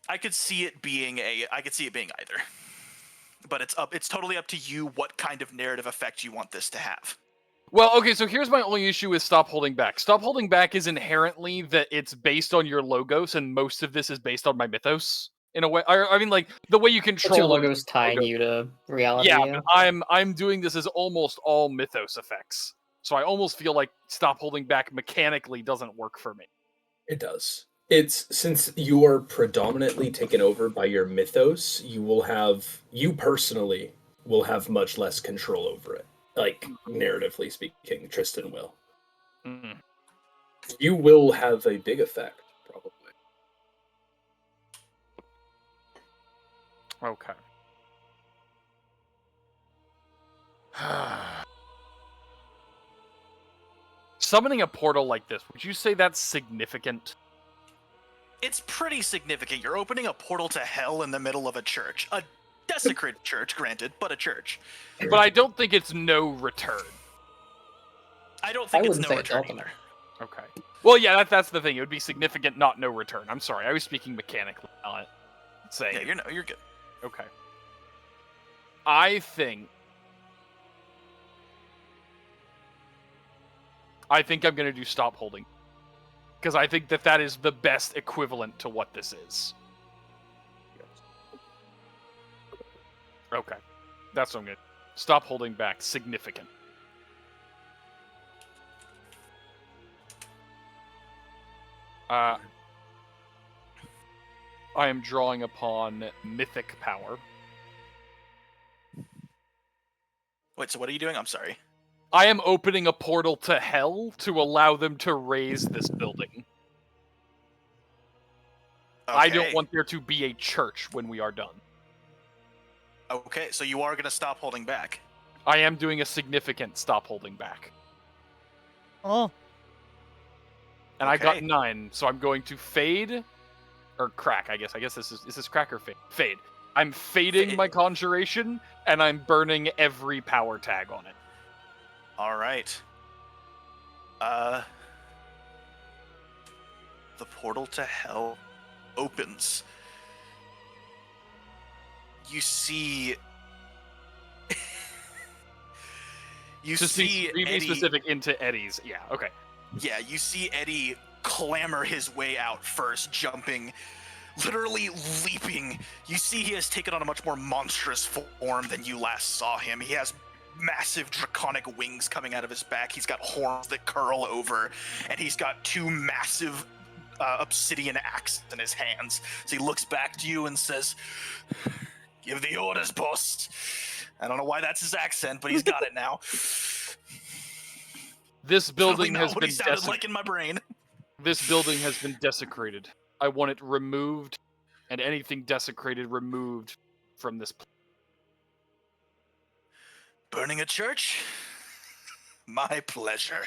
I could see it being either. But it's totally up to you what kind of narrative effect you want this to have. Well, okay, so here's my only issue with Stop Holding Back. Stop Holding Back is inherently that it's based on your logos, and most of this is based on my mythos, in a way. I mean, like, the way you what's control your it- logo's tying you to reality? Yeah, but I'm doing this as almost all mythos effects. So I almost feel like Stop Holding Back mechanically doesn't work for me. It does. It's since you are predominantly taken over by your mythos, you personally will have much less control over it. Like, narratively speaking, Trystan will. Mm. You will have a big effect, probably. Okay. Summoning a portal like this, would you say that's significant? It's pretty significant. You're opening a portal to hell in the middle of a church. A desecrated church, granted, but a church. But I don't think it's no return. I don't think I it's wouldn't no say it's return ultimate. either. Okay. Well, yeah, that's the thing. It would be significant, not no return. I'm sorry. I was speaking mechanically, not saying. Yeah, you're good. Okay. I think I'm going to do Stop Holding. Because I think that is the best equivalent to what this is. Okay. That's what I'm going to Stop Holding Back. Significant. I am drawing upon mythic power. Wait, so what are you doing? I'm sorry. I am opening a portal to hell to allow them to raise this building. I don't Okay. want there to be a church when we are done. Okay, so you are gonna stop holding back. I am doing a significant stop holding back. Oh. And I got Okay. 9, so I'm going to fade or crack, I guess. I guess this is crack or fade? Fade. I'm fading Fade. my conjuration and I'm burning every power tag on it. All right. The portal to hell opens. You see. You Just see be Eddie. specific into Eddie's. Yeah, okay. Yeah, you see Eddie clamber his way out first, jumping, literally leaping. You see he has taken on a much more monstrous form than you last saw him. He has massive draconic wings coming out of his back. He's got horns that curl over, and he's got 2 massive obsidian axes in his hands. So he looks back to you and says, "Give the orders, boss." I don't know why that's his accent, but he's got it now. This Totally building not has what been he sounded like in my brain. This building has been desecrated. I want it removed, and anything desecrated removed from this place. Burning a church? My pleasure.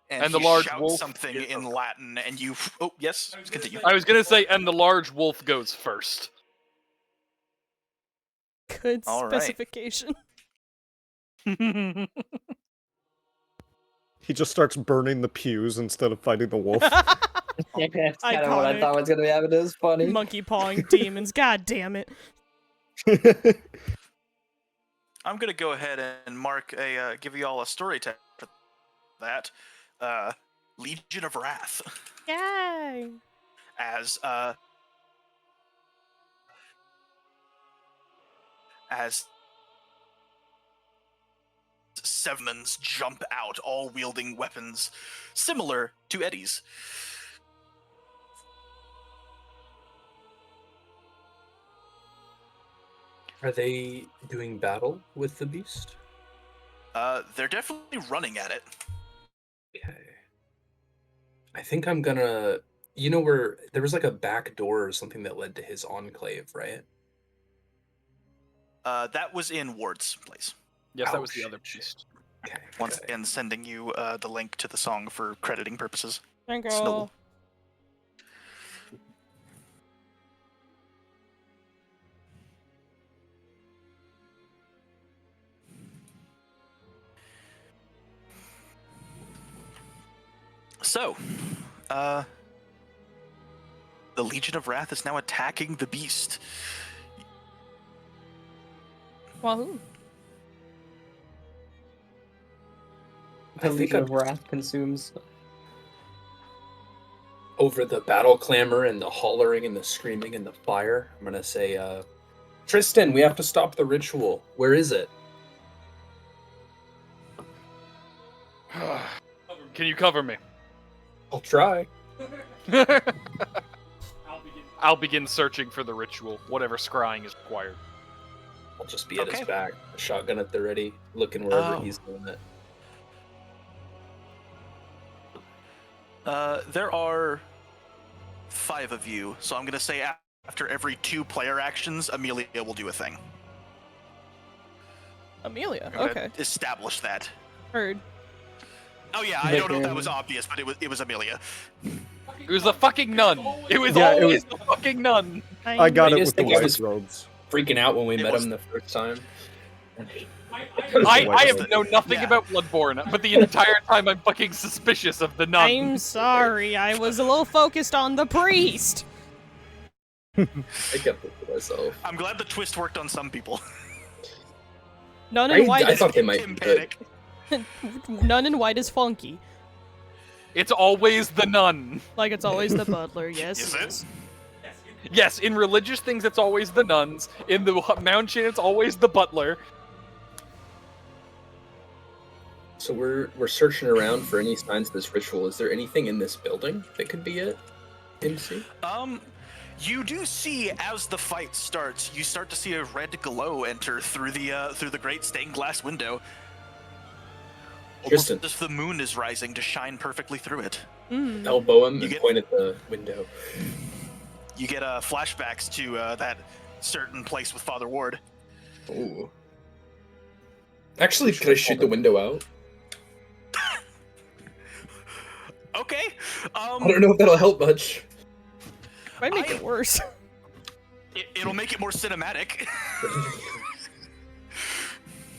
And the he large shouts wolf- something in Latin, and you. Oh, yes. Continue. I was gonna say, and the large wolf goes first. Good All right. specification. He just starts burning the pews instead of fighting the wolf. Yeah, that's kind of what I Iconic. thought was gonna be happening. It was funny. Monkey pawing demons. God damn it. I'm gonna go ahead and mark a give you all a story tag for that. Legion of Wrath, Yay. as Sevmans jump out, all wielding weapons similar to Eddie's. Are they doing battle with the beast? They're definitely running at it. Okay. I think I'm gonna. You know where there was like a back door or something that led to his enclave, right? That was in Ward's place. Yes, that was the Ouch. other beast. Okay. Once okay. again, sending you the link to the song for crediting purposes. Thank you. Snow. So, the Legion of Wrath is now attacking the beast. Wahoo. The I think Legion I'm- of Wrath consumes. Over the battle clamor and the hollering and the screaming and the fire, I'm gonna say, Trystan, we have to stop the ritual. Where is it? Can you cover me? I'll try. I'll begin searching for the ritual, whatever scrying is required. I'll just be at Okay. his back, a shotgun at the ready, looking wherever Oh. he's doing it. There are 5 of you, so I'm gonna say after every 2 player actions, Amelia will do a thing. Amelia. I'm gonna Okay. establish that. Heard. Oh yeah, I don't know if that was obvious, but it was Amelia. It was a fucking nun. It was Yeah, it always the fucking nun. I got I it just with the think I white was- robes. Freaking out when we It met was- him the first time. I have known nothing Yeah. about Bloodborne, but the entire time I'm fucking suspicious of the nun. I'm sorry. I was a little focused on the priest. I kept it to myself. I'm glad the twist worked on some people. None in white I is thought they might Tim be good. panic. none in white is funky. It's always the nun. Like it's always the butler. Yes. Is it? Yes, in religious things, it's always the nuns. In the mountain, it's always the butler. So we're searching around for any signs of this ritual. Is there anything in this building that could be it? MC? You do see as the fight starts, you start to see a red glow enter through the great stained glass window. Trystan. Almost as the moon is rising to shine perfectly through it. Mm. Elbow him You and get- point at the window. You get flashbacks to that certain place with Father Ward. Ooh. Actually, could I shoot the window out? Okay. I don't know if that'll help much. Might make it worse. It'll make it more cinematic.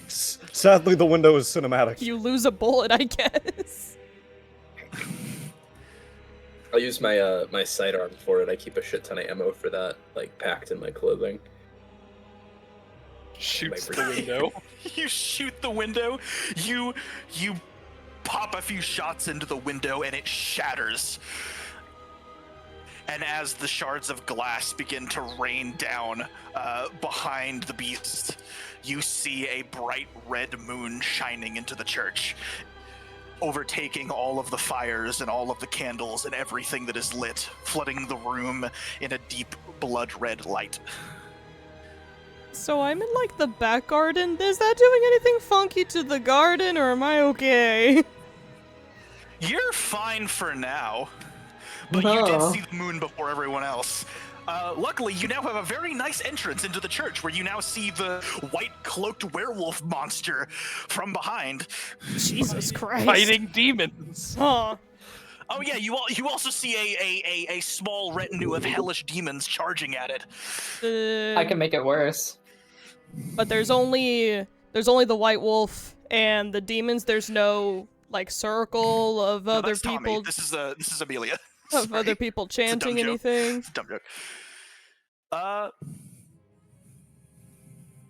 Sadly, the window is cinematic. You lose a bullet, I guess. I'll use my my sidearm for it. I keep a shit ton of ammo for that, like packed in my clothing. Shoots My the window. You shoot the window. You pop a few shots into the window, and it shatters. And as the shards of glass begin to rain down behind the beast, you see a bright red moon shining into the church, overtaking all of the fires and all of the candles and everything that is lit, flooding the room in a deep blood red light. So I'm in like the back garden. Is that doing anything funky to the garden, or am I okay? You're fine for now, but you did see the moon before everyone else. Luckily, you now have a very nice entrance into the church where you now see the white-cloaked werewolf monster from behind. Jesus Christ. Fighting demons. Huh. Oh yeah, you also see a small retinue of hellish demons charging at it. I can make it worse. But there's only the white wolf and the demons. There's no like circle of No, other that's Tommy. people This is Amelia. of Sorry. other people chanting joke. anything. It's a dumb joke.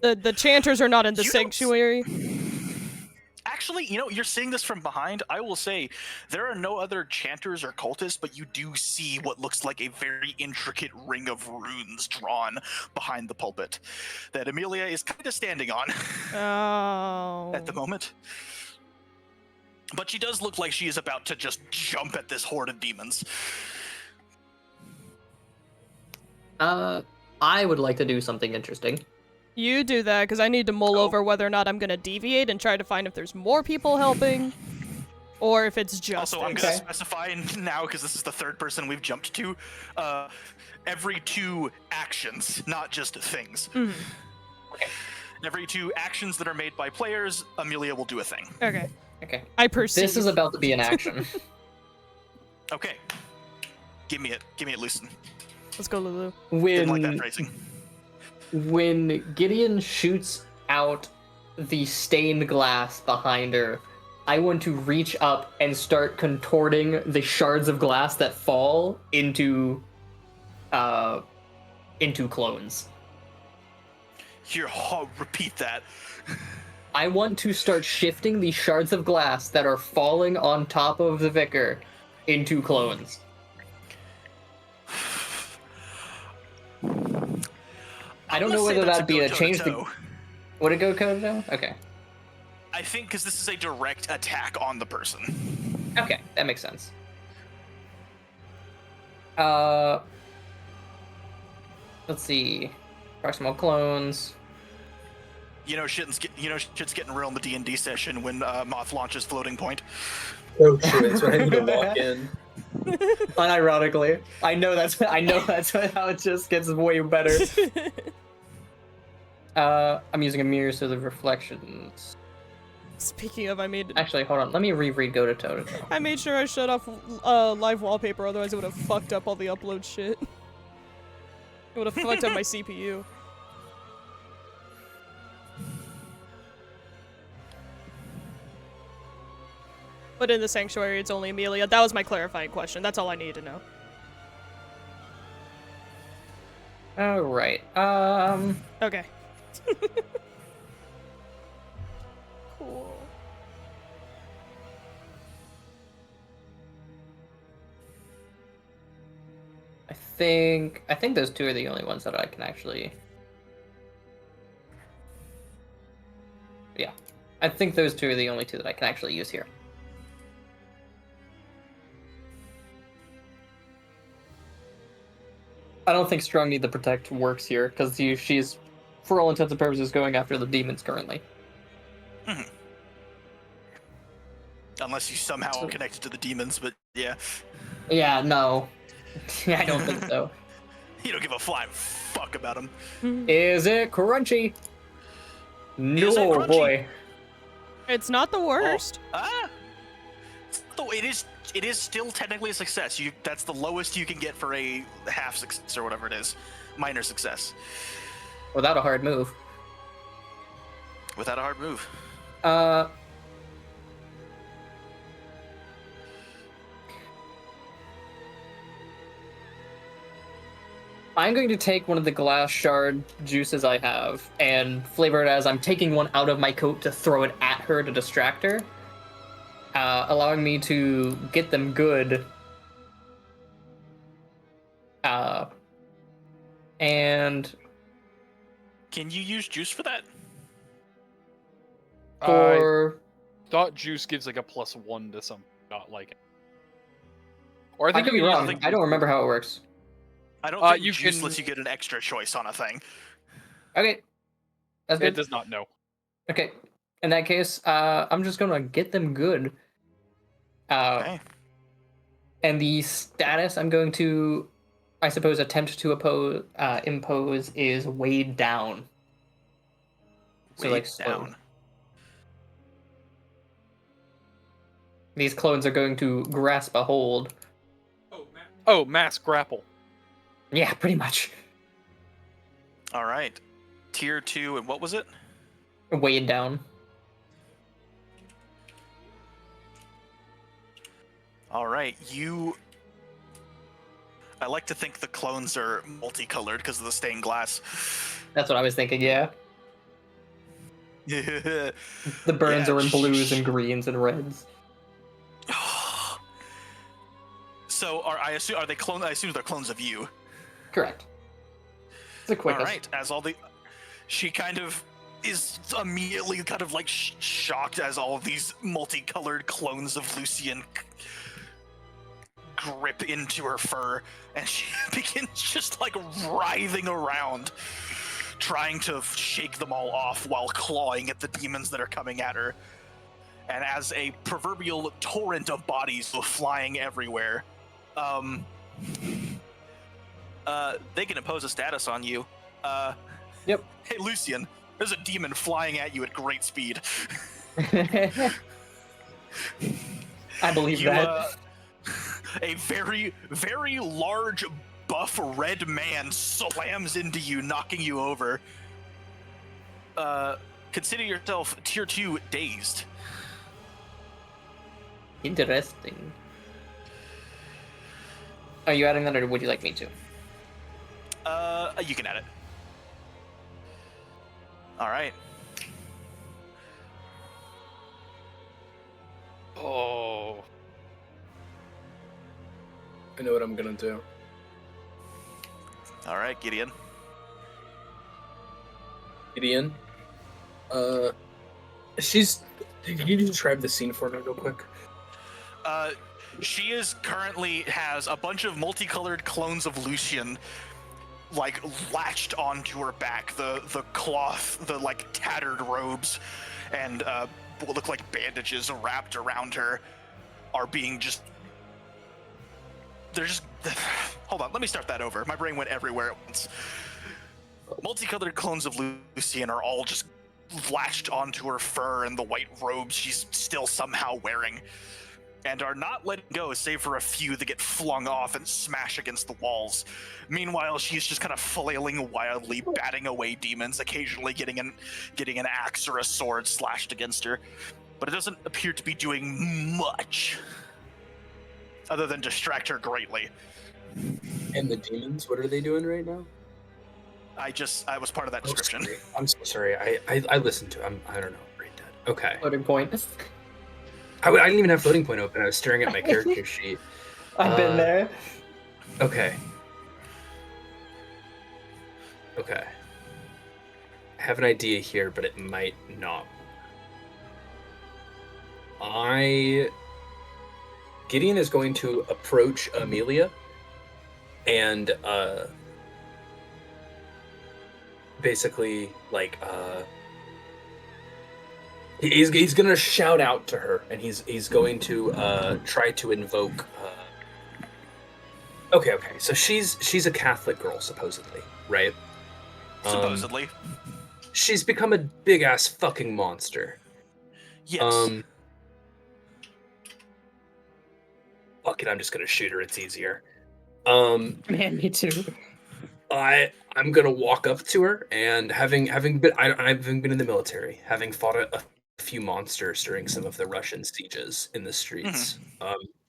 The chanters are not in the You don't sanctuary. Actually, you're seeing this from behind. I will say there are no other chanters or cultists, but you do see what looks like a very intricate ring of runes drawn behind the pulpit that Amelia is kind of standing on Oh. at the moment. But she does look like she is about to just jump at this horde of demons. I would like to do something interesting. You do that, because I need to mull Oh. over whether or not I'm gonna deviate and try to find if there's more people helping, or if it's just Also, I'm us. going to specify now, because this is the third person we've jumped to, every 2 actions, not just things. Mhm. Every 2 actions that are made by players, Amelia will do a thing. Okay. Okay. I perceive. This is about to be an action. Okay. Give me it, Lucien. Let's go, Lulu. Didn't like that phrasing. When Giddeon shoots out the stained glass behind her, I want to reach up and start contorting the shards of glass that fall into clones. Here, repeat that. I want to start shifting the shards of glass that are falling on top of the vicar into clones. I don't know whether that'd be a change to... Would it go toe-to-toe? Okay. I think because this is a direct attack on the person. Okay, that makes sense. Let's see. Proximal clones. Shit's getting real in the D&D session when Moth launches Floating Point. Oh, true. That's when I need to walk in. Unironically, I know that's how it just gets way better. I'm using a mirror so the reflections. Speaking of, Actually, hold on. Let me reread go to toe. I made sure I shut off live wallpaper, otherwise it would have fucked up all the upload shit. It would have fucked up my CPU. But in the sanctuary, it's only Amelia. That was my clarifying question. That's all I needed to know. All right. Okay. Cool. I think those 2 are the only ones that I can actually. Yeah, I think those 2 are the only 2 that I can actually use here. I don't think Strong Need the Protect works here, because she's, for all intents and purposes, going after the demons currently. Mhm. Unless you somehow are connected to the demons, but yeah. Yeah, no. I don't think so. You don't give a flying fuck about them. Is it crunchy? No, Is it crunchy? boy. It's not the worst. So it is still technically a success. That's the lowest you can get for a half success or whatever it is. Minor success. Without a hard move. Without a hard move. I'm going to take one of the glass shard juices I have and flavor it as I'm taking one out of my coat to throw it at her to distract her, allowing me to get them good. And Can you use juice for that? for Thought juice gives like a +1 to some, not like it. Or I could be you can use wrong. I don't remember how it works. I don't think you juice can- lets you get an extra choice on a thing. Okay, that's It good. does not know. Okay, in that case, I'm just gonna get them good. Okay. And the status I'm going to, I suppose, attempt to impose is weighed down. So Weighed like slow. down. These clones are going to grasp a hold. Oh, mass grapple. Yeah, pretty much. All right. Tier 2, and what was it? Weighed down. All right. I like to think the clones are multicolored because of the stained glass. That's what I was thinking, yeah. Yeah. The burns Yeah, are in blues and greens and reds. So are they clone? I assume they're clones of you. Correct. It's the quickest. All right. She kind of is immediately kind of like shocked as all of these multicolored clones of Lucien grip into her fur, and she begins just like writhing around, trying to shake them all off while clawing at the demons that are coming at her. And as a proverbial torrent of bodies go flying everywhere, they can impose a status on you. Yep. Hey, Lucien, there's a demon flying at you at great speed. I believe that. A very, very large, buff, red man slams into you, knocking you over. Consider yourself tier 2 dazed. Interesting. Are you adding that, or would you like me to? You can add it. All right. Oh. I know what I'm gonna do. All right, Giddeon. Gideon. Can you describe the scene for me real quick? She currently has a bunch of multicolored clones of Lucien, like latched onto her back. The cloth, the like tattered robes, and what look like bandages wrapped around her are being just. They're just. Hold on, let me start that over. My brain went everywhere at once. Multicolored clones of Lucien are all just latched onto her fur and the white robes she's still somehow wearing, and are not letting go save for a few that get flung off and smash against the walls. Meanwhile, she's just kind of flailing wildly, batting away demons, occasionally getting an axe or a sword slashed against her. But it doesn't appear to be doing much, other than distract her greatly. And the demons, what are they doing right now? I was part of that description. Sorry. I'm so sorry. I listened to it. I don't know. Brain dead. Okay. Floating point. I didn't even have floating point open. I was staring at my character sheet. I've been there. Okay. Okay. I have an idea here, but it might not. Gideon is going to approach Amelia and basically like He's gonna shout out to her, and he's going to try to invoke. Okay. So she's a Catholic girl, supposedly, right? Supposedly. She's become a big ass fucking monster. Yes. Fuck it, I'm just gonna shoot her. It's easier. Man, me too. I'm gonna walk up to her, and having been I've been in the military, having fought a few monsters during some of the Russian sieges in the streets.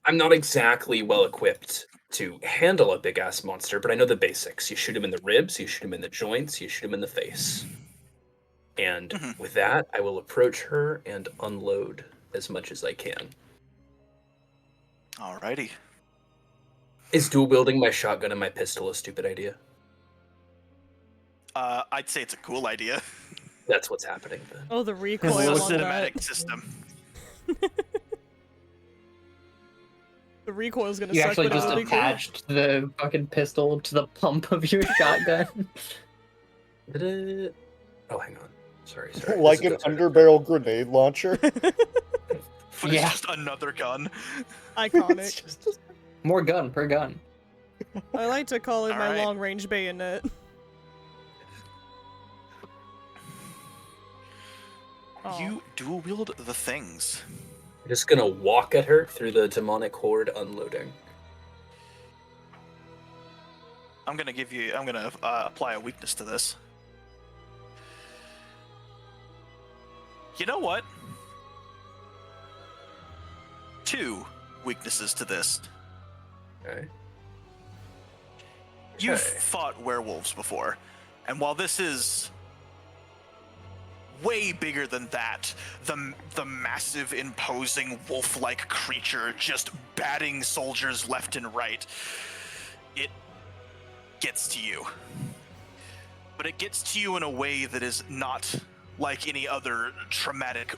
I'm not exactly well equipped to handle a big ass monster, but I know the basics. You shoot him in the ribs, you shoot him in the joints, you shoot him in the face. And with that, I will approach her and unload as much as I can. Alrighty. Is dual wielding my shotgun and my pistol a stupid idea? I'd say it's a cool idea. That's what's happening then. Oh, the recoil It's a on cinematic that. system. The recoil's gonna You suck, actually but just it'll be cool. attached the fucking pistol to the pump of your shotgun. Oh, hang on. Sorry. Like This an is- underbarrel grenade launcher. But Yeah. it's just another gun. Iconic. More gun per gun. I like to call it my Alright. long-range bayonet. Aw. You dual wield the things. I'm just gonna walk at her through the demonic horde, unloading. I'm gonna apply a weakness to this. You know what? 2 weaknesses to this. Okay. You've Okay. fought werewolves before, and while this is way bigger than that, the massive, imposing wolf-like creature just batting soldiers left and right, it gets to you. But it gets to you in a way that is not like any other traumatic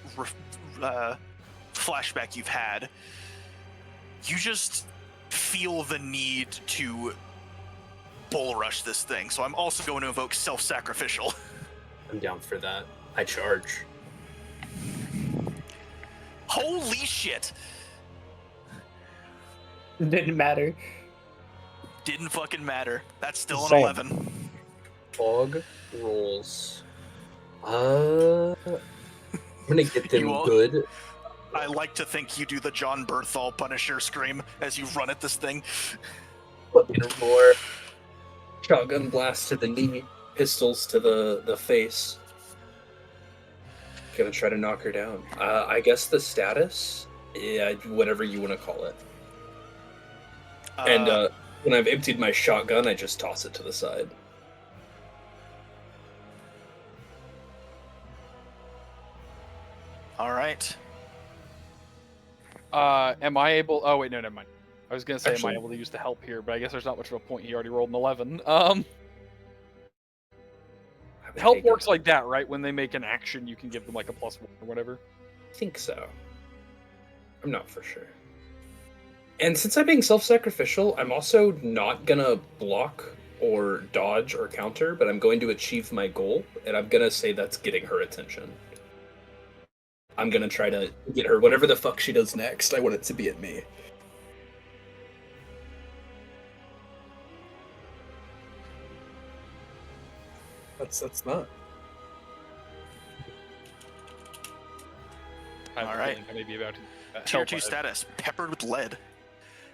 flashback you've had. You just feel the need to bull rush this thing. So I'm also going to invoke self-sacrificial. I'm down for that. I charge. Holy shit! Didn't matter. Didn't fucking matter. That's still an Same. 11. Fog rolls. I'm gonna get them You all- good. I like to think you do the John Berthal Punisher scream as you run at this thing. Fucking more. Shotgun blast to the knee. Pistols to the face. Gonna try to knock her down. I guess the status? Yeah, whatever you want to call it. And when I've emptied my shotgun, I just toss it to the side. All right. Am I able? Oh wait, no, never mind. I was gonna say, am Actually- I able to use the help here? But I guess there's not much of a point. He already rolled an 11. Help works like that, right? When they make an action, you can give them like a +1 or whatever. I think so. I'm not for sure. And since I'm being self-sacrificial, I'm also not gonna block or dodge or counter, but I'm going to achieve my goal, and I'm gonna say that's getting her attention. I'm gonna try to get her whatever the fuck she does next. I want it to be at me. That's not. I have a All right. feeling I may be about to Tier help 2 out. status, peppered with lead.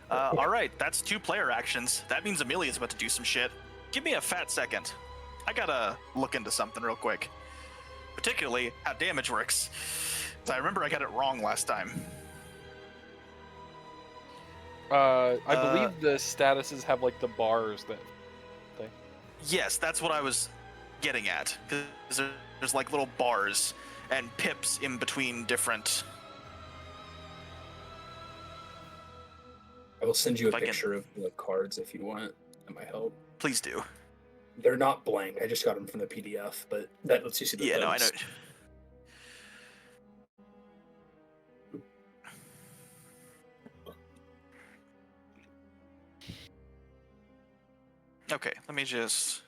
All right, that's 2 player actions. That means Amelia's about to do some shit. Give me a fat second. I gotta look into something real quick. Particularly how damage works. 'Cause I remember I got it wrong last time. I believe the statuses have like the bars that. Yes, that's what I was getting at. 'Cause there's like little bars and pips in between different. I will send you a If I can- picture of the cards if you want. That might help. Please do. They're not blank. I just got them from the PDF, but that lets you see the Yeah, no, I know. notes. Okay, let me just.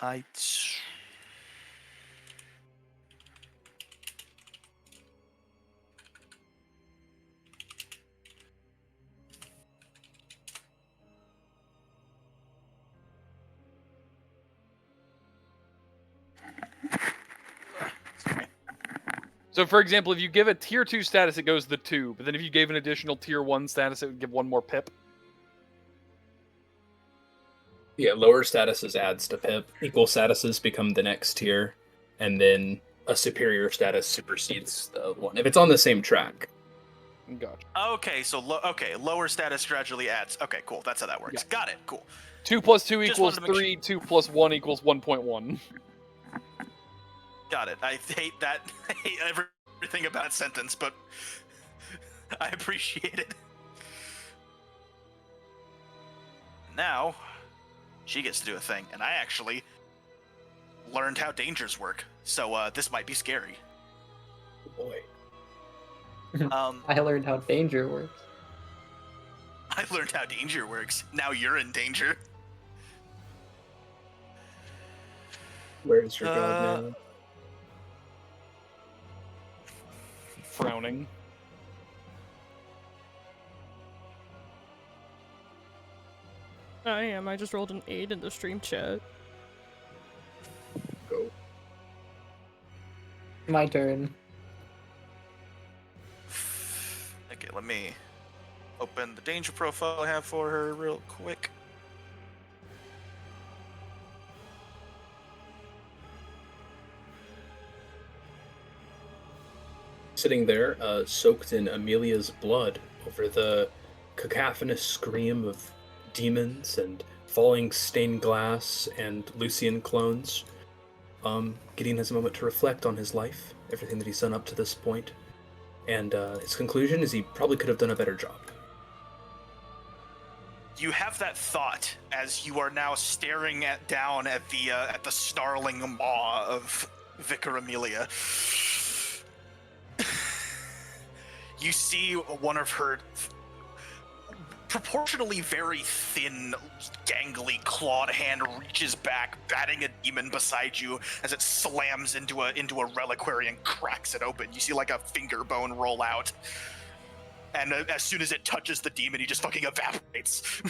I. So, for example, if you give a tier 2 status, it goes to the 2. But then if you gave an additional tier 1 status, it would give 1 more pip. Yeah, lower statuses adds to pip. Equal statuses become the next tier, and then a superior status supersedes the one if it's on the same track. Gotcha. Okay, so lower status gradually adds. Okay, cool. That's how that works. Yeah. Got it. Cool. 2 plus 2 Just equals wanted to make 3. 2 plus 1 equals 1.1. Got it. I hate that. I hate everything about that sentence, but I appreciate it. Now, she gets to do a thing, and I actually learned how dangers work, so this might be scary. Boy. I learned how danger works. I learned how danger works. Now you're in danger. Where's your god now? Frowning. I am. I just rolled an 8 in the stream chat. Go. My turn. Okay, let me open the danger profile I have for her real quick. Sitting there, soaked in Amelia's blood over the cacophonous scream of demons and falling stained glass and Lucien clones. Gideon has a moment to reflect on his life, everything that he's done up to this point, and his conclusion is he probably could have done a better job. You have that thought as you are now staring down at the snarling maw of Vicar Amelia. You see one of her proportionally very thin, gangly clawed hand reaches back, batting a demon beside you as it slams into a reliquary and cracks it open. You see like a finger bone roll out, and as soon as it touches the demon, he just fucking evaporates.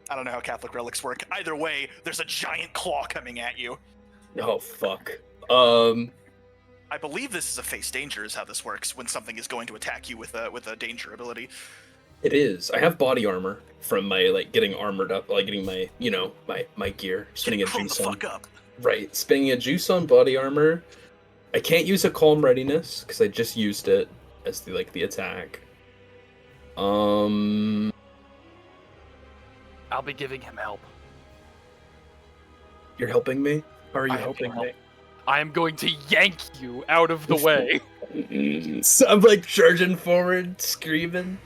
I don't know how Catholic relics work. Either way, there's a giant claw coming at you. Oh, fuck. I believe this is a face danger is how this works when something is going to attack you with a danger ability. It is. I have body armor from my, getting armored up, getting my, my gear. Spinning a Grow the juice on. fuck up. Right, spinning a juice on body armor. I can't use a calm readiness, because I just used it as the attack. I'll be giving him help. You're helping me? How are you I am helping help. me? I am going to yank you out of the way. So I'm charging forward, screaming.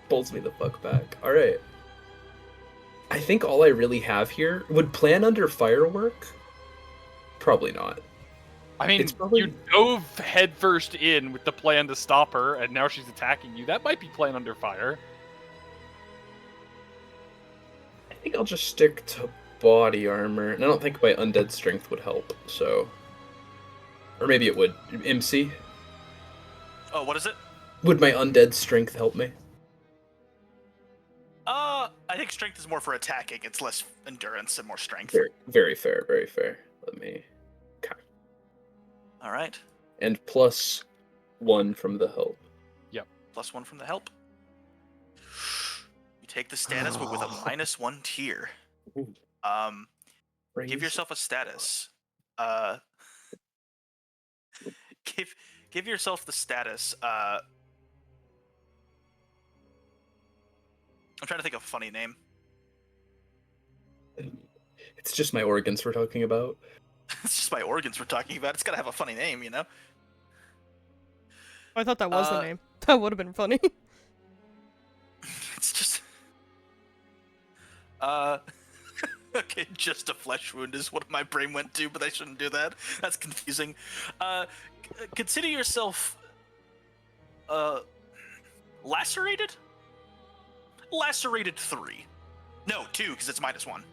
Pulls me the fuck back. Alright. I think all I really have here would plan under firework? Probably not. I mean, It's probably- you dove headfirst in with the plan to stop her, and now she's attacking you. That might be plan under fire. I think I'll just stick to body armor. And I don't think my undead strength would help, so... Or maybe it would. MC? Oh, what is it? Would my undead strength help me? I think strength is more for attacking. It's less endurance and more strength. Very, very fair, very fair. Let me... Okay. All right. And +1 from the help. +1 from the help. You take the status, but with a -1 tier. Ooh. Give yourself a status. Give yourself the status. I'm trying to think of a funny name. It's just my organs we're talking about. It's just my organs we're talking about. It's gotta have a funny name, you know? I thought that was the name. That would have been funny. It's just... Okay, just a flesh wound is what my brain went to, but I shouldn't do that. That's confusing. Consider yourself... lacerated? Lacerated 3. No, 2, because it's -1.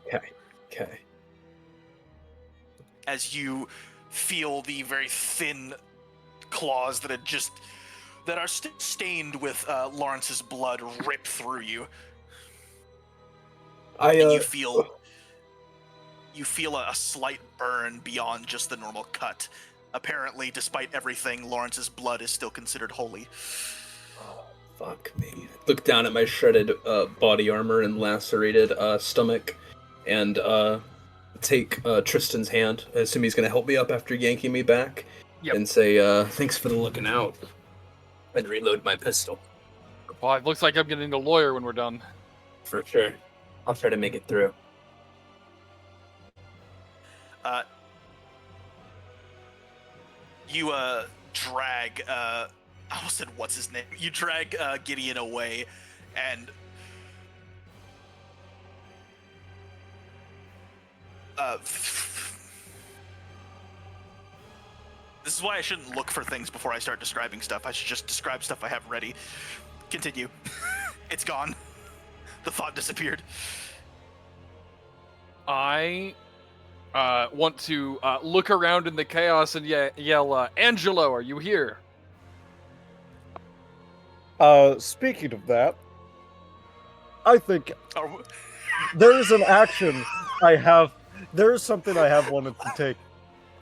Okay. As you feel the very thin claws that are stained with Lawrence's blood rip through you. And you feel a slight burn beyond just the normal cut. Apparently, despite everything, Lawrence's blood is still considered holy. Oh, fuck me. Look down at my shredded body armor and lacerated stomach, and take Tristan's hand. I assume he's gonna help me up after yanking me back, and say, thanks for the looking out. And reload my pistol. Well, it looks like I'm getting a lawyer when we're done. For sure. I'll try to make it through. You drag I almost said what's his name. You drag Giddeon away, and this is why I shouldn't look for things before I start describing stuff. I should just describe stuff I have ready. Continue. It's gone. The thought disappeared. I want to look around in the chaos and yell, Angelo, are you here? Speaking of that, I think there is an action I have. There is something I have wanted to take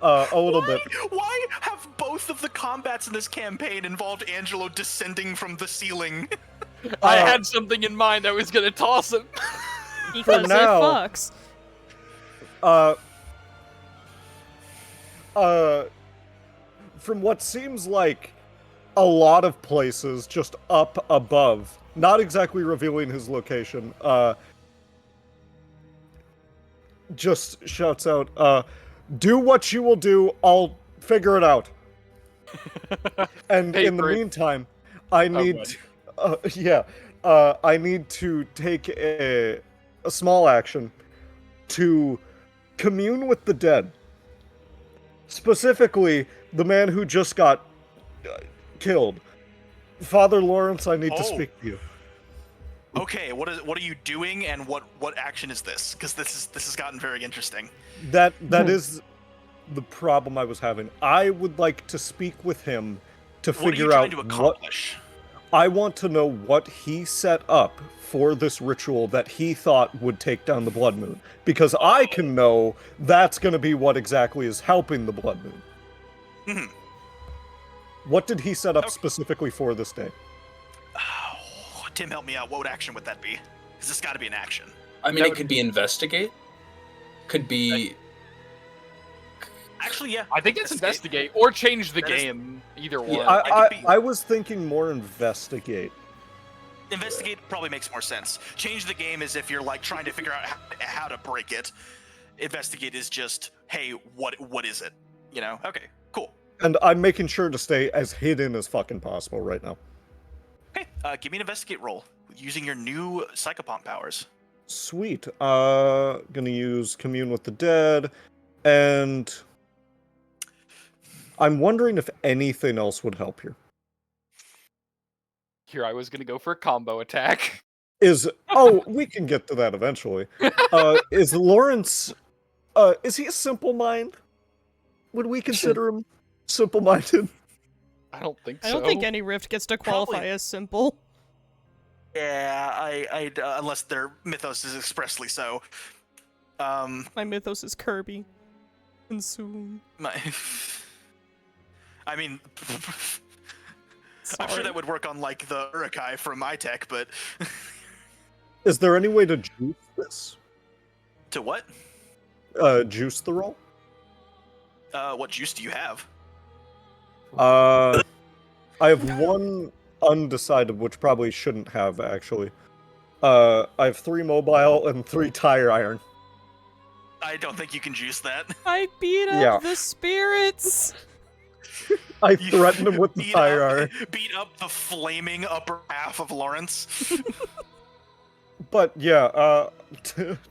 a little bit. Why have both of the combats in this campaign involved Angelo descending from the ceiling? I had something in mind. I was gonna toss him. Because it now, fucks. From what seems like a lot of places just up above, not exactly revealing his location, just shouts out, do what you will do, I'll figure it out. And Hey, in the Brit. meantime, I need I need to take a small action to commune with the dead. Specifically, the man who just got killed. Father Lawrence, I need to speak to you. Okay, what are you doing, and what action is this? Because this has gotten very interesting. That is the problem I was having. I would like to speak with him to figure out what are you trying to accomplish? I want to know what he set up for this ritual that he thought would take down the blood moon, because I can know that's going to be what exactly is helping the blood moon. Mhm. What did he set up specifically for this day? Oh, Tim, help me out. What action would that be? Because this got to be an action. I mean, it could be investigate. Could be... Actually, yeah. I think it's investigate or change the That is- game. Either one. I could be- I was thinking more investigate. Investigate probably makes more sense. Change the game is if you're like trying to figure out how to break it. Investigate is just, hey, what is it? You know? Okay, cool. And I'm making sure to stay as hidden as fucking possible right now. Okay, give me an investigate roll using your new psychopomp powers. Sweet. Gonna use commune with the dead, and I'm wondering if anything else would help here. Here, I was gonna go for a combo attack. We can get to that eventually. Is Lawrence, is he a simple mind? Would we consider him simple-minded? I don't think so. I don't think any rift gets to qualify Probably. as simple. Yeah, I unless their mythos is expressly so. My mythos is Kirby. And soon. I mean, I'm Sorry. sure that would work on like the Urukai from iTech, but Is there any way to juice this? to what? Juice the roll? What juice do you have? I have one undecided, which probably shouldn't have, actually. I have 3 mobile and 3 tire iron. I don't think you can juice that. I beat up Yeah. the spirits! I You threatened him with the beat tire up- iron. Beat up the flaming upper half of Lawrence. But yeah,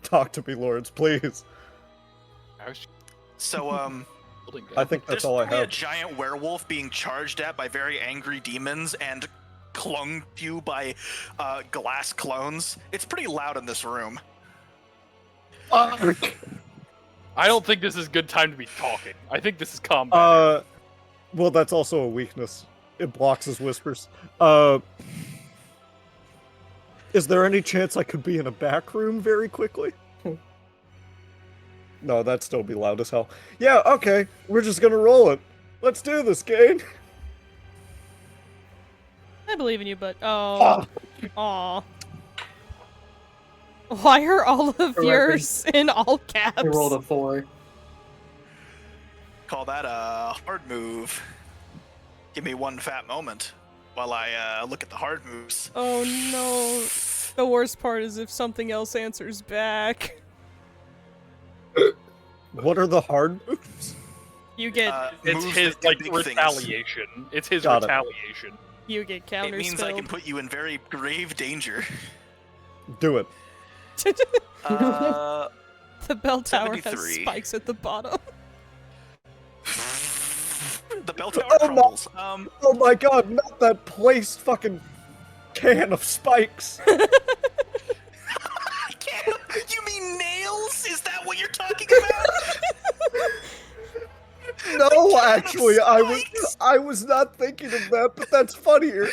talk to me, Lawrence, please. I was So, building I think that's there's all I probably a have. giant werewolf being charged at by very angry demons, and clung to you by glass clones. It's pretty loud in this room. I don't think this is a good time to be talking. I think this is combat. Well, that's also a weakness. It blocks his whispers. Is there any chance I could be in a back room very quickly? No, that'd still be loud as hell. Yeah, okay. We're just gonna roll it. Let's do this, Gain. I believe in you, but Aw. Why are all of For yours in all caps? I rolled a 4. Call that a hard move. Give me one fat moment while I look at the hard moves. Oh no. The worst part is if something else answers back. What are the hard moves? You get It's moves his that do like big things. retaliation. It's his Got it. retaliation. you get It counter means I can put you in very grave danger. Do it. Uh, The bell tower has 73. spikes at the bottom. the bell tower Oh, no. crumbles. Oh my god, not that placed fucking can of spikes. You mean nails? Is that what you're talking about? No, actually, spikes? I was not thinking of that, but that's funnier.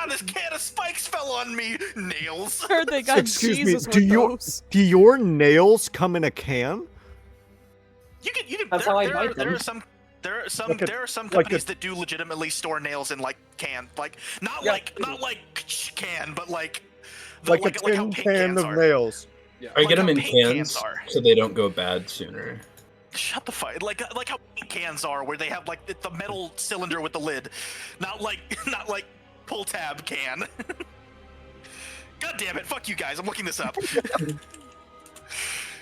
This can of spikes fell on me. Nails. Heard they got Excuse me, Jesus do with you- those. Do your nails come in a can? You can. That's how I bite There them. are some. There are some. Like a- there are some like a- companies that do legitimately store nails in like can, like not Yeah. like can, but like Like a how tin paint can cans of are. nails. Or Like get them how in paint cans cans are. so they don't go bad sooner. Shut the fuck. Like how paint cans are, where they have like the metal cylinder with the lid, not like pull tab can. God damn it! Fuck you guys. I'm looking this up.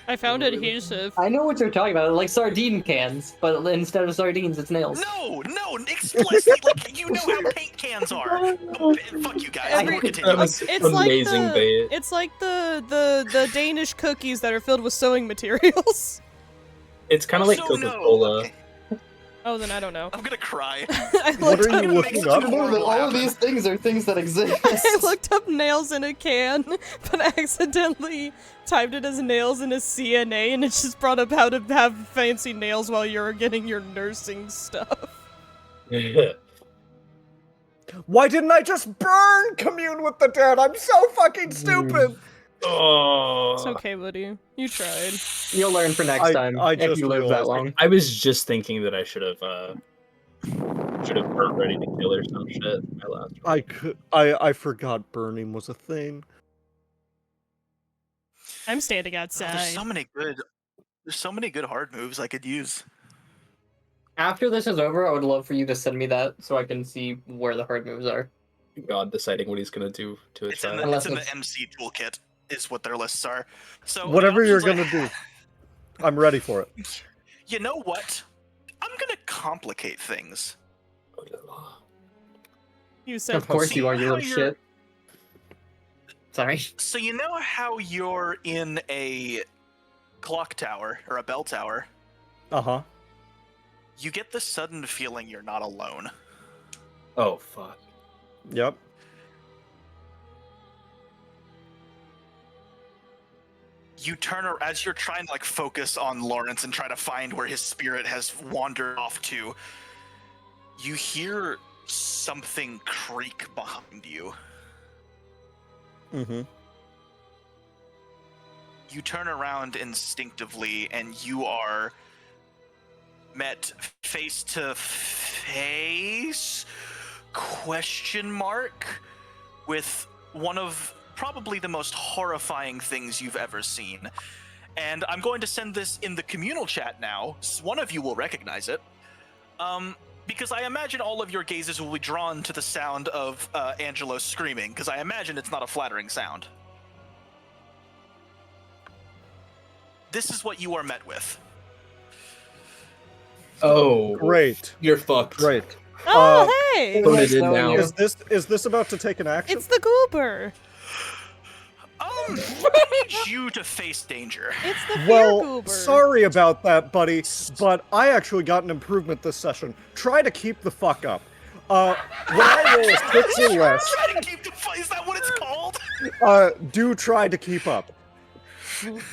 I found adhesive. I know what you're talking about, like sardine cans, but instead of sardines, it's nails. No, explicitly. Like you know how paint cans are. Fuck you guys. Every- We'll continue. That was It's like amazing the bait. it's like the Danish cookies that are filled with sewing materials. It's kind of like So no. Coca-Cola. Okay, Oh, then I don't know. I'm gonna cry. I What looked are up, you It makes looking such up? a No, but all of happen. these things are things that exist. I looked up nails in a can, but accidentally typed it as nails in a CNA, and it just brought up how to have fancy nails while you're getting your nursing stuff. Why didn't I just burn Commune with the Dead? I'm so fucking stupid. Oh. It's okay, buddy. You tried. You'll learn for next time I if just you live that realized long. I was just thinking that I should have burnt Ready to Kill or some shit. My last one. I forgot burning was a thing. I'm standing Oh, outside. there's so many good hard moves I could use. After this is over, I would love for you to send me that so I can see where the hard moves are. God deciding what he's gonna do to his It's in side. the, Unless it's in it's- the MC toolkit. Is what their lists are. So the Whatever you're options I gonna do, I'm ready for it. You know what? I'm gonna complicate things. You said Of course See you are, you how little you're- shit. Sorry. So you know how you're in a clock tower or a bell tower? Uh-huh. You get the sudden feeling you're not alone. Oh fuck. Yep. You as you're trying to like focus on Lawrence and try to find where his spirit has wandered off to, you hear something creak behind you. Mm-hmm. You turn around instinctively and you are met face to face question mark with one of probably the most horrifying things you've ever seen. And I'm going to send this in the communal chat now. One of you will recognize it. Because I imagine all of your gazes will be drawn to the sound of Angelo screaming, because I imagine it's not a flattering sound. This is what you are met with. Oh. Great. You're fucked. Great. Oh, hey! Put Nice it in knowing now. you. Is this about to take an action? It's the goober. I need you to face danger. It's the fear Well, goober. sorry about that, buddy, but I actually got an improvement this session. Try to keep the fuck up. When I roll a 6 or less, Try to keep the fight. Is that what it's called? do try to keep up.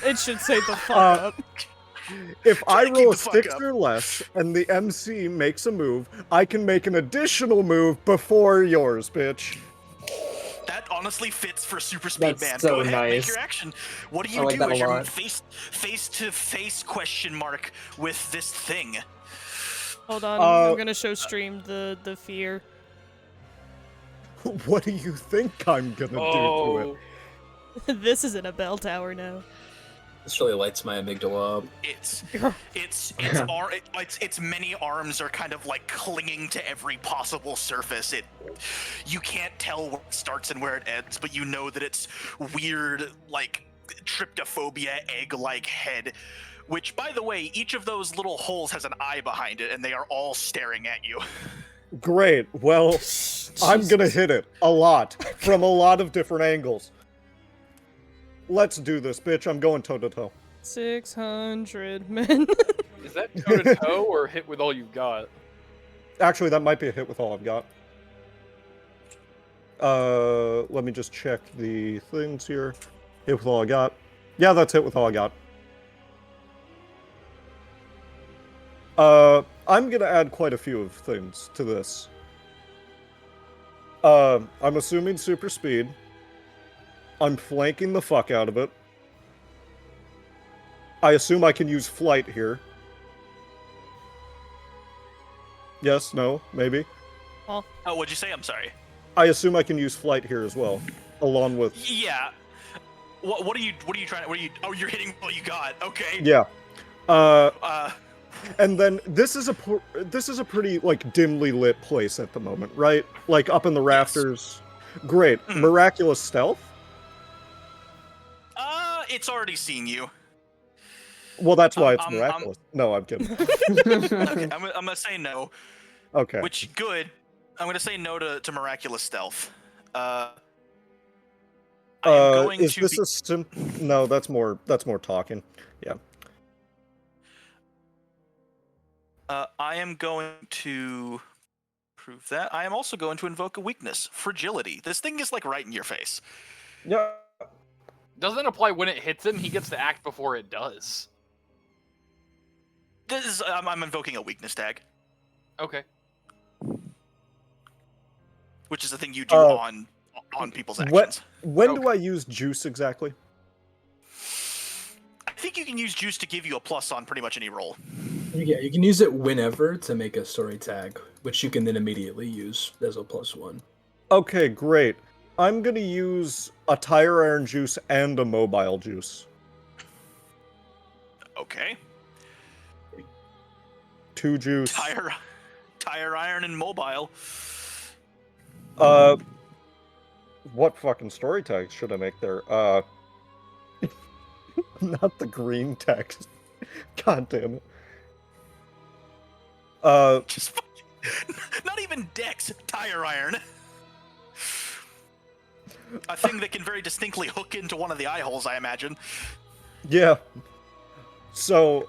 It should say the fuck up. If I to keep roll a the fuck 6 up. or less and the MC makes a move, I can make an additional move before yours, bitch. That honestly fits for super speed, That's man. so Go ahead, make nice. your action. What do I you like do that a as your lot. face to face question mark with this thing? Hold on, I'm gonna show stream the fear. What do you think I'm gonna do to it? This isn't a bell tower now. This really lights my amygdala up. Its many arms are kind of like clinging to every possible surface. You can't tell where it starts and where it ends, but you know that its weird, like, tryptophobia egg-like head, which, by the way, each of those little holes has an eye behind it, and they are all staring at you. Great. Well, I'm gonna hit it a lot from a lot of different angles. Let's do this, bitch. I'm going toe to toe. 600 men. Is that toe to toe or hit with all you've got? Actually, that might be a hit with all I've got. Let me just check the things here. Hit with all I got. Yeah, that's hit with all I got. I'm gonna add quite a few of things to this. I'm assuming super speed. I'm flanking the fuck out of it. I assume I can use flight here. Yes, no, maybe. Oh, what'd you say? I'm sorry. I assume I can use flight here as well, along with. Yeah. What are you trying? Oh, you're hitting what you got. Okay. Yeah. And then this is a pretty like dimly lit place at the moment, right? Like up in the rafters. Yes. Great. Mm. Miraculous stealth. It's already seen you. Well, that's why it's miraculous. No, I'm kidding. Okay, I'm gonna say no. Okay. Which good. I'm gonna say no to miraculous stealth. Is this a sim? No, that's more talking. Yeah. I am going to prove that. I am also going to invoke a weakness, fragility. This thing is like right in your face. Yeah. Doesn't apply when it hits him. He gets to act before it does. This is I'm invoking a weakness tag. Okay. Which is the thing you do on people's actions. When do I use juice exactly? I think you can use juice to give you a plus on pretty much any roll. Yeah, you can use it whenever to make a story tag, which you can then immediately use as a +1. Okay, great. I'm gonna use a tire iron juice and a mobile juice. Okay. 2 juice. Tire iron and mobile. What fucking story tags should I make there? Not the green text. God damn it. Just not even Dex, tire iron. A thing that can very distinctly hook into one of the eye holes, I imagine. Yeah. So,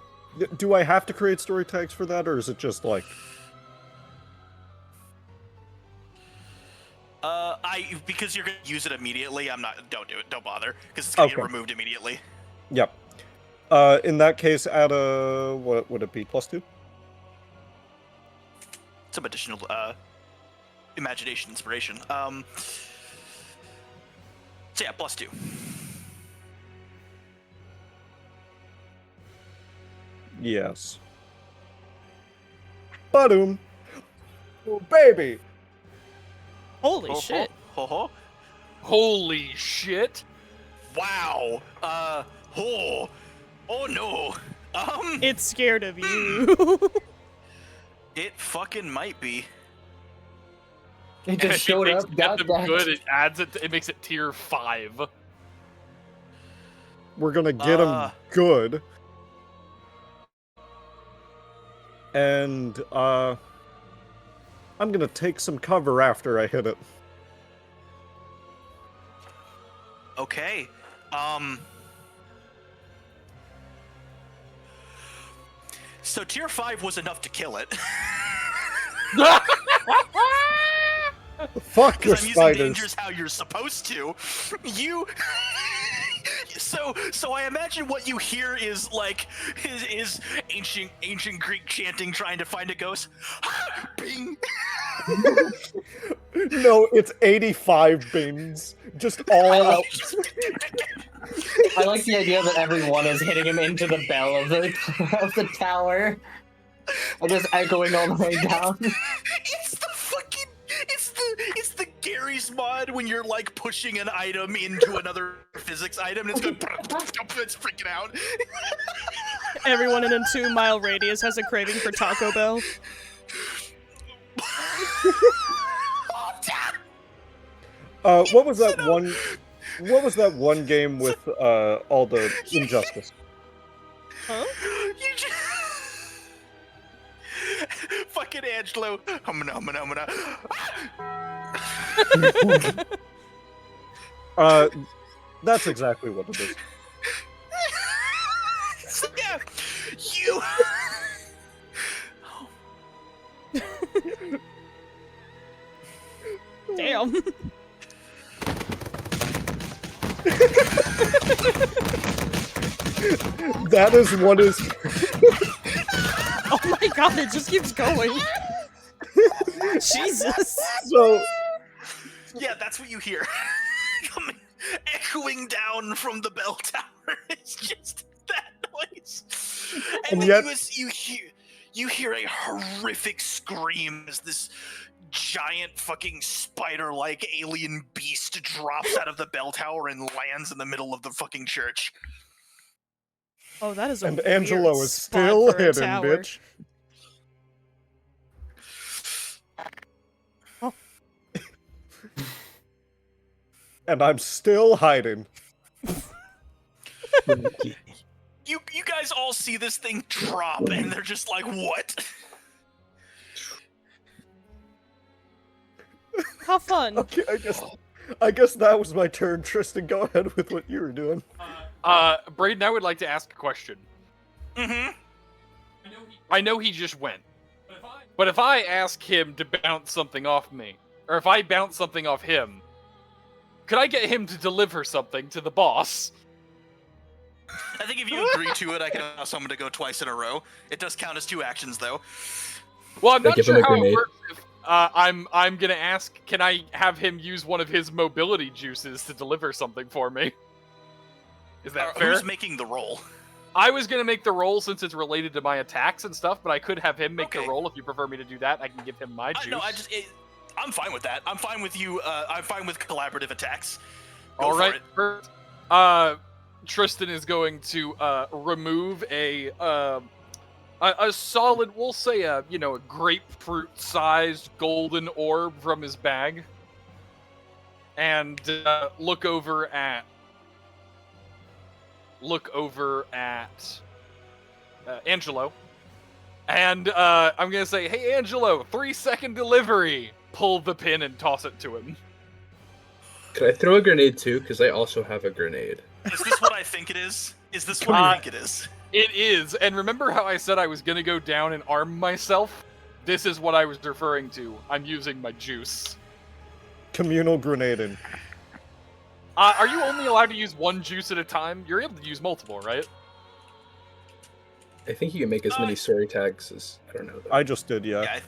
do I have to create story tags for that, or is it just like... because you're gonna use it immediately, don't do it, don't bother, because it's gonna get removed immediately. Yep. In that case, add a, what would it be, +2? Some additional, imagination inspiration. So yeah, +2. Yes. Ba-doom. Oh, baby! Holy shit. Holy shit! Wow. Oh no. It's scared of you. It fucking might be. It just showed up, got them that. good. It adds it. It makes it tier 5. We're gonna get him good. And, I'm gonna take some cover after I hit it. Okay. So tier 5 was enough to kill it. Fuck your Because I'm using spiders. dangers how you're supposed to. You. So I imagine what you hear is like is ancient Greek chanting trying to find a ghost. Bing. No, it's 85 bings. Just all out. I like the idea that everyone is hitting him into the bell of the tower. And just echoing all the way down. It's the Gary's mod when you're like pushing an item into another physics item and it's going it's freaking out. Everyone in a 2-mile radius has a craving for Taco Bell. What was that one? What was that one game with all the injustice? Huh? You just... Fucking Angelo. Humana. That's exactly what it is. Yeah, you. Damn. That is what is. Oh my god, it just keeps going. Jesus. So Yeah, that's what you hear. Coming, echoing down from the bell tower. It's just that noise. And then yet- you hear a horrific scream as this giant fucking spider-like alien beast drops out of the bell tower and lands in the middle of the fucking church. Oh, that is a and weird Angelo is spot still for a hidden, tower. bitch. Oh. And I'm still hiding. You guys all see this thing drop and they're just like, what? How fun. Okay, I guess that was my turn. Tristan, go ahead with what you were doing. Braden, I would like to ask a question. Mm-hmm. I know he just went. But if I ask him to bounce something off me, or if I bounce something off him, could I get him to deliver something to the boss? I think if you agree to it, I can ask someone to go twice in a row. It does count as 2 actions, though. Well, I'm not give him sure a how it grenade. works. If, I'm gonna ask, can I have him use one of his mobility juices to deliver something for me? Is that fair? Who's making the roll? I was gonna make the roll since it's related to my attacks and stuff, but I could have him make the Okay. roll if you prefer me to do that. I can give him my juice. No, I'm fine with that. I'm fine with you. I'm fine with collaborative attacks. Go All for right. it. First, Trystan is going to remove a solid, we'll say a grapefruit-sized golden orb from his bag, and look over at Angelo, and I'm gonna say, "Hey, Angelo, 3-second delivery." Pull the pin and toss it to him. Could I throw a grenade too? Because I also have a grenade. Is this what I think it is? Is this what I think it is? It is, and remember how I said I was gonna go down and arm myself? This is what I was referring to. I'm using my juice. Communal grenading. Are you only allowed to use one juice at a time? You're able to use multiple, right? I think you can make as many story tags as I don't know. Though. I just did, yeah. Yeah.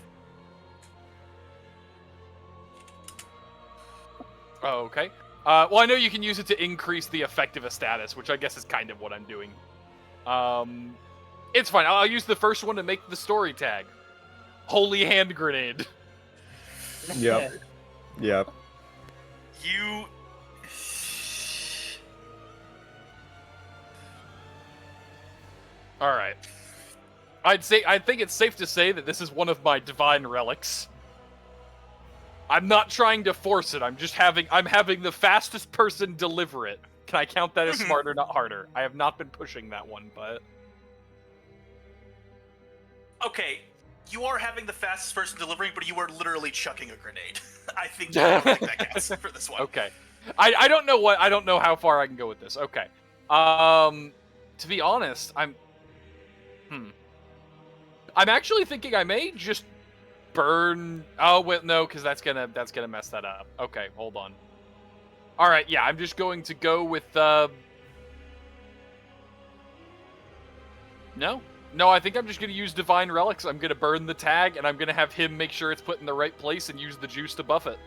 Oh, okay. Well, I know you can use it to increase the effect of a status, which I guess is kind of what I'm doing. It's fine. I'll use the first one to make the story tag. Holy hand grenade. Yep. Yep. You. All right. I think it's safe to say that this is one of my divine relics. I'm not trying to force it. I'm having the fastest person deliver it. Can I count that as smarter, not harder? I have not been pushing that one, but Okay, you are having the fastest person delivering, but you are literally chucking a grenade. I think that counts for this one. okay. I don't know how far I can go with this. Okay. To be honest, I'm actually thinking I may just burn. Oh wait, no, because that's gonna mess that up. Okay, hold on. All right, yeah, I'm just going to go with No, I think I'm just gonna use divine relics. I'm gonna burn the tag, and I'm gonna have him make sure it's put in the right place and use the juice to buff it.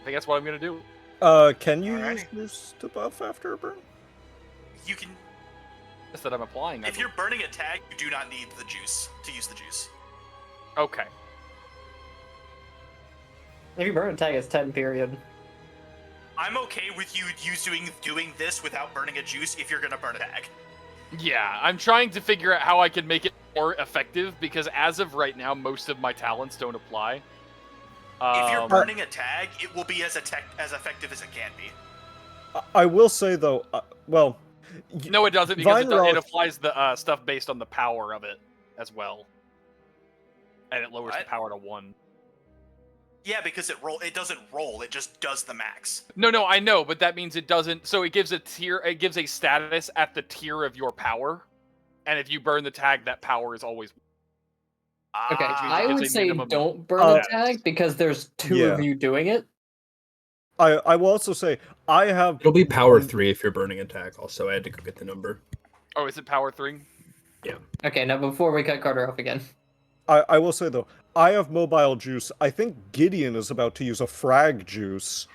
I think that's what I'm gonna do. Can you Alrighty. use this to buff after a burn? You can. That's that I'm applying. If you're burning a tag, you do not need the juice to use the juice. Okay. If you burn a tag, it's 10 period. I'm okay with you doing this without burning a juice if you're gonna burn a tag. Yeah, I'm trying to figure out how I can make it more effective because as of right now, most of my talents don't apply. If you're burning a tag, it will be as effective as it can be. I will say though, well, No, it doesn't because Divine it relics- applies the stuff based on the power of it as well, and it lowers What? the power to 1. Yeah, because it doesn't roll. It just does the max. No, I know, but that means it doesn't. So it gives a tier. It gives a status at the tier of your power, and if you burn the tag, that power is always. Okay, Ah, I it's would a say minimum don't burn of- a tag because there's 2 Yeah. of you doing it. I will also say I have. It'll be power 3 if you're burning attack. Also, I had to go get the number. Oh, is it power 3? Okay, now before we cut Karter off again. I will say though, I have mobile juice. I think Giddeon is about to use a frag juice.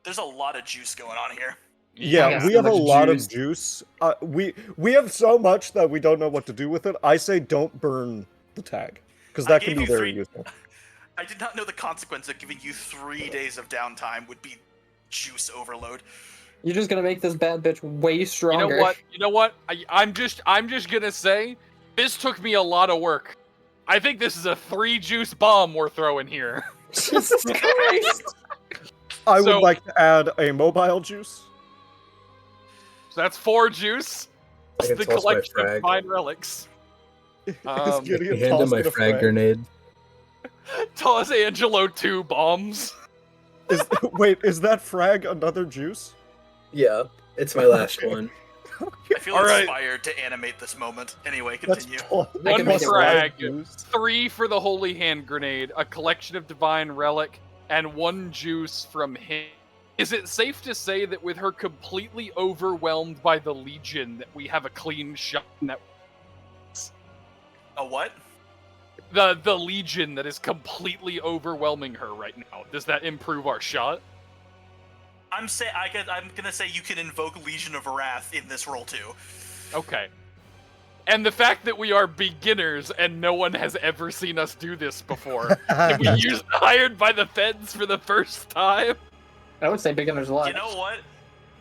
There's a lot of juice going on here. Yeah, Yeah, we so have a much lot juice. of juice. We have so much that we don't know what to do with it. I say don't burn the tag because I that can gave be you very 3 useful. I did not know the consequence of giving you 3 days of downtime would be juice overload. You're just gonna make this bad bitch way stronger. You know what? I'm just gonna say this took me a lot of work. I think this is a 3 juice bomb we're throwing here. Jesus Christ! I So- would like to add a mobile juice. So that's 4 juice. I Plus can the toss my collection of frag. divine relics. Is Hand Gideon him tossing my a frag grenade. Toss Angelo 2 bombs. Wait, is that frag another juice? Yeah, it's my last one. I feel All right. inspired to animate this moment. Anyway, That's continue. I One can make it frag, juice. 3 for the holy hand grenade, a collection of divine relic, and 1 juice from him. Is it safe to say that with her completely overwhelmed by the Legion, that we have a clean shot? A what? The Legion that is completely overwhelming her right now. Does that improve our shot? I'm gonna say you can invoke Legion of Wrath in this roll too. Okay. And the fact that we are beginners and no one has ever seen us do this before. Can we use the hired by the feds for the first time? I would say beginner's luck. You know what?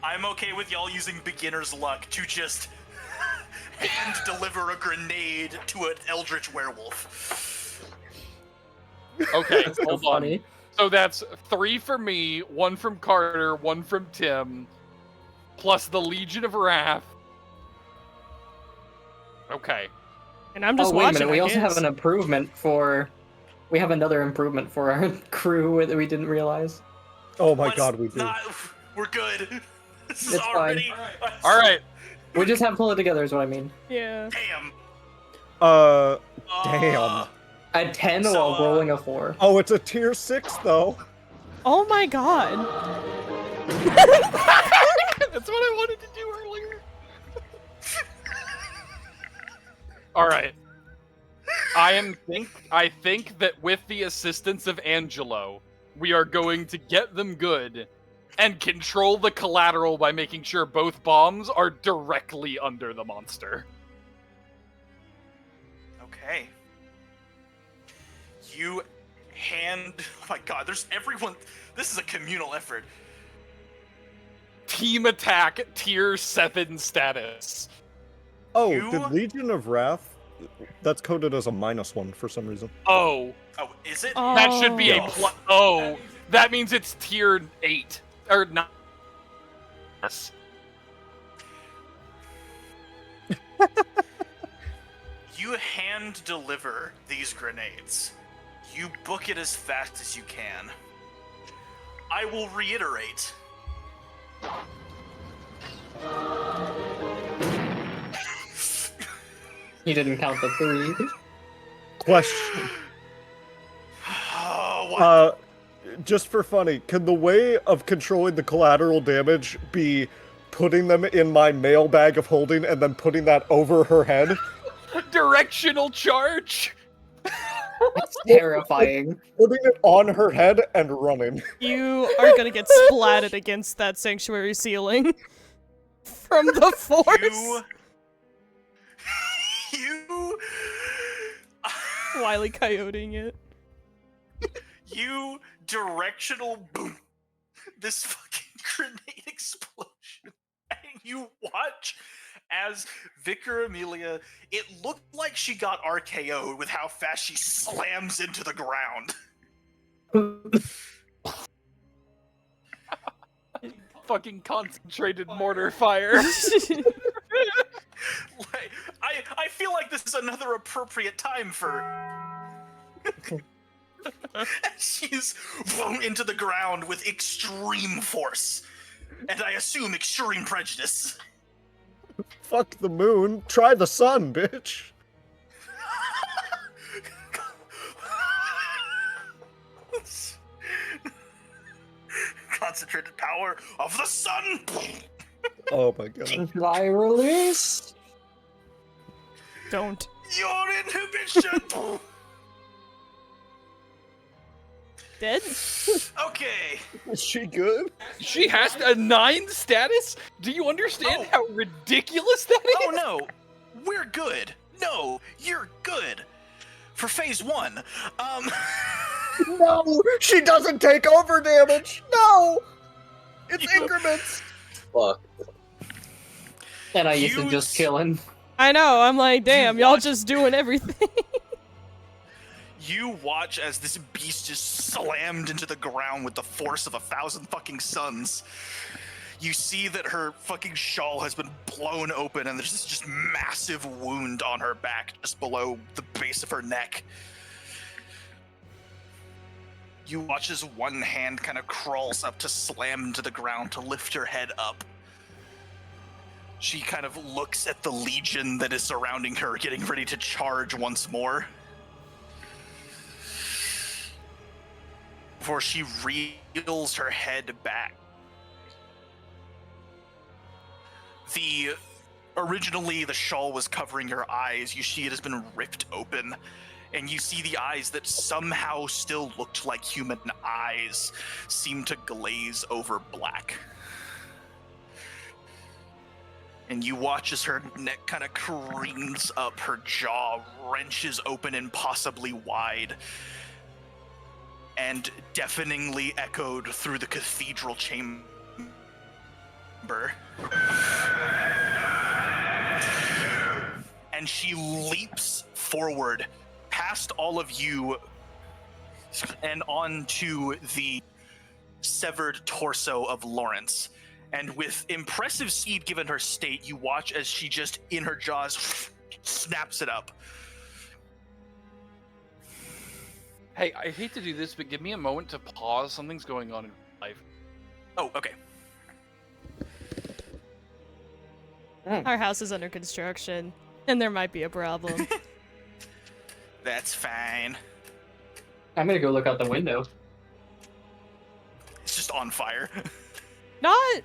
I'm okay with y'all using beginner's luck to just hand deliver a grenade to an eldritch werewolf. Okay, That's so hold on. funny. So that's 3 for me, 1 from Karter, 1 from Tim, plus the Legion of Wrath. Okay. And I'm just Oh, wait a watching. minute. We I also have guess. an improvement for. We have another improvement for our crew that we didn't realize. Oh my Let's god, we do. not- We're good. This is It's fine. already. All right. We just have to pull it together, is what I mean. Yeah. Damn. Damn. At 10 So, while rolling a 4. Oh, it's a tier 6 though. Oh my god. That's what I wanted to do earlier. All right. I think that with the assistance of Angelo, we are going to get them good and control the collateral by making sure both bombs are directly under the monster. Okay. You hand. Oh my god, there's everyone. This is a communal effort. Team attack tier 7 status. Oh, You- did Legion of Wrath? That's coded as a -1 for some reason. Oh, Oh, is it? Oh. that should be a No. oh. That means it's tier 8 or 9. Yes. You hand deliver these grenades. You book it as fast as you can. I will reiterate. You didn't count the 3. Question. Just for funny, can the way of controlling the collateral damage be putting them in my mailbag of holding and then putting that over her head? Directional charge. That's terrifying. Putting it on her head and running. You are gonna get splatted against that sanctuary ceiling from the force. You Wile E. Coyoteing it. you directional boom this fucking grenade explosion, and you watch as Vicar Amelia, it looked like she got RKO'd with how fast she slams into the ground. Fucking concentrated mortar fire. Like, I feel like this is another appropriate time for. She's thrown into the ground with extreme force, and I assume extreme prejudice. Fuck the moon. Try the sun, bitch. Concentrated power of the sun. Oh my god. I release. Don't. Your inhibition. Dead? Okay. Is she good? She has a 9 status? Do you understand how ridiculous that is? Oh no, we're good. No, you're good. For phase 1, No! She doesn't take over damage! No! It's increments! Fuck. And I used to You just s- killing. I know, I'm like, damn, y'all watch- just doing everything. you watch as this beast is slammed into the ground with the force of 1,000 fucking suns. You see that her fucking shawl has been blown open and there's this just massive wound on her back just below the base of her neck. You watch as one hand kind of crawls up to slam into the ground to lift her head up. She kind of looks at the legion that is surrounding her, getting ready to charge once more. Before she reels her head back. Originally the shawl was covering your eyes. You see it has been ripped open, and you see the eyes that somehow still looked like human eyes seem to glaze over black. And you watch as her neck kind of careens up, her jaw wrenches open impossibly wide, and deafeningly echoed through the cathedral chamber. And she leaps forward past all of you and onto the severed torso of Lawrence. And with impressive speed given her state, you watch as she just, in her jaws, snaps it up. Hey, I hate to do this, but give me a moment to pause. Something's going on in my life. Oh, okay. Our house is under construction, and there might be a problem. That's fine. I'm gonna go look out the window. It's just on fire. Not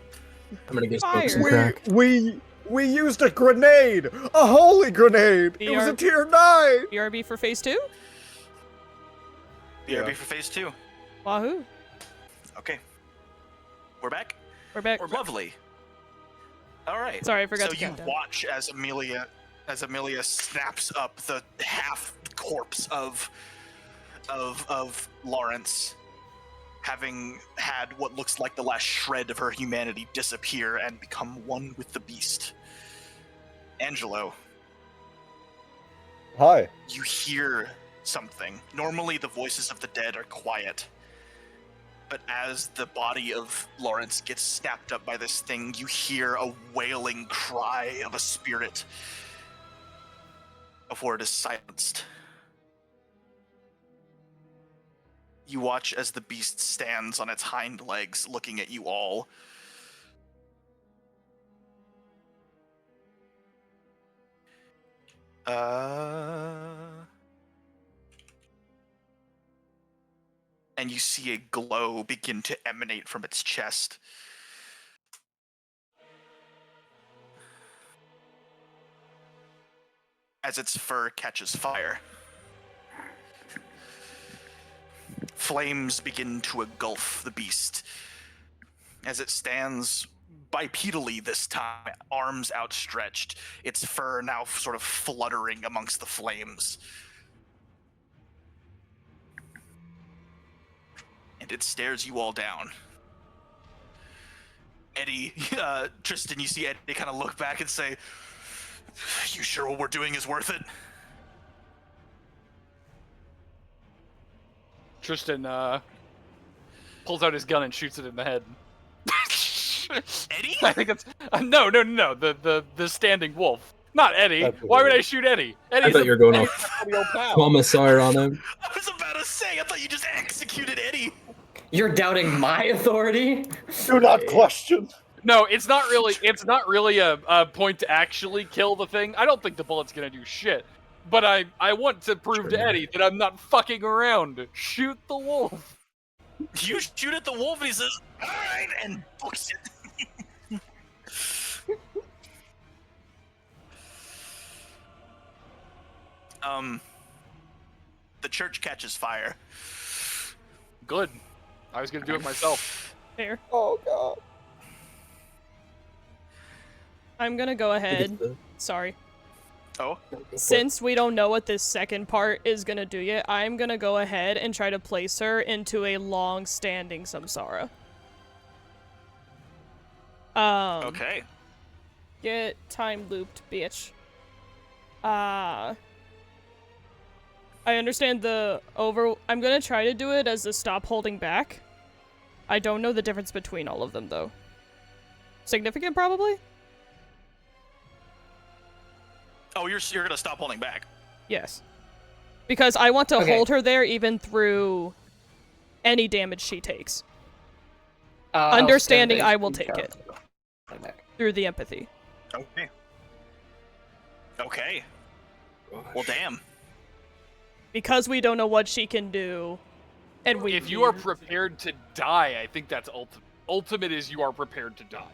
I'm gonna go smoke Fire. some crack. We used a grenade! A holy grenade! It was a tier 9! BRB for phase 2? BRB for phase 2. Wahoo. Okay. We're back? We're back. Lovely. All right. Sorry, I forgot so to you count down. watch as Amelia snaps up the half corpse of Lawrence, having had what looks like the last shred of her humanity disappear and become one with the beast. Angelo, Hi. you hear something. Normally the voices of the dead are quiet. But as the body of Lawrence gets snapped up by this thing, you hear a wailing cry of a spirit before it is silenced. You watch as the beast stands on its hind legs, looking at you all. and you see a glow begin to emanate from its chest. As its fur catches fire. Flames begin to engulf the beast as it stands bipedally this time, arms outstretched, its fur now sort of fluttering amongst the flames. And it stares you all down. Eddie, Trystan, you see Eddie kind of look back and say, "You sure what we're doing is worth it?" Trystan pulls out his gun and shoots it in the head. Eddie? I think it's no. The standing wolf, not Eddie. Absolutely. Why would I shoot Eddie? I thought you were going off commissar on him. I was about to say, I thought you just executed Eddie. You're doubting my authority? Do not question. No, it's not really. It's not really a point to actually kill the thing. I don't think the bullet's gonna do shit. But I want to prove to Eddie that I'm not fucking around. Shoot the wolf. You shoot at the wolf and he says, "Alright," and books it. The church catches fire. Good. I was gonna do it myself. Fair. Oh god. I'm gonna go ahead. Sorry. Oh? Since we don't know what this second part is gonna do yet, I'm gonna go ahead and try to place her into a long-standing samsara. Okay. Get time looped, bitch. I understand I'm gonna try to do it as the stop holding back. I don't know the difference between all of them, though. Significant, probably? Oh, you're gonna stop holding back. Yes. Because I want to Okay. hold her there even through any damage she takes. Understanding I will take it. Through the empathy. Okay. Okay. Well, damn. Because we don't know what she can do, and If you are prepared to die, I think that's ultimate. Ultimate is you are prepared to die.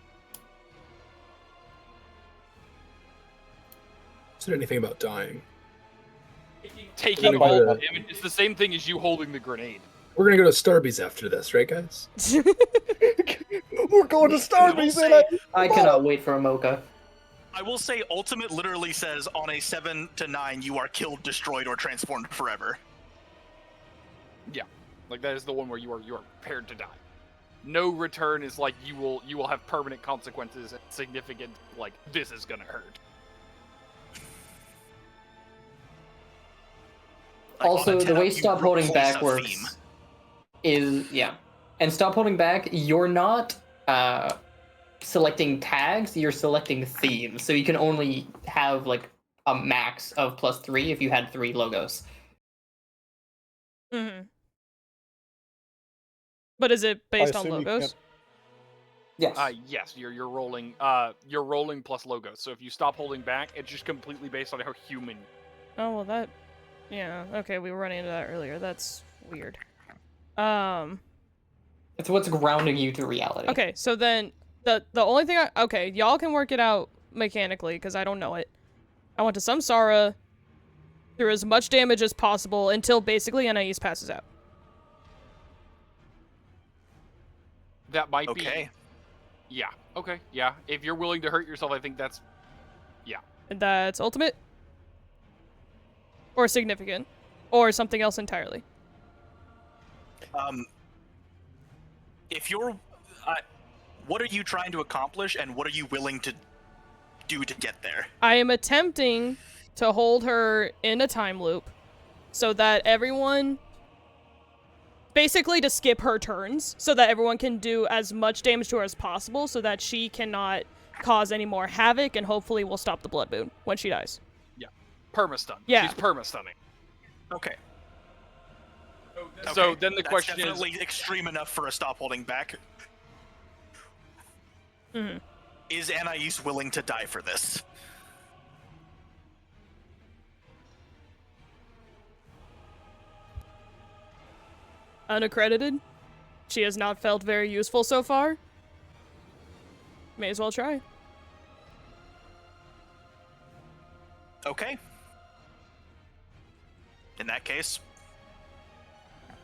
Said anything about dying. Taking We're all gonna- the damage. It's the same thing as you holding the grenade. We're gonna go to Starbucks after this, right, guys? We're going to Starbucks and I cannot wait for a mocha. I will say ultimate literally says on a 7 to 9 you are killed, destroyed, or transformed forever. Yeah, like that is the one where you are prepared to die. No return is like you will have permanent consequences and significant, like this is gonna hurt. Like, Also, on a the 10 way you stop holding replace back a works theme. is, yeah. And stop holding back, you're not selecting tags, you're selecting themes. So you can only have like a max of +3 if you had 3 logos. Mm-hmm. But is it based on assume you logos? Yes. Yes, you're rolling plus logos. So if you stop holding back, it's just completely based on how human. Oh, well that... Yeah, okay, we were running into that earlier. That's weird. It's what's grounding you to reality. Okay, so then, the only thing okay, y'all can work it out mechanically, because I don't know it. I want to samsara through as much damage as possible until basically Anaïs passes out. That might be. Okay. Yeah. Okay. Yeah. If you're willing to hurt yourself, I think that's. And that's ultimate? Or significant? Or something else entirely? If you're, what are you trying to accomplish, and what are you willing to do to get there? I am attempting to hold her in a time loop so that everyone... Basically to skip her turns so that everyone can do as much damage to her as possible so that she cannot cause any more havoc and hopefully will stop the blood boon when she dies. Perma-stun. Yeah. She's perma-stunning. Okay. So Okay, then the that's question is. definitely extreme enough for a stop holding back. Mm-hmm. Is Anaïs willing to die for this? Unaccredited. She has not felt very useful so far. May as well try. Okay. In that case,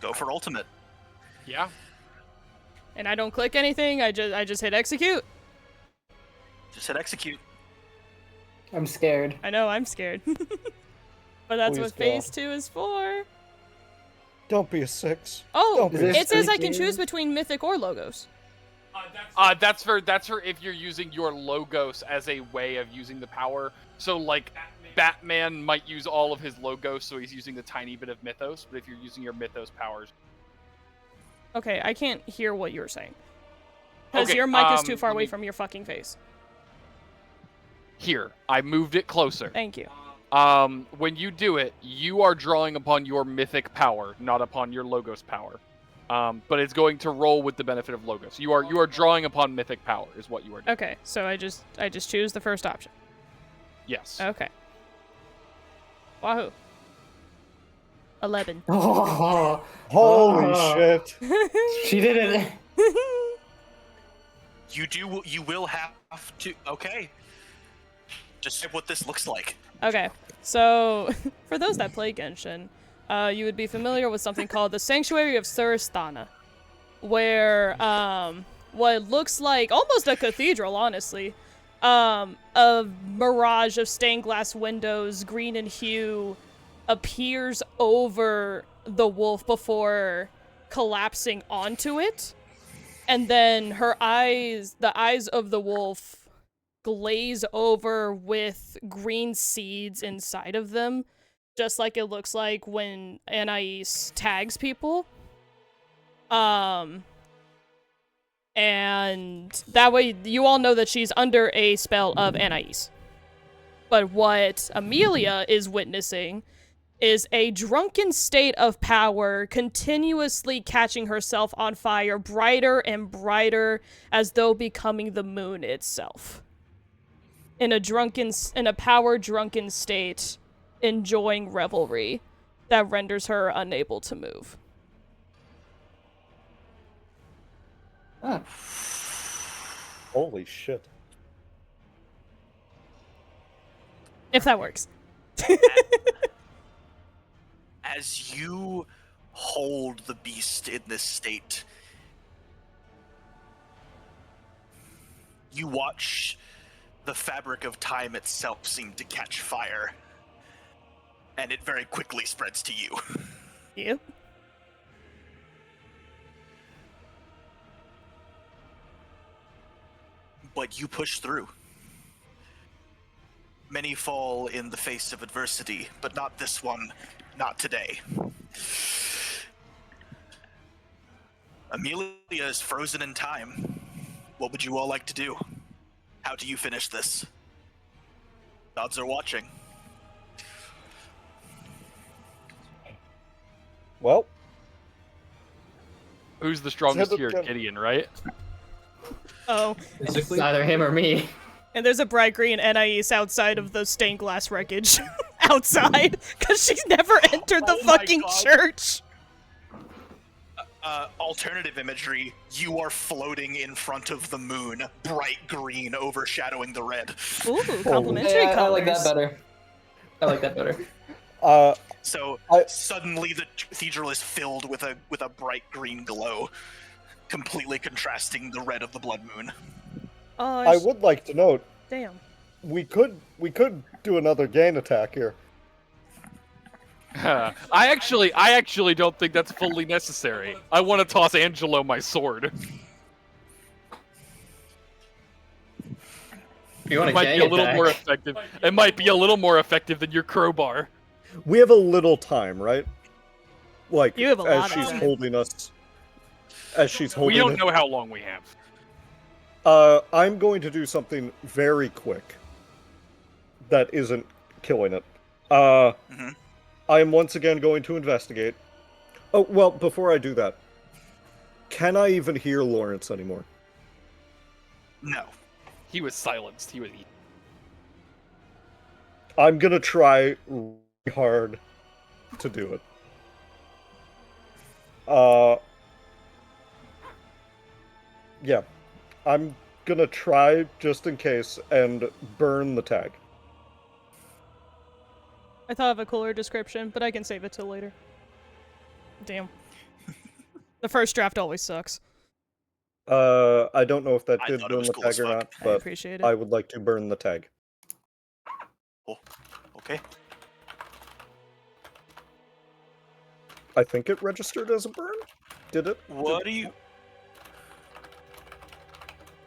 go for ultimate. Yeah. And I don't click anything. I just hit execute. Just hit execute. I'm scared. I know, I'm scared. But that's Please what go. phase 2 is for. Don't be a 6. Oh, Don't be it says I freaking- can choose between mythic or logos. That's for if you're using your logos as a way of using the power. So like Batman might use all of his logos, so he's using the tiny bit of mythos. But if you're using your mythos powers, Okay, I can't hear what you're saying. Because Okay, your mic is too far let away me- from your fucking face. here I moved it closer. Thank you. When you do it, you are drawing upon your mythic power, not upon your logos power. But it's going to roll with the benefit of logos. You are drawing upon mythic power, is what you are doing. Okay, so I just choose the first option. Yes. Okay. Wahoo. 11. Oh, Holy shit. she did it. You will have to. Okay. Just say what this looks like. Okay, so for those that play Genshin, you would be familiar with something called the Sanctuary of Surasthana, where what looks like almost a cathedral, honestly, a mirage of stained glass windows, green in hue, appears over the wolf before collapsing onto it, and then the eyes of the wolf glaze over with green seeds inside of them, just like it looks like when Anaïs tags people. And that way you all know that she's under a spell of Anaïs. But what Amelia is witnessing is a drunken state of power, continuously catching herself on fire, brighter and brighter, as though becoming the moon itself. In a power-drunken state, enjoying revelry that renders her unable to move. Huh. Holy shit. If that works. As you hold the beast in this state, you watch the fabric of time itself seem to catch fire, and it very quickly spreads to you. Yep. But you push through. Many fall in the face of adversity, but not this one, not today. Amelia is frozen in time. What would you all like to do? How do you finish this? Gods are watching. Well, Who's the strongest here? Typical. Gideon, right? Oh, It's either him or me. and there's a bright green Anaïs outside of the stained glass wreckage. Outside, because she's never entered the Oh my fucking God. church. Alternative imagery, you are floating in front of the moon, bright green overshadowing the red. Ooh, complimentary Yeah, I colors. like that better. I like that better. So I- suddenly the cathedral is filled with a bright green glow, completely contrasting the red of the blood moon. Oh, I would like to note, damn. we could do another gain attack here. I actually don't think that's fully necessary. I want to toss Angelo my sword. You want It a might gang be a little attack? more effective. It might be a little more effective than your crowbar. We have a little time, right? Like, You have a as lot of she's time. holding us. As she's holding We don't it. know how long we have. I'm going to do something very quick that isn't killing it. Mhm. I am once again going to investigate. Oh, well, before I do that, can I even hear Lawrence anymore? No. He was silenced. He was. I'm gonna try really hard to do it. Yeah. I'm gonna try, just in case, and burn the tag. I thought of a cooler description, but I can save it till later. Damn. The first draft always sucks. I don't know if that I did thought it burn was the cool tag as or fuck. not, I but appreciate it. I would like to burn the tag. Oh, okay. I think it registered as a burn? Did it? What are you?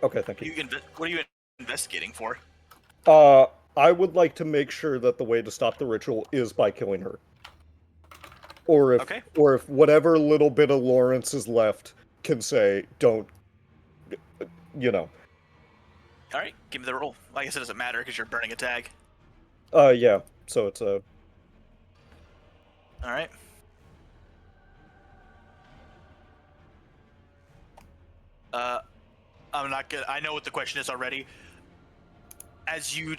Okay, thank you. What are you investigating for? I would like to make sure that the way to stop the ritual is by killing her. Or if Okay. Whatever little bit of Lawrence is left can say, don't, you know. All right, give me the roll. I guess it doesn't matter because you're burning a tag. Yeah, so it's a... All right. I'm not gonna. I know what the question is already. As you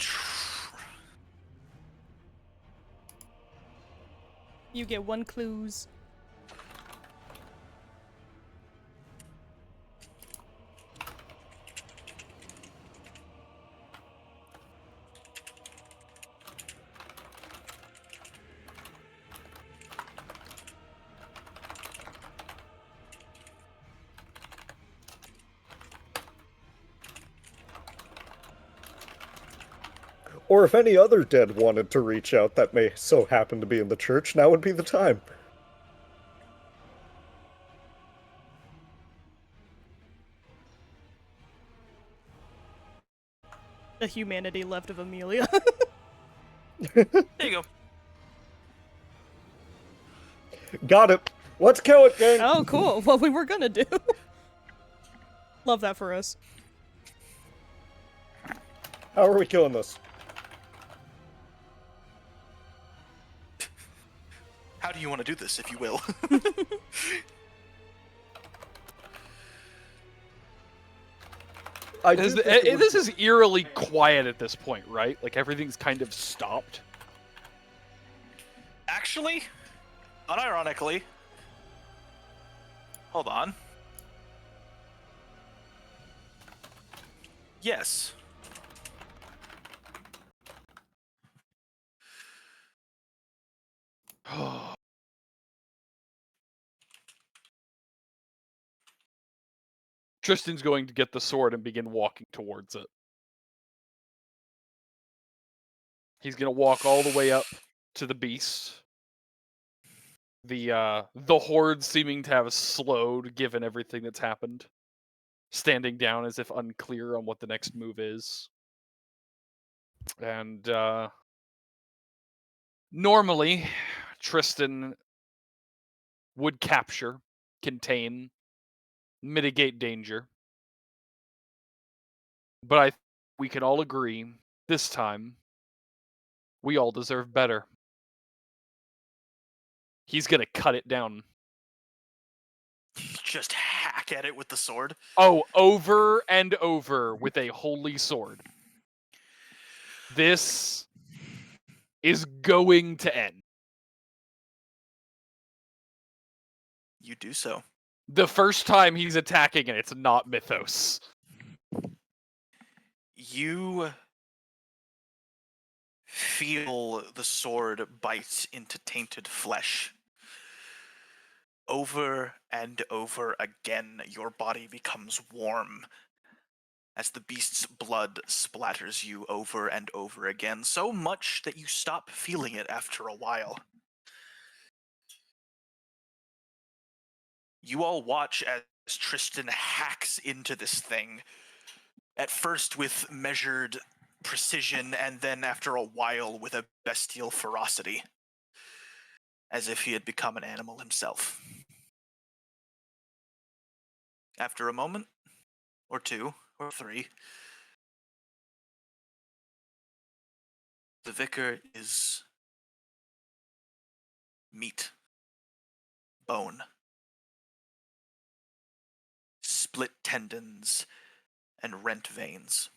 You get 1 clues. Or if any other dead wanted to reach out that may so happen to be in the church, now would be the time. The humanity left of Amelia. there you go. Got it. Let's kill it, gang. Oh, cool. What we were gonna do. Love that for us. How are we killing this? How do you want to do this, if you will? This is eerily quiet at this point, right? Like everything's kind of stopped. Actually, unironically, hold on. Yes. Tristan's going to get the sword and begin walking towards it. He's going to walk all the way up to the beast. The horde seeming to have slowed given everything that's happened. Standing down as if unclear on what the next move is. And normally, Trystan would capture, contain, mitigate danger. But we can all agree, this time, we all deserve better. He's gonna cut it down. Just hack at it with the sword. Oh, over and over with a holy sword. This is going to end. You do so. The first time he's attacking and it's not Mythos. You feel the sword bite into tainted flesh. Over and over again, your body becomes warm as the beast's blood splatters you over and over again, so much that you stop feeling it after a while. You all watch as Trystan hacks into this thing, at first with measured precision, and then after a while with a bestial ferocity, as if he had become an animal himself. After a moment, or 2, or 3, the vicar is meat, bone, split tendons, and rent veins.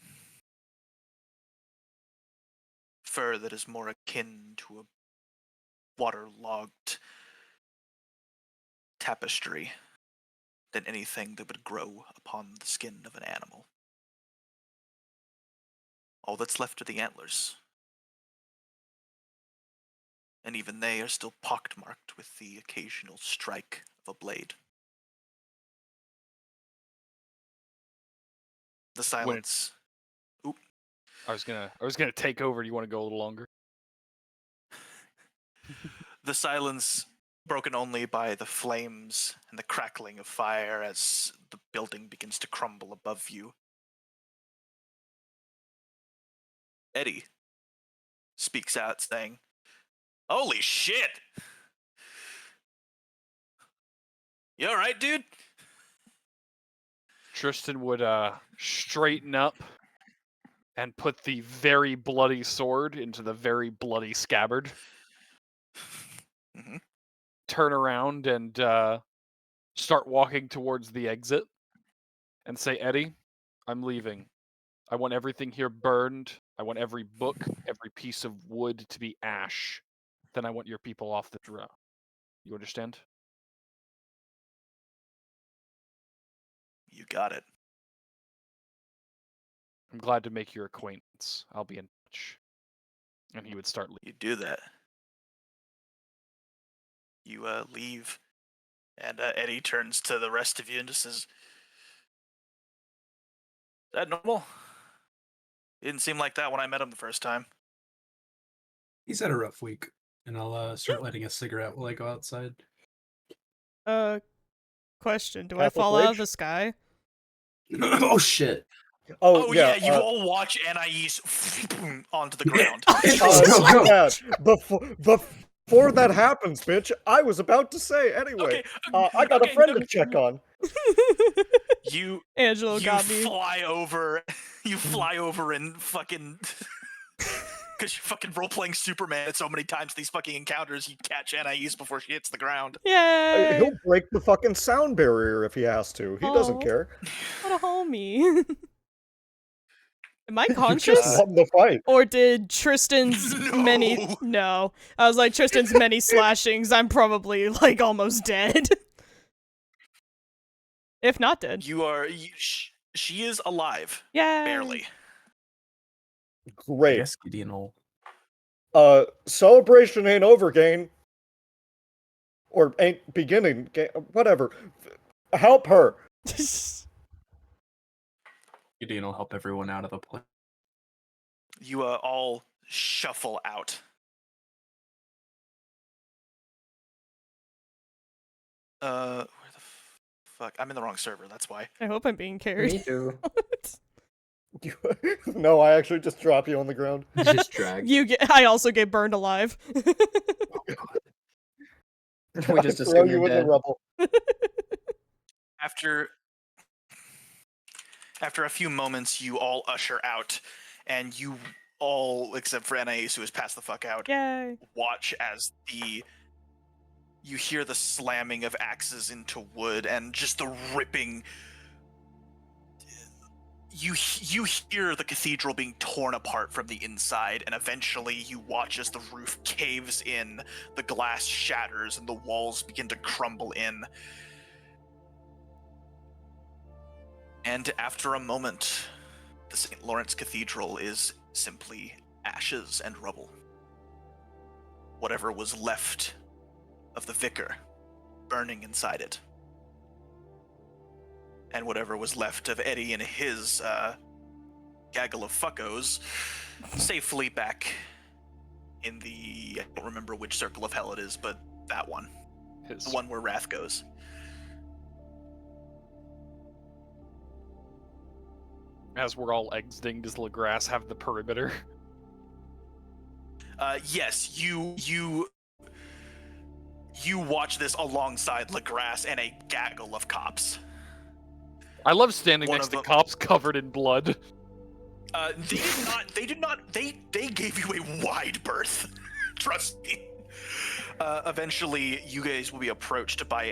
Fur that is more akin to a waterlogged tapestry than anything that would grow upon the skin of an animal. All that's left are the antlers. And even they are still pockmarked with the occasional strike of a blade. The silence. Oop. I was gonna take over. Do you want to go a little longer? The silence broken only by the flames and the crackling of fire as the building begins to crumble above you. Eddie speaks out saying, "Holy shit! You alright, dude?" Trystan would straighten up and put the very bloody sword into the very bloody scabbard. Mhm. Turn around and start walking towards the exit and say, Eddie, I'm leaving. I want everything here burned. I want every book, every piece of wood to be ash. Then I want your people off the draw. You understand? You got it. I'm glad to make your acquaintance. I'll be in touch. And he would start leaving. You do that. You leave, and Eddie turns to the rest of you and just says, "Is that normal? He didn't seem like that when I met him the first time." He's had a rough week, and I'll start lighting a cigarette while I go outside. Question. Do I Catholic fall out of rage? the sky? Oh shit! Oh yeah, you all watch Anaïs onto the ground. Go. Yeah, before that happens, bitch, I was about to say anyway. I got a friend to check on. You Angelo got me. fly over. You fly over and fucking. Because you're fucking role-playing Superman so many times these fucking encounters, you catch Anaïs before she hits the ground. Yay! He'll break the fucking sound barrier if he has to. He doesn't Aw. care. What a homie. Am I You conscious? just won the fight. Or did Tristan's many... No. I was like, Tristan's many slashings, I'm probably, like, almost dead. If not dead. She is alive. Yeah. Barely. Great. Yes, Giddeon will. Celebration ain't over, gang. Or ain't beginning, whatever. Help her. Giddeon will help everyone out of the place. You all shuffle out. Where the fuck? I'm in the wrong server, that's why. I hope I'm being carried. Me too. No, I actually just drop you on the ground. Just drag. I also get burned alive. We just I throw assume you you're in dead. the rubble. After a few moments, you all usher out, and you all, except for Anaïs, who has passed the fuck out, Yay. watch as you hear the slamming of axes into wood and just the ripping. You hear the cathedral being torn apart from the inside, and eventually you watch as the roof caves in, the glass shatters, and the walls begin to crumble in. And after a moment, the St. Lawrence Cathedral is simply ashes and rubble. Whatever was left of the vicar burning inside it. And whatever was left of Eddie and his gaggle of fuckos safely back in the, I don't remember which circle of hell it is, but that one. The one where Wrath goes. As we're all exiting, does Legrasse have the perimeter? Yes, you watch this alongside Legrasse and a gaggle of cops. I love standing One next of to them- cops covered in blood. They gave you a wide berth. Trust me. Eventually, you guys will be approached by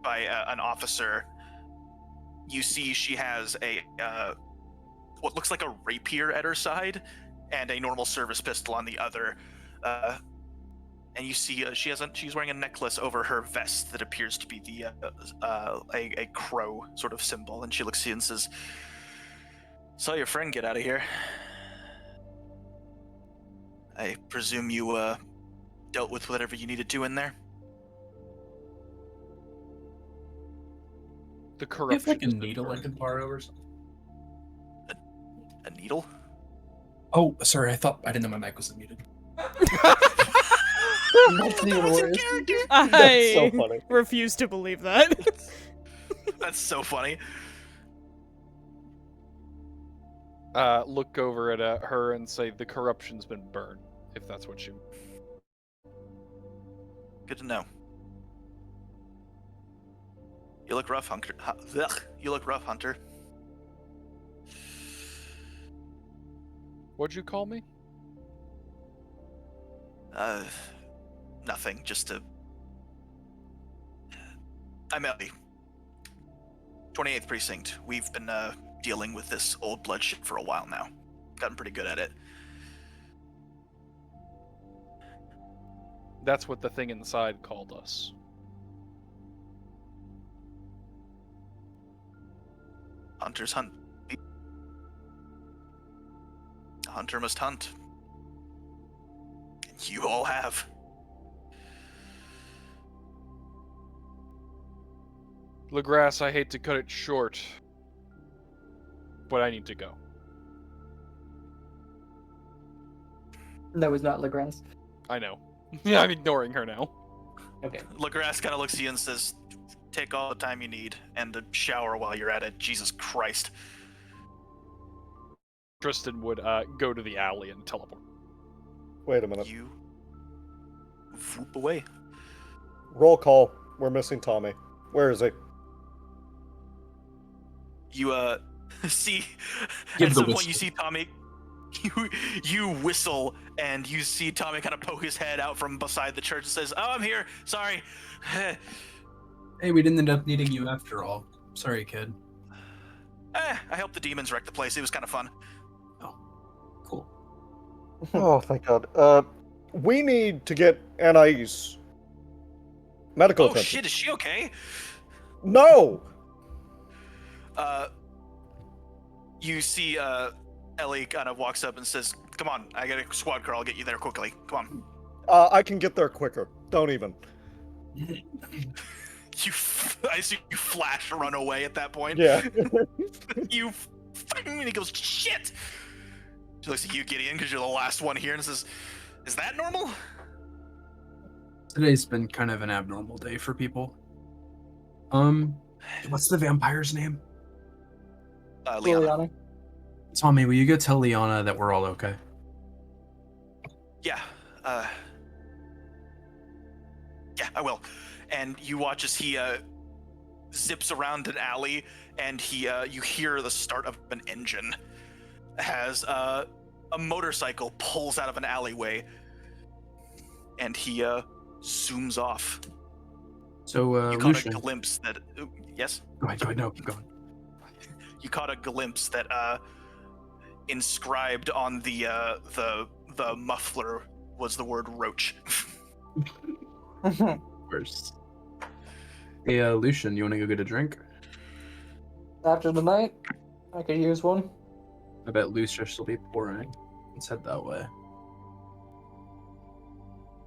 an officer. You see she has what looks like a rapier at her side and a normal service pistol on the other. and you see she's wearing a necklace over her vest that appears to be a crow sort of symbol, and she looks at you and says, "Saw your friend get out of here. I presume you dealt with whatever you needed to in there." The Do you have corruption. like a needle I could borrow or something? A needle? Oh, sorry, I didn't know my mic was unmuted. That's even worse. That's so I funny. refuse to believe that. That's so funny. Look over at her and say the corruption's been burned, if that's what you. Good to know. You look rough, Hunter. You look rough, Hunter. What'd you call me? Nothing. Just to. I'm Ellie. 28th Precinct. We've been dealing with this old blood shit for a while now. Gotten pretty good at it. That's what the thing inside called us. Hunters hunt. A hunter must hunt. And you all have. LeGrasse, I hate to cut it short, but I need to go. That was not Legrasse. I know. Yeah, I'm ignoring her now. Okay. Legrasse kind of looks at you and says, "Take all the time you need, and a shower while you're at it. Jesus Christ." Trystan would go to the alley and teleport. Wait a minute. You whoop away. Roll call. We're missing Tommy. Where is he? You see Give at the some point whistle. you see Tommy. You whistle and you see Tommy kind of poke his head out from beside the church and says, "Oh, I'm here. Sorry." Hey, we didn't end up needing you after all. Sorry, kid. I helped the demons wreck the place. It was kind of fun. Cool. Oh, thank God. We need to get Anaïs medical Oh attention. shit, is she okay? No! You see Ellie kind of walks up and says, "Come on, I got a squad car. I'll get you there quickly. Come on." I can get there quicker. Don't even. I see you flash run away at that point. Yeah. You and he goes, "Shit!" She looks at you, Gideon, because you're the last one here, and says, "Is that normal?" Today's been kind of an abnormal day for people. What's the vampire's name? Liana. Liliana. Tommy, will you go tell Liana that we're all okay? Yeah. Yeah, I will. And you watch as he zips around an alley, and you hear the start of an engine. As a motorcycle pulls out of an alleyway, and he zooms off. So, You caught Lucien. a glimpse that. Yes. Go ahead. No, keep going. You caught a glimpse that inscribed on the muffler was the word roach. First. Hey, Lucien, you want to go get a drink? After the night, I could use one. I bet Lucius will be pouring. Let's head that way.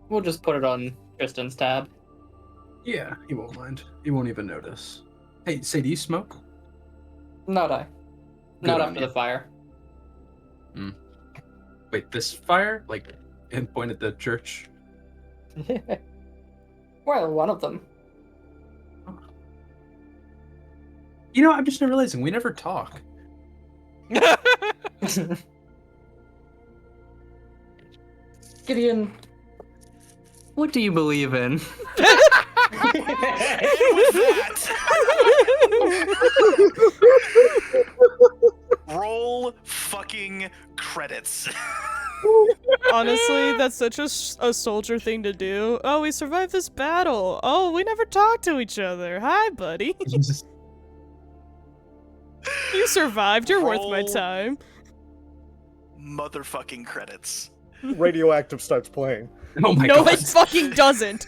We'll just put it on Tristan's tab. Yeah, he won't mind. He won't even notice. Hey, say, do you smoke? Not I. Not on after you. the fire. Wait, this fire? Like, and point at the church? Well, one of them. You know, I'm just now realizing we never talk. Gideon, what do you believe in? And with that, roll fucking credits. Honestly, that's such a soldier thing to do. Oh, we survived this battle. Oh, we never talked to each other. Hi, buddy. You survived. You're worth my Roll. time. Motherfucking credits. Radioactive starts playing. Oh my No, god. it fucking doesn't.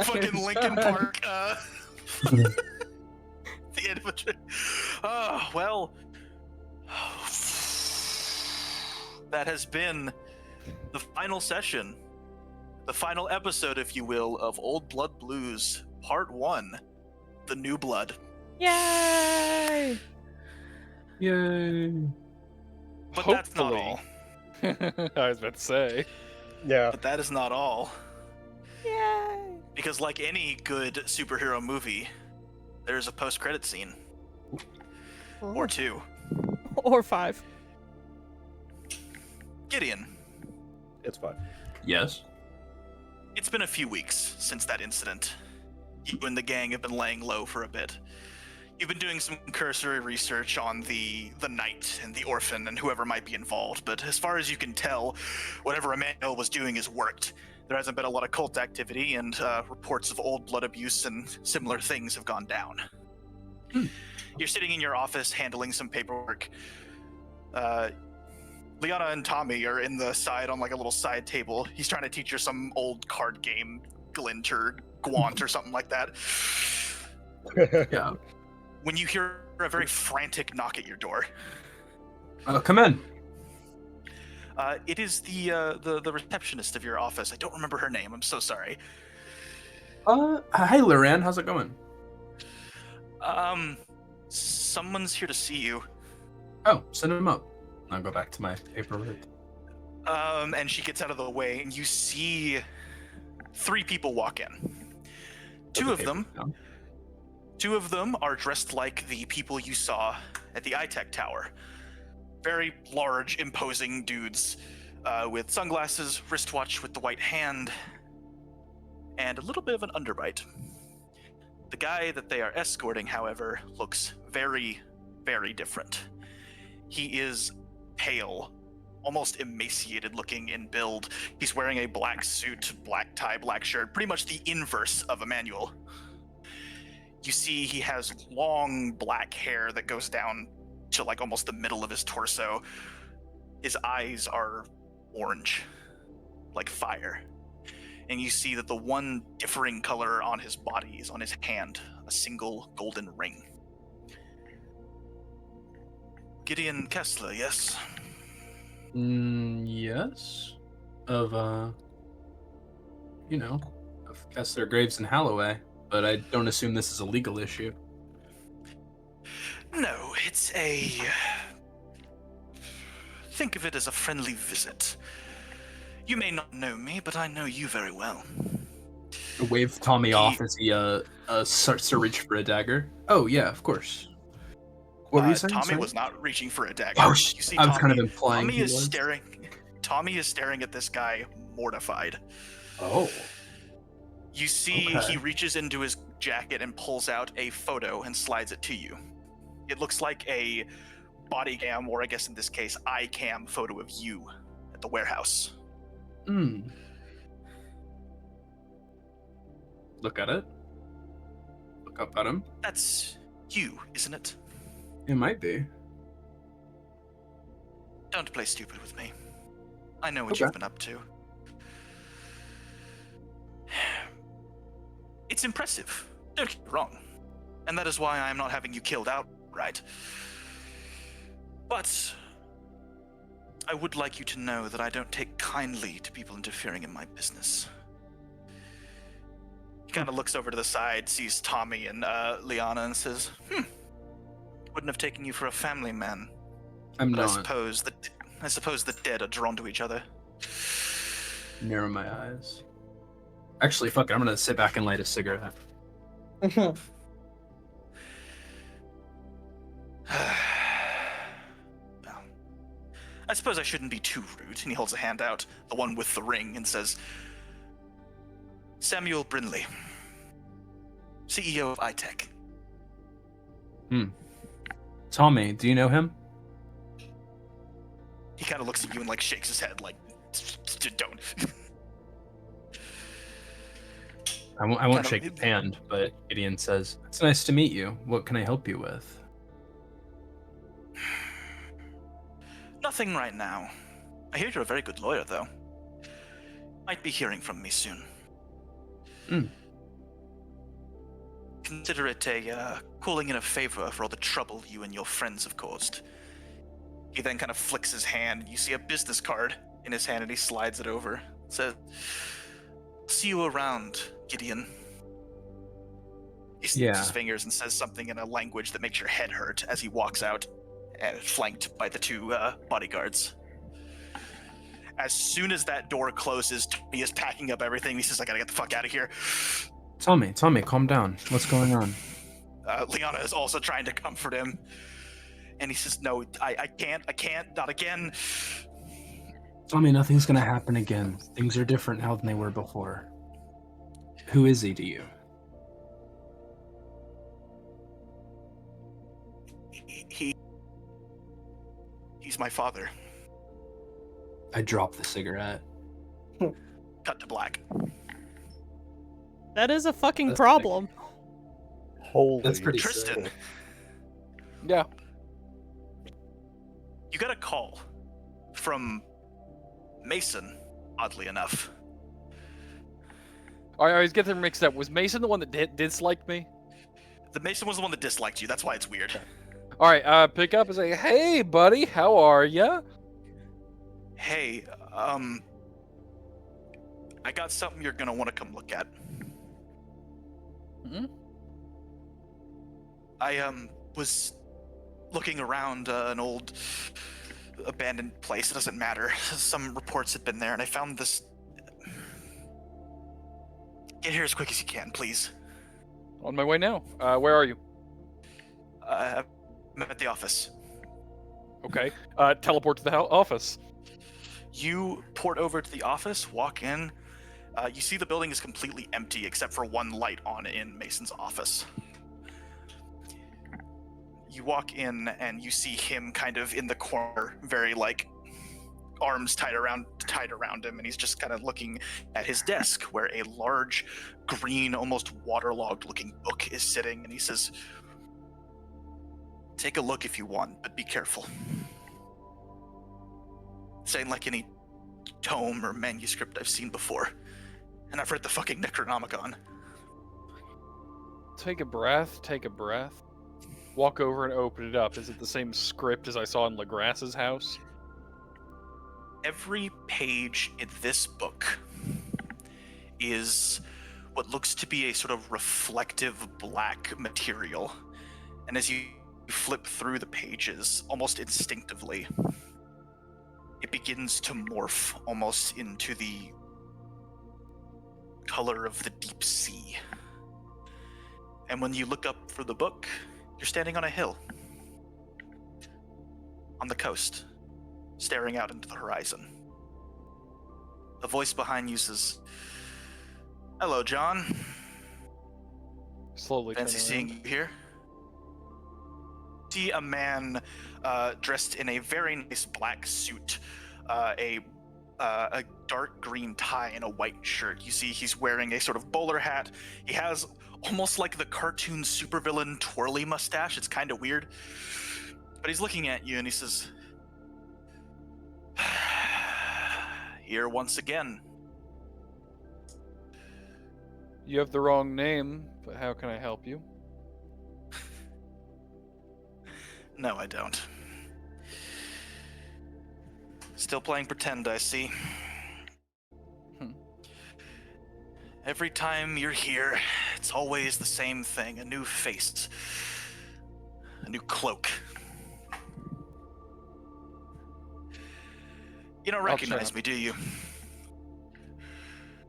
Fucking Linkin Park. The end of a trip. Oh, well. That has been the final session, the final episode, if you will, of Old Blood Blues Part 1, The New Blood. Yay! Yay. But that's not all. I was about to say. Yeah. But that is not all. Yay! Because like any good superhero movie, there's a post-credit scene. Or two. Or 5. Gideon, It's fine. Yes. it's been a few weeks since that incident. You and the gang have been laying low for a bit. You've been doing some cursory research on the knight and the orphan and whoever might be involved, but as far as you can tell, whatever Emmanuel was doing has worked. There hasn't been a lot of cult activity, and reports of old blood abuse and similar things have gone down. You're sitting in your office handling some paperwork. Liana and Tommy are in the side on like a little side table. He's trying to teach her some old card game, Glint or Gwant or something like that. Yeah. When you hear a very frantic knock at your door, Come in. it is the receptionist of your office. I don't remember her name. I'm so sorry. Hi, Loran. How's it going? Someone's here to see you. Oh, send him up. I'll go back to my paperwork. And she gets out of the way, and you see 3 people walk in. Two of them are dressed like the people you saw at the iTech Tower. Very large, imposing dudes with sunglasses, wristwatch with the white hand, and a little bit of an underbite. The guy that they are escorting, however, looks very, very different. He is pale, almost emaciated looking in build. He's wearing a black suit, black tie, black shirt, pretty much the inverse of Emmanuel. You see he has long black hair that goes down to like almost the middle of his torso. His eyes are orange, like fire. And you see that the one differing color on his body is on his hand, a single golden ring. Giddeon Kessler, yes? Yes. Of Kessler, Graves, and Holloway. But I don't assume this is a legal issue. No, it's a... Think of it as a friendly visit. You may not know me, but I know you very well. Wave Tommy off as he starts to reach for a dagger. Oh yeah, of course. What were you saying? Tommy Sorry? was not reaching for a dagger. Oh, You see I was kind of Tommy- implying Tommy he is was. staring. Tommy is staring at this guy, mortified. Oh. You see, Okay. he reaches into his jacket and pulls out a photo and slides it to you. It looks like a body cam, or I guess in this case, eye cam photo of you at the warehouse. Hmm. Look at it. Look up at him. That's you, isn't it? It might be. Don't play stupid with me. I know what Okay. you've been up to. It's impressive. Don't get me wrong. And that is why I am not having you killed outright. But I would like you to know that I don't take kindly to people interfering in my business. He kind of looks over to the side, sees Tommy and Liana, and says, wouldn't have taken you for a family man. I'm But I not. suppose the dead are drawn to each other. Narrow my eyes. Actually, fuck it. I'm gonna sit back and light a cigarette. Well, I suppose I shouldn't be too rude. And he holds a hand out, the one with the ring, and says, Samuel Brinley, CEO of iTech. Tommy, do you know him? He kind of looks at you and like shakes his head, like, don't. I won't Kind of- shake his hand, but Gideon says, "It's nice to meet you. What can I help you with?" Nothing right now. I hear you're a very good lawyer, though. Might be hearing from me soon. Hmm. Consider it a calling in a favor for all the trouble you and your friends have caused. He then kind of flicks his hand. You see a business card in his hand, and he slides it over. It says, "See you around, Giddeon." He snaps his fingers and says something in a language that makes your head hurt as he walks out, and flanked by the two bodyguards. As soon as that door closes, Tony is packing up everything. He says, "I gotta get the fuck out of here." Tommy, calm down. What's going on? Liana is also trying to comfort him. And he says, "No, I can't, not again." Tommy, nothing's gonna happen again. Things are different now than they were before. Who is he to you? He's my father. I dropped the cigarette. Cut to black. That is a fucking That's problem. Holy That's pretty Trystan, sick. Yeah. you got a call from Mason, oddly enough. I always get them mixed up. Was Mason the one that disliked me? The Mason was the one that disliked you. That's why it's weird. All right, pick up and say, "Hey, buddy, how are ya?" Hey, I got something you're gonna want to come look at. Hmm? I was looking around an old abandoned place. It doesn't matter. Some reports had been there, and I found this. Get here as quick as you can, please. On my way now. Where are you? I'm at the office. Okay. Teleport to the office. You port over to the office, walk in. You see the building is completely empty except for one light on in Mason's office. You walk in and you see him kind of in the corner, very like arms tied around him, and he's just kind of looking at his desk where a large green, almost waterlogged looking book is sitting, and he says, "Take a look if you want, but be careful." This ain't like any tome or manuscript I've seen before. And I've read the fucking Necronomicon. Take a breath. Walk over and open it up. Is it the same script as I saw in Legrass's house? Every page in this book is what looks to be a sort of reflective black material. And as you flip through the pages, almost instinctively, it begins to morph almost into the color of the deep sea. And when you look up for the book, you're standing on a hill on the coast, staring out into the horizon. The voice behind you says, "Hello, John. Slowly. Fancy turn seeing around. you here." See a man dressed in a very nice black suit, a dark green tie and a white shirt. You see he's wearing a sort of bowler hat. He has almost like the cartoon supervillain twirly mustache. It's kind of weird. But he's looking at you and he says, "Here once again." You have the wrong name, but how can I help you? No, I don't. Still playing pretend, I see. Every time you're here, it's always the same thing. A new face. A new cloak. You don't recognize try. me, do you?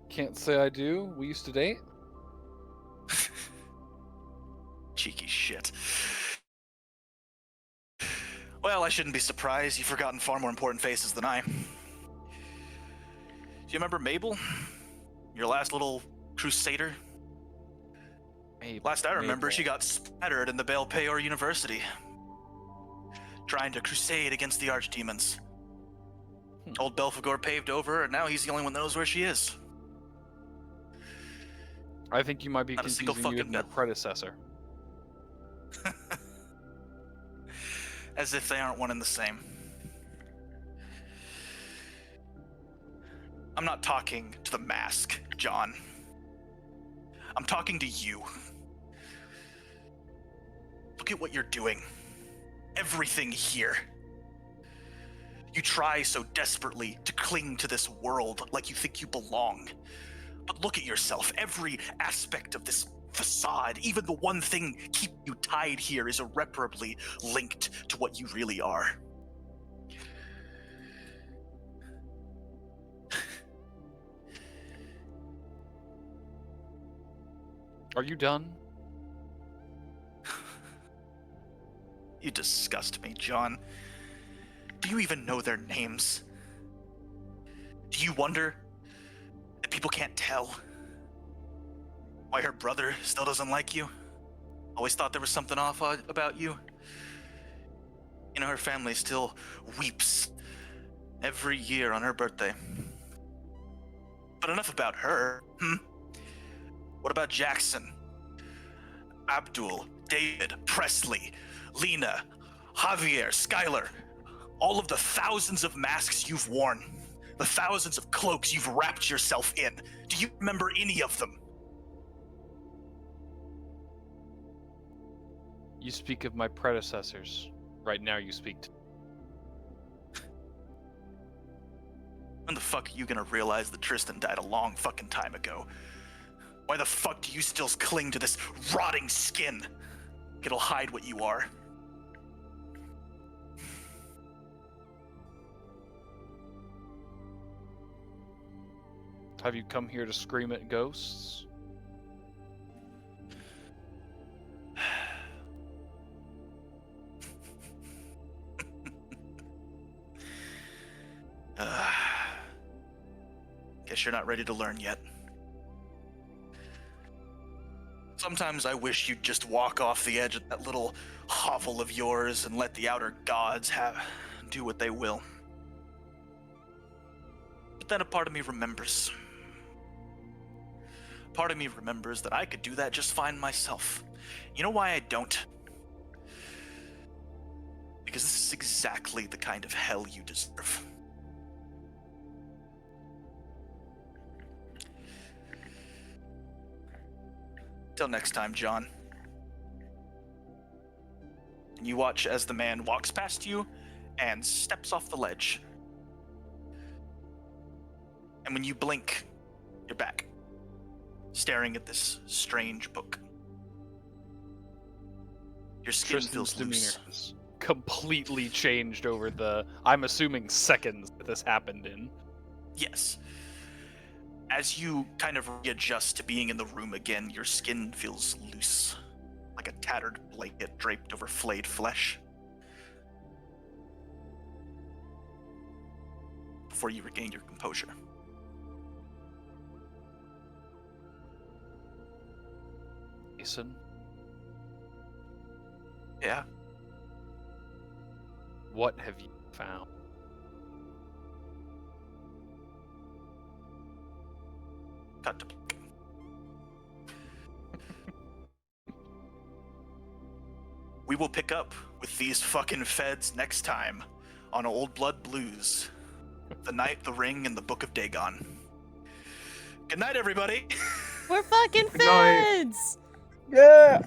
Can't say I do. We used to date. Cheeky shit. Well, I shouldn't be surprised. You've forgotten far more important faces than I. Do you remember Mabel? Your last little crusader? Last I remember, she got splattered in the Baal Peor University. Trying to crusade against the archdemons. Old Belphegor paved over her, and now he's the only one that knows where she is. I think you might be Not a single confusing you fucking with my bit. predecessor. As if they aren't one and the same. I'm not talking to the mask, John. I'm talking to you. Look at what you're doing. Everything here. You try so desperately to cling to this world like you think you belong. But look at yourself. Every aspect of this facade, even the one thing keeping you tied here, is irreparably linked to what you really are. Are you done? You disgust me, John. Do you even know their names? Do you wonder that people can't tell why her brother still doesn't like you? Always thought there was something off about you? You know, her family still weeps every year on her birthday. But enough about her, What about Jackson? Abdul, David, Presley, Lena, Javier, Skylar, all of the thousands of masks you've worn, the thousands of cloaks you've wrapped yourself in. Do you remember any of them? You speak of my predecessors. Right now you speak to... When the fuck are you gonna realize that Trystan died a long fucking time ago? Why the fuck do you still cling to this rotting skin? It'll hide what you are. Have you come here to scream at ghosts? Guess you're not ready to learn yet. Sometimes I wish you'd just walk off the edge of that little hovel of yours and let the outer gods do what they will. But then a part of me remembers. Part of me remembers that I could do that just fine myself. You know why I don't? Because this is exactly the kind of hell you deserve. Till next time, John. And you watch as the man walks past you and steps off the ledge. And when you blink, you're back, staring at this strange book. Your skin Tristan's feels demeanor loose. has completely changed over the, I'm assuming, seconds that this happened in. Yes. As you kind of readjust to being in the room again, your skin feels loose, like a tattered blanket draped over flayed flesh. Before you regain your composure. Jason, Yeah? what have you found? Cut to black. We will pick up with these fucking feds next time on Old Blood Blues. The Night, the Ring, and the Book of Dagon. Good night, everybody! We're fucking night. feds! Yeah.